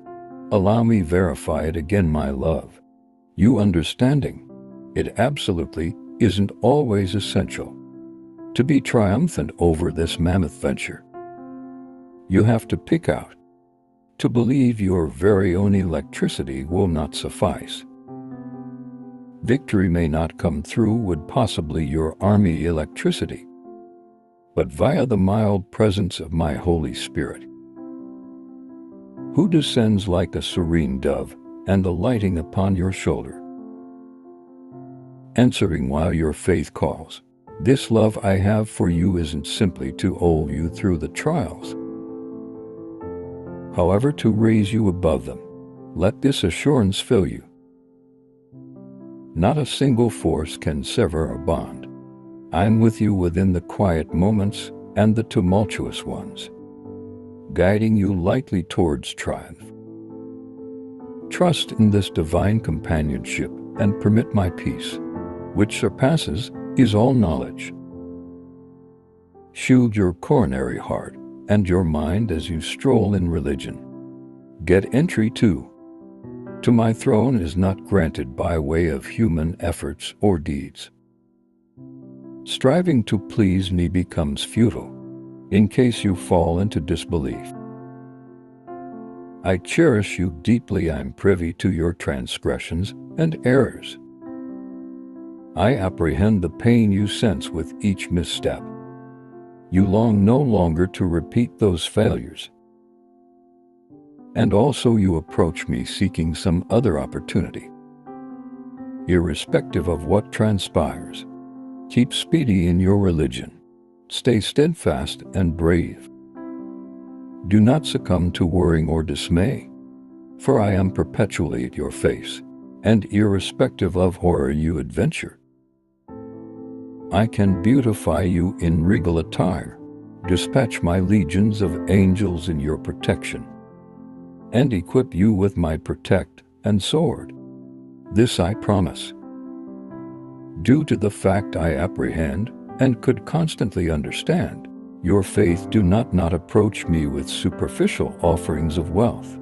Allow me verify it again, my love. You understanding, it absolutely isn't always essential to be triumphant over this mammoth venture. You have to pick out. To believe your very own electricity will not suffice. Victory may not come through with possibly your army electricity, but via the mild presence of my Holy Spirit, who descends like a serene dove and alighting upon your shoulder, answering while your faith calls. This love I have for you isn't simply to hold you through the trials, however, to raise you above them. Let this assurance fill you. Not a single force can sever a bond. I'm with you within the quiet moments and the tumultuous ones, guiding you lightly towards triumph. Trust in this divine companionship and permit my peace, which surpasses is all knowledge. Shield your coronary heart and your mind as you stroll in religion. Get entry to my throne is not granted by way of human efforts or deeds. Striving to please me becomes futile, in case you fall into disbelief. I cherish you deeply. I'm privy to your transgressions and errors. I apprehend the pain you sense with each misstep. You long no longer to repeat those failures. And also you approach me seeking some other opportunity. Irrespective of what transpires, keep speedy in your religion. Stay steadfast and brave. Do not succumb to worrying or dismay, for I am perpetually at your face, and irrespective of horror you adventure, I can beautify you in regal attire, dispatch my legions of angels in your protection, and equip you with my protect and sword. This I promise. Due to the fact I apprehend and could constantly understand your faith, do not approach me with superficial offerings of wealth.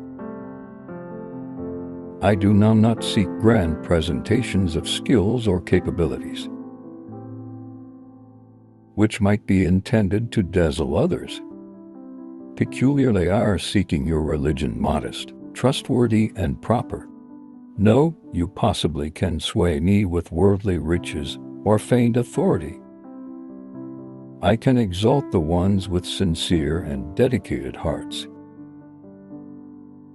I do now not seek grand presentations of skills or capabilities, which might be intended to dazzle others. Peculiarly I are seeking your religion modest, trustworthy, and proper. No, you possibly can sway me with worldly riches or feigned authority. I can exalt the ones with sincere and dedicated hearts.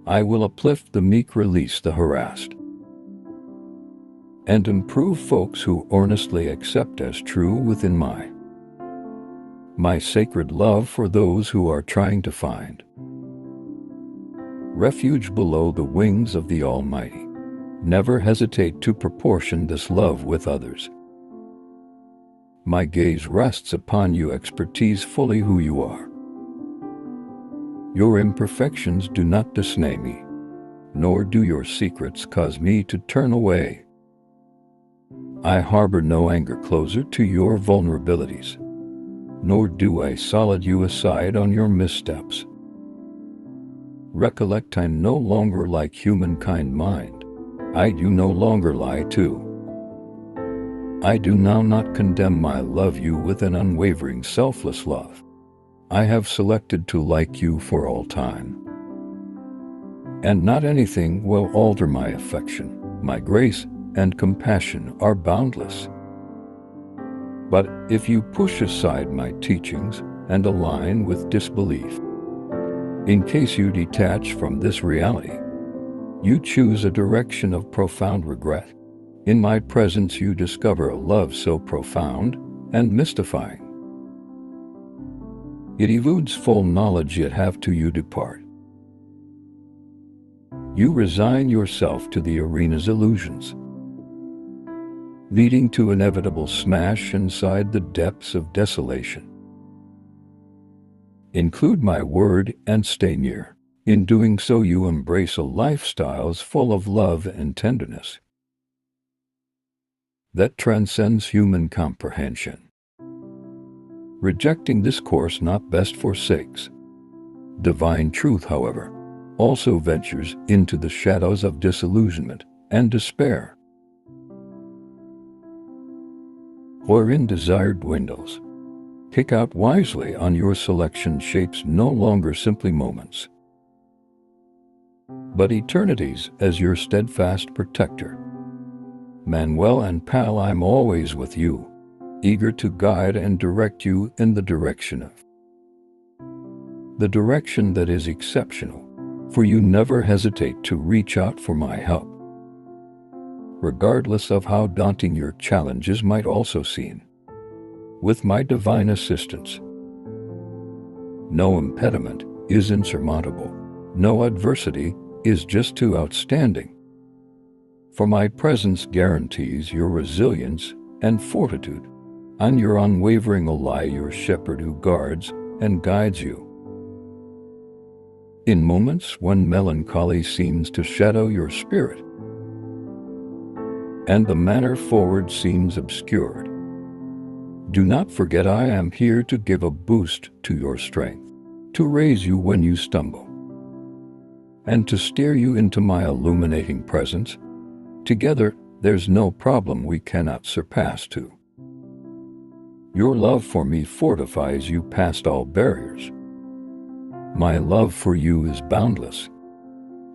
I will uplift the meek, release the harassed, and improve folks who earnestly accept as true within my sacred love for those who are trying to find refuge below the wings of the Almighty. Never hesitate to proportion this love with others. My gaze rests upon you, expertise fully who you are. Your imperfections do not dismay me, nor do your secrets cause me to turn away. I harbor no anger closer to your vulnerabilities, nor do I solid you aside on your missteps. Recollect, I'm no longer like humankind mind. I do no longer lie too. I do now not condemn. I love you with an unwavering, selfless love. I have selected to like you for all time, and not anything will alter my affection. My grace and compassion are boundless. But if you push aside my teachings and align with disbelief, in case you detach from this reality, you choose a direction of profound regret. In my presence you discover a love so profound and mystifying, it eludes full knowledge, yet have to you depart. You resign yourself to the arena's illusions, leading to inevitable smash inside the depths of desolation. Include my word and stay near. In doing so, you embrace a lifestyle full of love and tenderness that transcends human comprehension. Rejecting this course not best forsakes. Divine truth, however, also ventures into the shadows of disillusionment and despair, wherein desired dwindles. Pick out wisely on your selection shapes no longer simply moments, but eternities as your steadfast protector. Manuel and pal, I'm always with you, eager to guide and direct you in the direction that is exceptional, for you never hesitate to reach out for my help, regardless of how daunting your challenges might also seem. With my divine assistance, no impediment is insurmountable, no adversity is just too outstanding, for my presence guarantees your resilience and fortitude. I'm your unwavering ally, your shepherd who guards and guides you. In moments when melancholy seems to shadow your spirit, and the manner forward seems obscured, do not forget I am here to give a boost to your strength, to raise you when you stumble, and to steer you into my illuminating presence. Together, there's no problem we cannot surpass too. Your love for me fortifies you past all barriers. My love for you is boundless,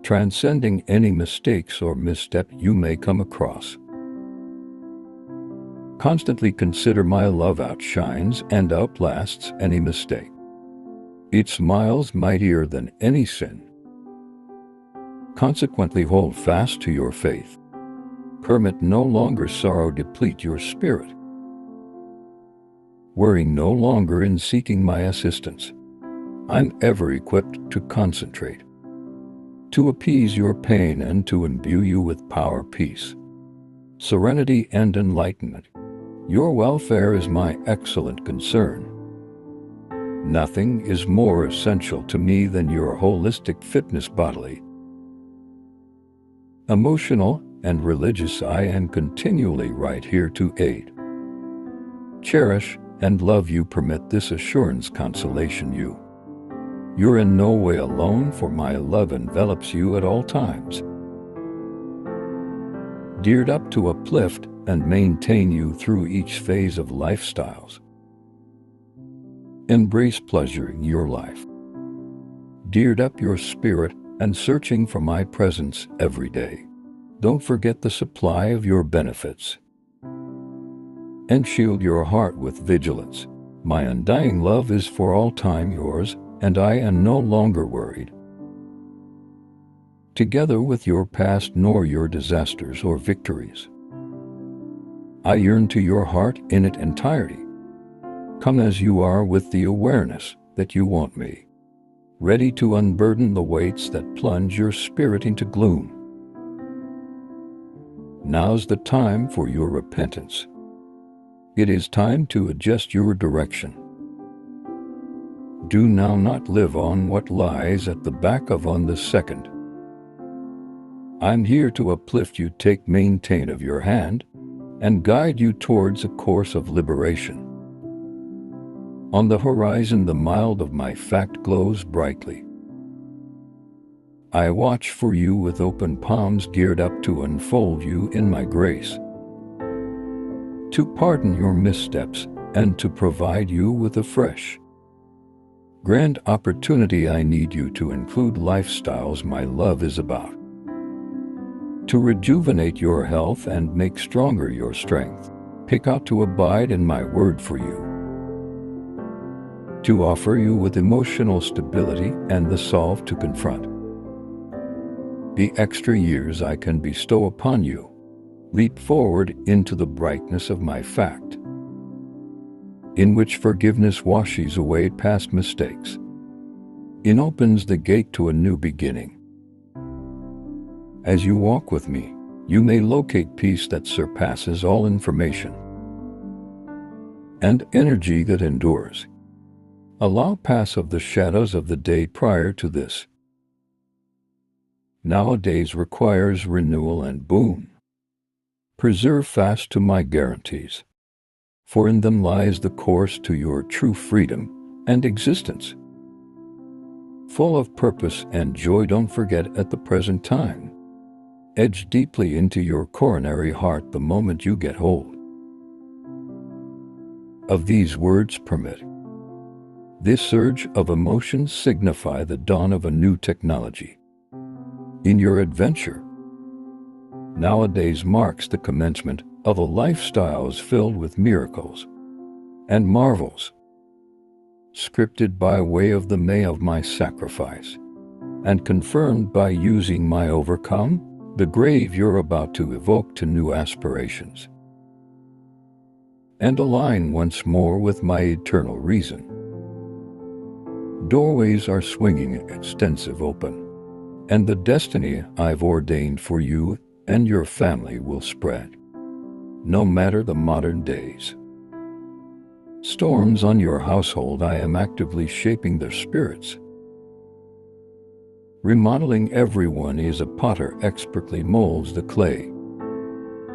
transcending any mistakes or misstep you may come across. Constantly consider my love outshines and outlasts any mistake. It's miles mightier than any sin. Consequently, hold fast to your faith. Permit no longer sorrow deplete your spirit. Worry no longer in seeking my assistance. I'm ever equipped to concentrate, to appease your pain and to imbue you with power, peace, serenity, and enlightenment. Your welfare is my excellent concern. Nothing is more essential to me than your holistic fitness, bodily, emotional, and religious. I am continually right here to aid, cherish, and love you. Permit this assurance consolation you. You're in no way alone, for my love envelops you at all times, geared up to uplift and maintain you through each phase of lifestyles. Embrace pleasure in your life, geared up your spirit and searching for my presence every day. Don't forget the supply of your benefits, and shield your heart with vigilance. My undying love is for all time yours, and I am no longer worried, together with your past nor your disasters or victories. I yearn to your heart in its entirety. Come as you are with the awareness that you want me, ready to unburden the weights that plunge your spirit into gloom. Now's the time for your repentance. It is time to adjust your direction. Do now not live on what lies at the back of on the second. I'm here to uplift you, take maintain of your hand, and guide you towards a course of liberation. On the horizon the mild of my fact glows brightly. I watch for you with open palms, geared up to unfold you in my grace, to pardon your missteps and to provide you with a fresh, grand opportunity. I need you to include lifestyles my love is about, to rejuvenate your health and make stronger your strength. Pick out to abide in my word for you, to offer you with emotional stability and the solve to confront the extra years I can bestow upon you. Leap forward into the brightness of my fact, in which forgiveness washes away past mistakes, and opens the gate to a new beginning. As you walk with me, you may locate peace that surpasses all information, and energy that endures. Allow pass of the shadows of the day prior to this, nowadays requires renewal and boon. Preserve fast to my guarantees, for in them lies the course to your true freedom and existence. Full of purpose and joy, don't forget at the present time. Edge deeply into your coronary heart the moment you get hold of these words. Permit this surge of emotions signify the dawn of a new technology. In your adventure, nowadays marks the commencement of a lifestyle filled with miracles and marvels, scripted by way of the may of my sacrifice, and confirmed by using my overcome the grave you're about to evoke to new aspirations, and align once more with my eternal reason. Doorways are swinging extensive open, and the destiny I've ordained for you and your family will spread, no matter the modern days. Storms on your household, I am actively shaping their spirits. Remodeling everyone as a potter expertly molds the clay.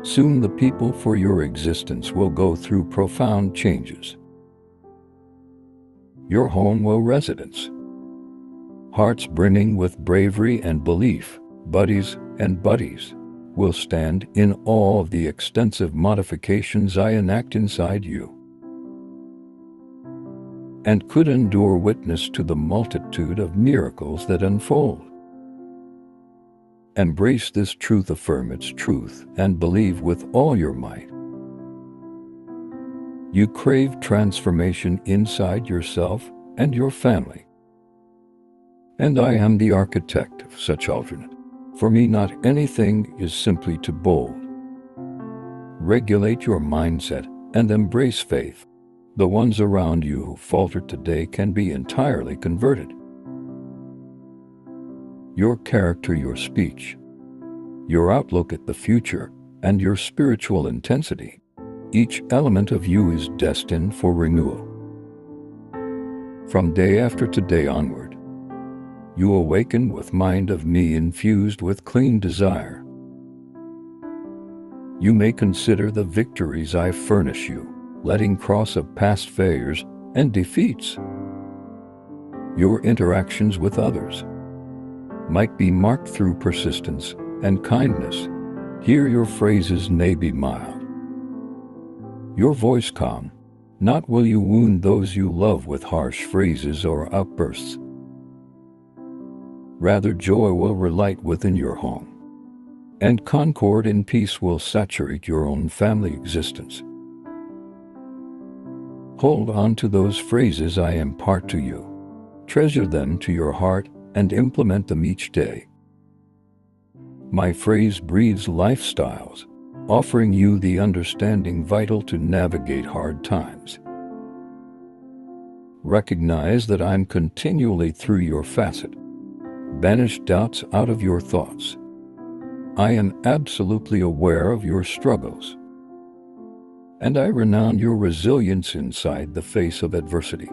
Soon the people for your existence will go through profound changes. Your home will residence, hearts brimming with bravery and belief, buddies and buddies, will stand in awe of the extensive modifications I enact inside you, and could endure witness to the multitude of miracles that unfold. Embrace this truth, affirm its truth, and believe with all your might. You crave transformation inside yourself and your family, and I am the architect of such alternate. For me, not anything is simply too bold. Regulate your mindset and embrace faith. The ones around you who falter today can be entirely converted. Your character, your speech, your outlook at the future, and your spiritual intensity, each element of you is destined for renewal. From day after today onward, you awaken with mind of me infused with clean desire. You may consider the victories I furnish you, letting cross of past failures and defeats. Your interactions with others might be marked through persistence and kindness. Here your phrases may be mild, your voice calm. Not will you wound those you love with harsh phrases or outbursts. Rather, joy will relight within your home, and concord and peace will saturate your own family existence. Hold on to those phrases I impart to you. Treasure them to your heart and implement them each day. My phrase breeds lifestyles, offering you the understanding vital to navigate hard times. Recognize that I'm continually through your facet. Banish doubts out of your thoughts. I am absolutely aware of your struggles, and I renown your resilience inside the face of adversity.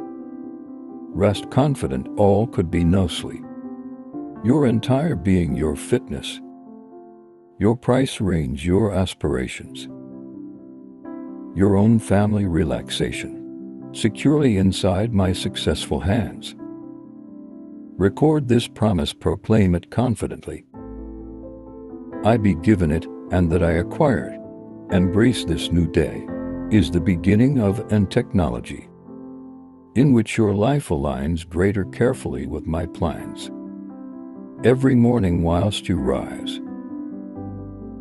Rest confident, all could be no sleep. Your entire being, your fitness, your price range, your aspirations, your own family relaxation, securely inside my successful hands. Record this promise, proclaim it confidently. I be given it, and that I acquired. Embrace this new day is the beginning of an technology in which your life aligns greater carefully with my plans. Every morning whilst you rise,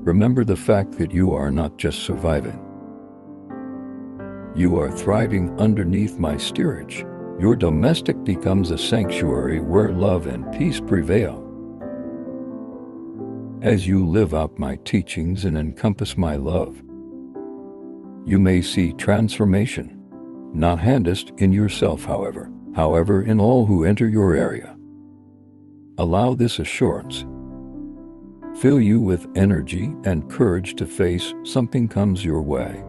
remember the fact that you are not just surviving. You are thriving underneath my steerage. Your domestic becomes a sanctuary where love and peace prevail. As you live out my teachings and encompass my love, you may see transformation, not handest in yourself, however, in all who enter your area. Allow this assurance fill you with energy and courage to face something comes your way.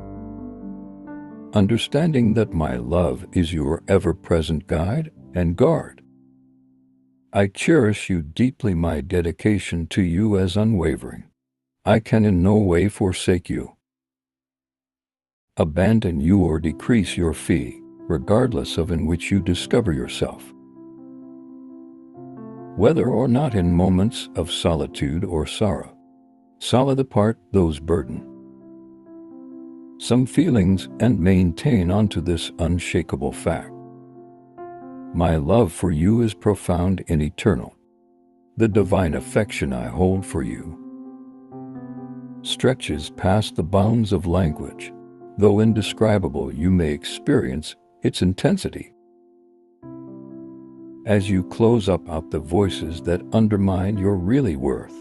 Understanding that my love is your ever-present guide and guard. I cherish you deeply. My dedication to you is unwavering. I can in no way forsake you, abandon you, or decrease your fee, regardless of in which you discover yourself. Whether or not in moments of solitude or sorrow, solid apart those burden some feelings and maintain onto this unshakable fact. My love for you is profound and eternal. The divine affection I hold for you stretches past the bounds of language. Though indescribable, you may experience its intensity as you close up out the voices that undermine your really worth.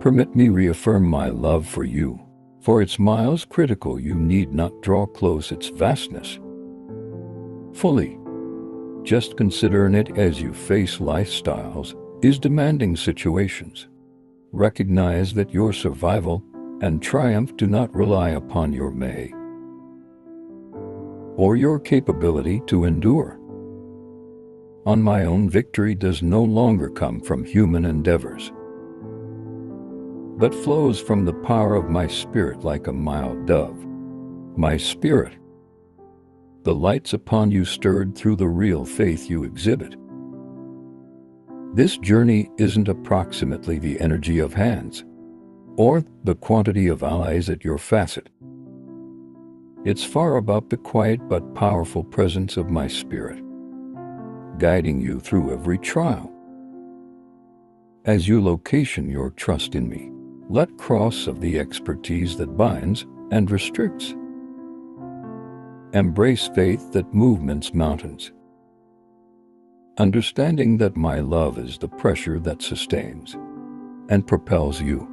Permit me reaffirm my love for you. For its miles critical, you need not draw close its vastness fully. Just consider it as you face lifestyles is demanding situations. Recognize that your survival and triumph do not rely upon your may or your capability to endure. On my own victory does no longer come from human endeavors, but flows from the power of my spirit like a mild dove. My spirit, the lights upon you stirred through the real faith you exhibit. This journey isn't approximately the energy of hands or the quantity of allies at your facet. It's far above the quiet but powerful presence of my spirit, guiding you through every trial. As you location your trust in me, let cross of the expertise that binds and restricts. Embrace faith that movements mountains, understanding that my love is the pressure that sustains and propels you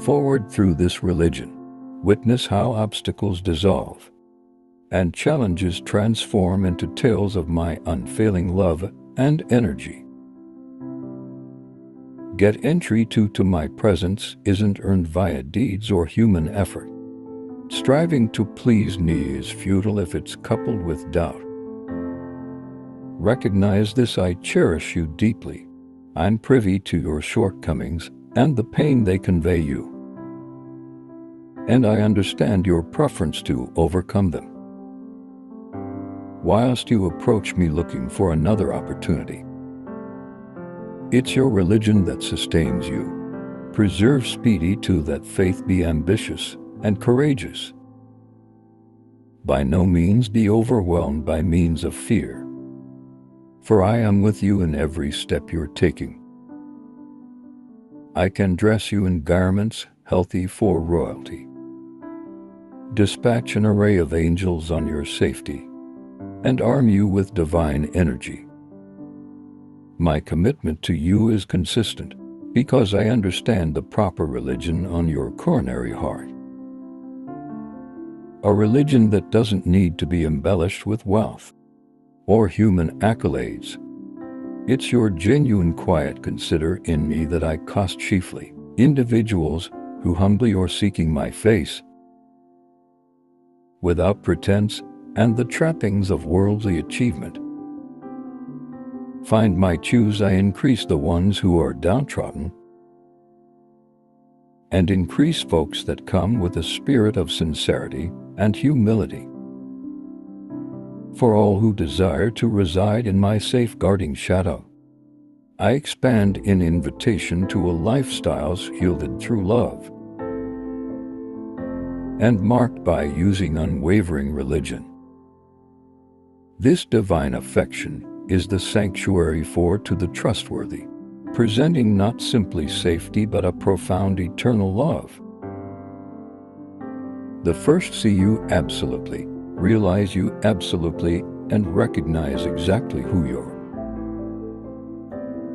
forward through this religion. Witness how obstacles dissolve and challenges transform into tales of my unfailing love and energy. Get entry to my presence isn't earned via deeds or human effort. Striving to please me is futile if it's coupled with doubt. Recognize this: I cherish you deeply. I'm privy to your shortcomings and the pain they convey you, and I understand your preference to overcome them. Whilst you approach me looking for another opportunity, it's your religion that sustains you. Preserve speedy to that faith, be ambitious and courageous. By no means be overwhelmed by means of fear, for I am with you in every step you're taking. I can dress you in garments healthy for royalty, dispatch an array of angels on your safety, and arm you with divine energy. My commitment to you is consistent because I understand the proper religion on your coronary heart. A religion that doesn't need to be embellished with wealth or human accolades. It's your genuine quiet consider in me that I cost chiefly. Individuals who humbly are seeking my face, without pretense and the trappings of worldly achievement, find my choose. I increase the ones who are downtrodden and increase folks that come with a spirit of sincerity and humility. For all who desire to reside in my safeguarding shadow, I expand in invitation to a lifestyles yielded through love and marked by using unwavering religion. This divine affection is the sanctuary for to the trustworthy, presenting not simply safety but a profound eternal love. The first see you absolutely, realize you absolutely, and recognize exactly who you are.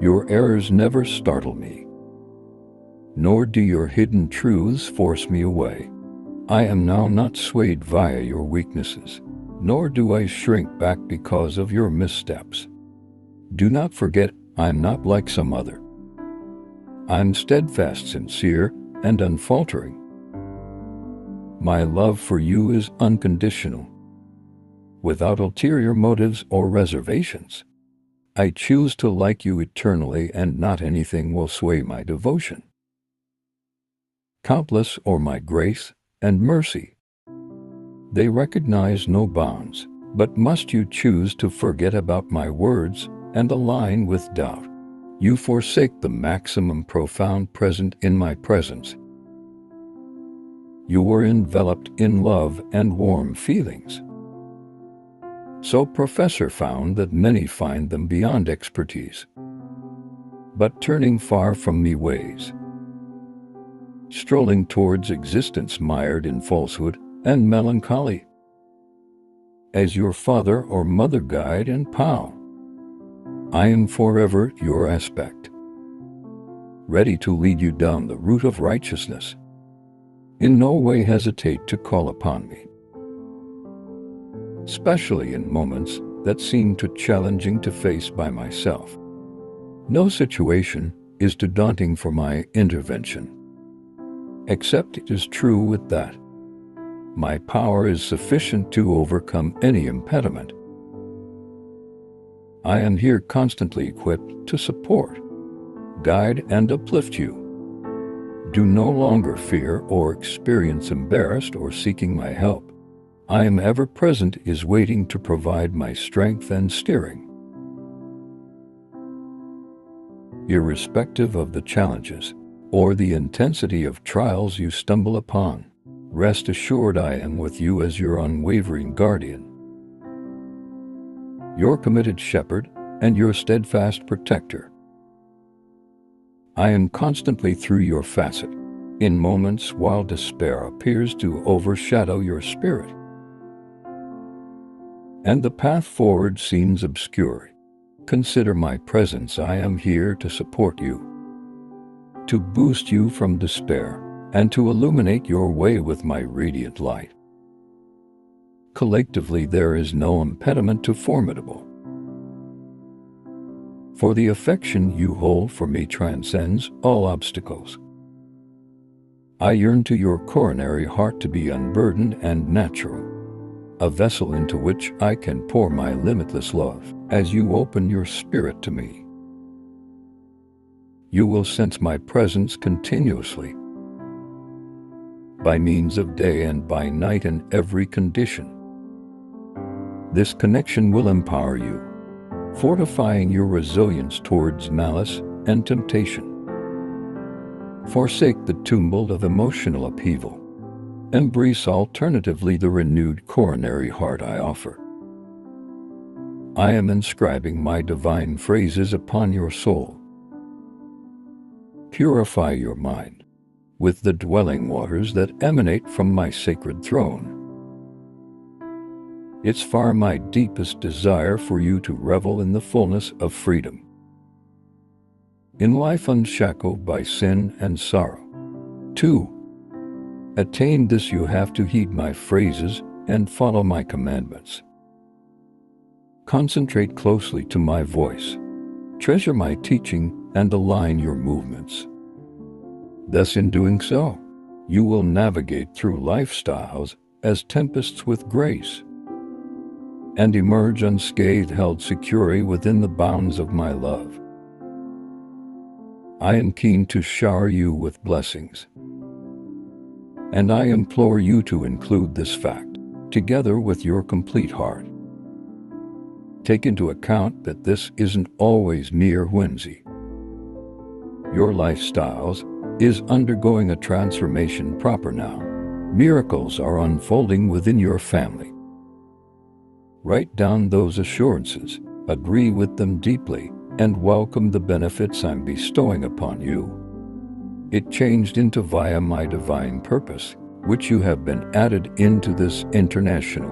Your errors never startle me, nor do your hidden truths force me away. I am now not swayed via your weaknesses, nor do I shrink back because of your missteps. Do not forget, I am not like some other. I'm steadfast, sincere, and unfaltering. My love for you is unconditional, without ulterior motives or reservations. I choose to like you eternally, and not anything will sway my devotion. Countless are my grace and mercy. They recognize no bounds, but must you choose to forget about my words and align with doubt, you forsake the maximum profound present in my presence. You were enveloped in love and warm feelings. So Professor found that many find them beyond expertise, but turning far from me ways, strolling towards existence mired in falsehood and melancholy. As your father or mother guide and pal, I am forever your aspect, ready to lead you down the route of righteousness. In no way hesitate to call upon me, especially in moments that seem too challenging to face by myself. No situation is too daunting for my intervention, except it is true with that. My power is sufficient to overcome any impediment. I am here constantly equipped to support, guide, and uplift you. Do no longer fear or experience embarrassed or seeking my help. I am ever present is waiting to provide my strength and steering. Irrespective of the challenges or the intensity of trials you stumble upon, rest assured I am with you as your unwavering guardian, your committed shepherd, and your steadfast protector. I am constantly through your facet, in moments while despair appears to overshadow your spirit, and the path forward seems obscure. Consider my presence. I am here to support you, to boost you from despair, and to illuminate your way with my radiant light. Collectively, there is no impediment too formidable, for the affection you hold for me transcends all obstacles. I yearn to your coronary heart to be unburdened and natural, a vessel into which I can pour my limitless love. As you open your spirit to me, you will sense my presence continuously, by means of day and by night in every condition. This connection will empower you, fortifying your resilience towards malice and temptation. Forsake the tumult of emotional upheaval. Embrace alternatively the renewed coronary heart I offer. I am inscribing my divine phrases upon your soul. Purify your mind with the dwelling waters that emanate from my sacred throne. It's far my deepest desire for you to revel in the fullness of freedom, in life unshackled by sin and sorrow. To attain this, you have to heed my phrases and follow my commandments. Concentrate closely to my voice, treasure my teaching, and align your movements. Thus, in doing so, you will navigate through lifestyles as tempests with grace, and emerge unscathed, held securely within the bounds of my love. I am keen to shower you with blessings, and I implore you to include this fact, together with your complete heart. Take into account that this isn't always mere whimsy. Your lifestyles is undergoing a transformation proper now. Miracles are unfolding within your family. Write down those assurances, agree with them deeply, and welcome the benefits I'm bestowing upon you. It changed into via my divine purpose, which you have been added into this international.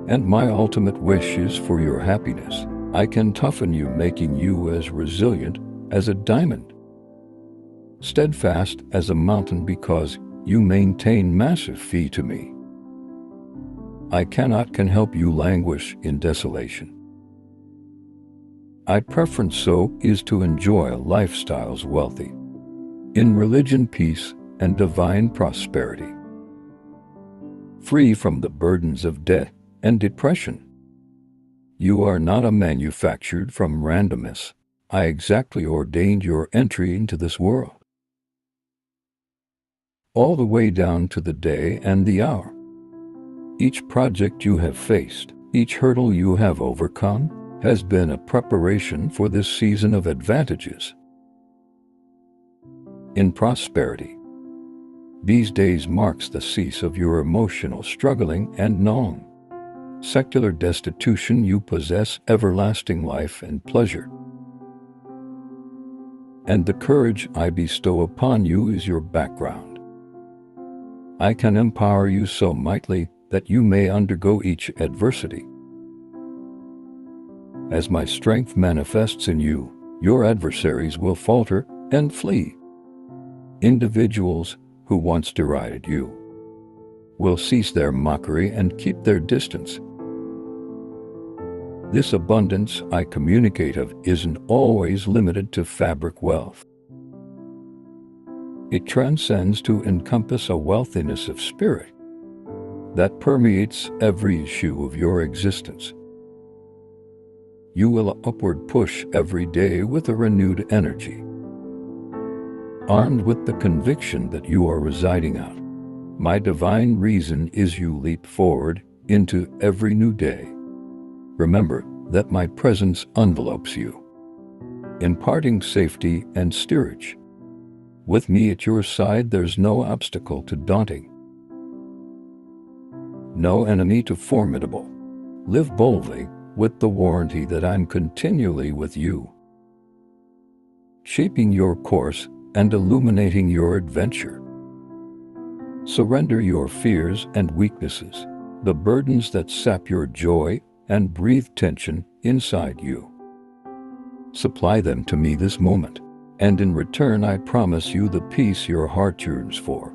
And my ultimate wish is for your happiness. I can toughen you, making you as resilient as a diamond, steadfast as a mountain, because you maintain massive fee to me. I can help you languish in desolation. My preference so is to enjoy lifestyles wealthy in religion, peace, and divine prosperity, free from the burdens of debt and depression. You are not a manufactured from randomness. I exactly ordained your entry into this world, all the way down to the day and the hour. Each project you have faced, each hurdle you have overcome, has been a preparation for this season of advantages. In prosperity, these days marks the cease of your emotional struggling and gnawing. Secular destitution, you possess everlasting life and pleasure. And the courage I bestow upon you is your background. I can empower you so mightily that you may undergo each adversity. As my strength manifests in you, your adversaries will falter and flee. Individuals who once derided you will cease their mockery and keep their distance. This abundance I communicate of isn't always limited to fabric wealth. It transcends to encompass a wealthiness of spirit that permeates every issue of your existence. You will upward push every day with a renewed energy, armed with the conviction that you are residing out. My divine reason is you leap forward into every new day. Remember that my presence envelopes you, imparting safety and steerage. With me at your side, there's no obstacle too daunting, no enemy too formidable. Live boldly with the warranty that I'm continually with you, shaping your course and illuminating your adventure. Surrender your fears and weaknesses, the burdens that sap your joy and breathe tension inside you. Supply them to me this moment, and in return I promise you the peace your heart yearns for.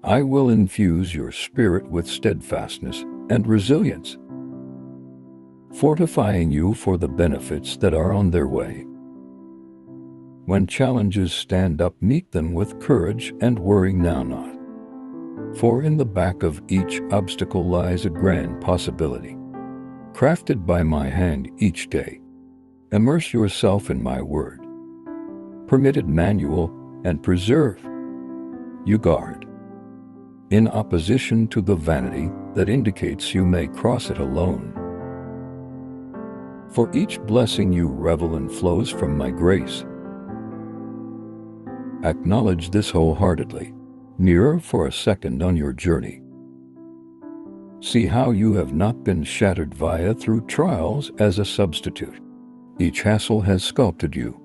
I will infuse your spirit with steadfastness and resilience, fortifying you for the benefits that are on their way. When challenges stand up, meet them with courage and worry now not. For in the back of each obstacle lies a grand possibility, crafted by my hand each day. Immerse yourself in my word, permitted manual, and preserve. You guard, in opposition to the vanity that indicates you may cross it alone. For each blessing you revel in flows from my grace. Acknowledge this wholeheartedly, nearer for a second on your journey. See how you have not been shattered through trials as a substitute. Each hassle has sculpted you,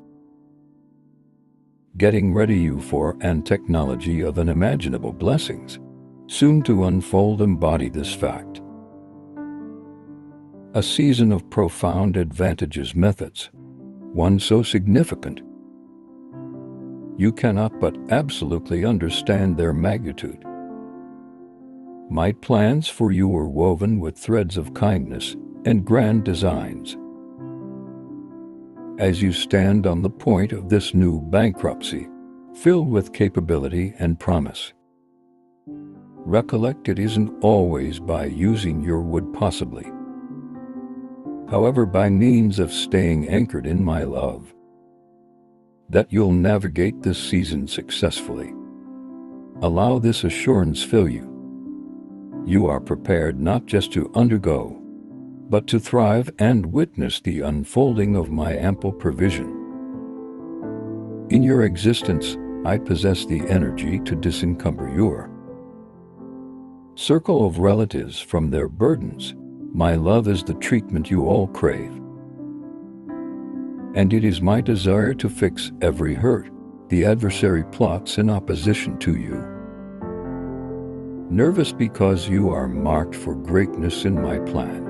getting ready you for an technology of unimaginable blessings, soon to unfold. Embody this fact. A season of profound advantages, methods, one so significant you cannot but absolutely understand their magnitude. My plans for you are woven with threads of kindness and grand designs. As you stand on the point of this new bankruptcy, filled with capability and promise, recollect it isn't always by using your wood possibly, however by means of staying anchored in my love, that you'll navigate this season successfully. Allow this assurance fill you. You are prepared not just to undergo, but to thrive and witness the unfolding of my ample provision. In your existence, I possess the energy to disencumber your circle of relatives from their burdens. My love is the treatment you all crave. And it is my desire to fix every hurt the adversary plots in opposition to you. Nervous because you are marked for greatness in my plan.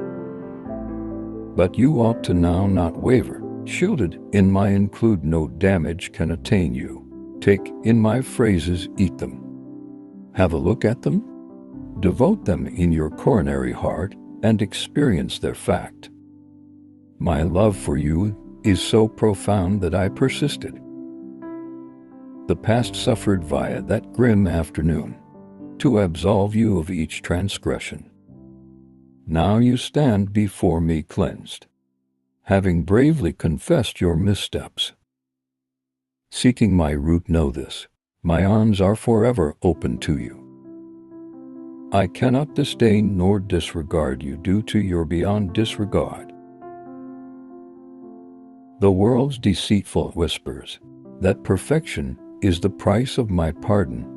But you ought to now not waver. Shielded in my include, no damage can attain you. Take in my phrases, eat them. Have a look at them. Devote them in your coronary heart and experience their fact. My love for you is so profound that I persisted. The past suffered via that grim afternoon to absolve you of each transgression. Now you stand before me cleansed, having bravely confessed your missteps. Seeking my root, know this, my arms are forever open to you. I cannot disdain nor disregard you due to your beyond disregard. The world's deceitful whispers that perfection is the price of my pardon.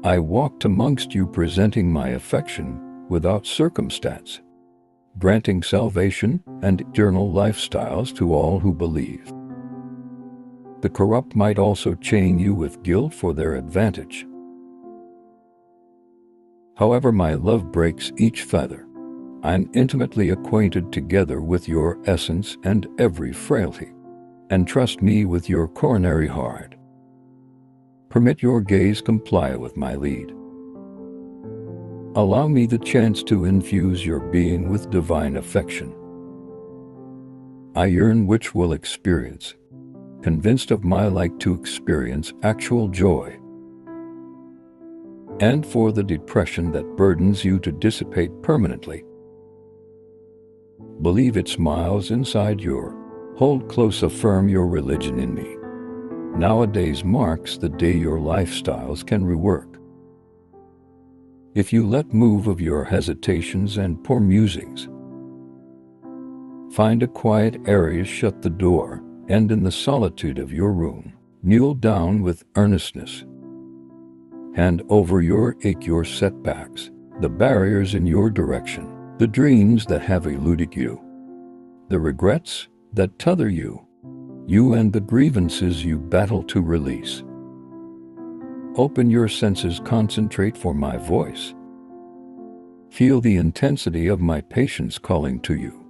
I walked amongst you presenting my affection without circumstance, granting salvation and eternal lifestyles to all who believe. The corrupt might also chain you with guilt for their advantage. However, my love breaks each feather. I am intimately acquainted together with your essence and every frailty, and trust me with your coronary heart. Permit your gaze comply with my lead. Allow me the chance to infuse your being with divine affection. I yearn which will experience, convinced of my like to experience actual joy. And for the depression that burdens you to dissipate permanently, believe it smiles inside your, hold close, affirm your religion in me. Nowadays marks the day your lifestyles can rework. If you let move of your hesitations and poor musings, find a quiet area, shut the door, and in the solitude of your room, kneel down with earnestness. Hand over your ache, your setbacks, the barriers in your direction, the dreams that have eluded you, the regrets that tether you and the grievances you battle to release. Open your senses, concentrate for my voice. Feel the intensity of my patience calling to you.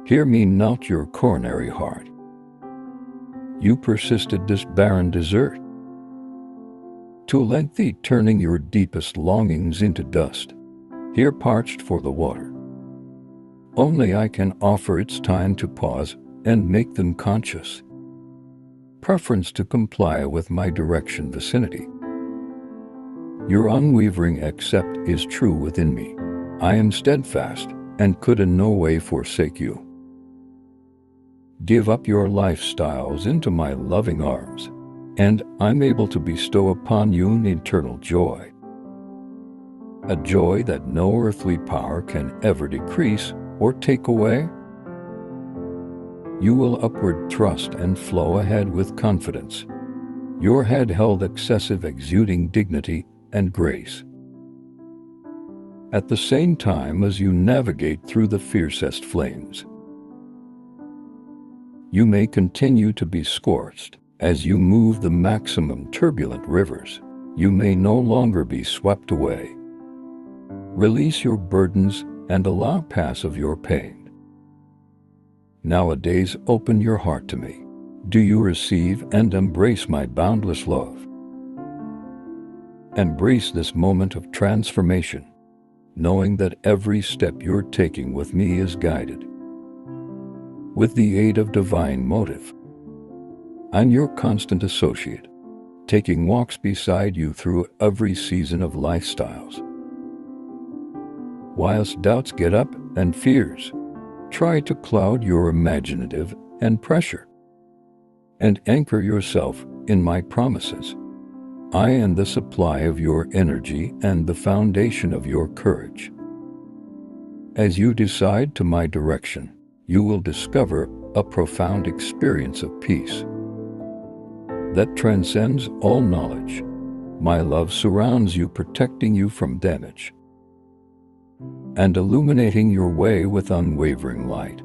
Hear me, not your coronary heart. You persisted this barren desert, to lengthy turning your deepest longings into dust, here parched for the water. Only I can offer its time to pause and make them conscious. Preference to comply with my direction vicinity. Your unwavering accept is true within me. I am steadfast and could in no way forsake you. Give up your lifestyles into my loving arms, and I'm able to bestow upon you an eternal joy. A joy that no earthly power can ever decrease or take away. You will upward thrust and flow ahead with confidence, your head held excessive, exuding dignity and grace. At the same time as you navigate through the fiercest flames, you may continue to be scorched. As you move the maximum turbulent rivers, you may no longer be swept away. Release your burdens and allow pass of your pain. Nowadays, open your heart to me. Do you receive and embrace my boundless love? Embrace this moment of transformation, knowing that every step you're taking with me is guided with the aid of divine motive. I'm your constant associate, taking walks beside you through every season of lifestyles. Whilst doubts get up and fears try to cloud your imaginative and pressure, and anchor yourself in my promises. I am the supply of your energy and the foundation of your courage. As you decide to my direction, you will discover a profound experience of peace that transcends all knowledge. My love surrounds you, protecting you from damage and illuminating your way with unwavering light.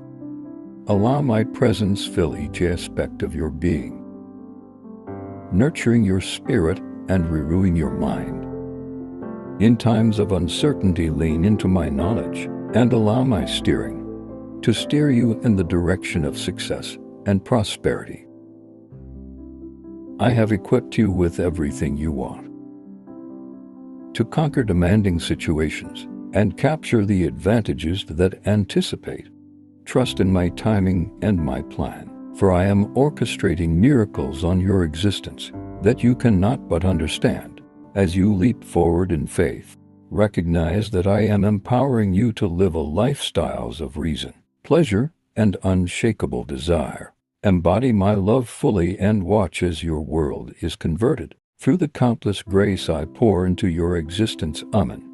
Allow my presence fill each aspect of your being, nurturing your spirit and renewing your mind. In times of uncertainty, lean into my knowledge and allow my steering to steer you in the direction of success and prosperity. I have equipped you with everything you want to conquer demanding situations and capture the advantages that anticipate. Trust in my timing and my plan, for I am orchestrating miracles on your existence that you cannot but understand. As you leap forward in faith, Recognize that I am empowering you to live a lifestyle of reason, pleasure, and unshakable desire. Embody my love fully and watch as your world is converted through the countless grace I pour into your existence. Amen.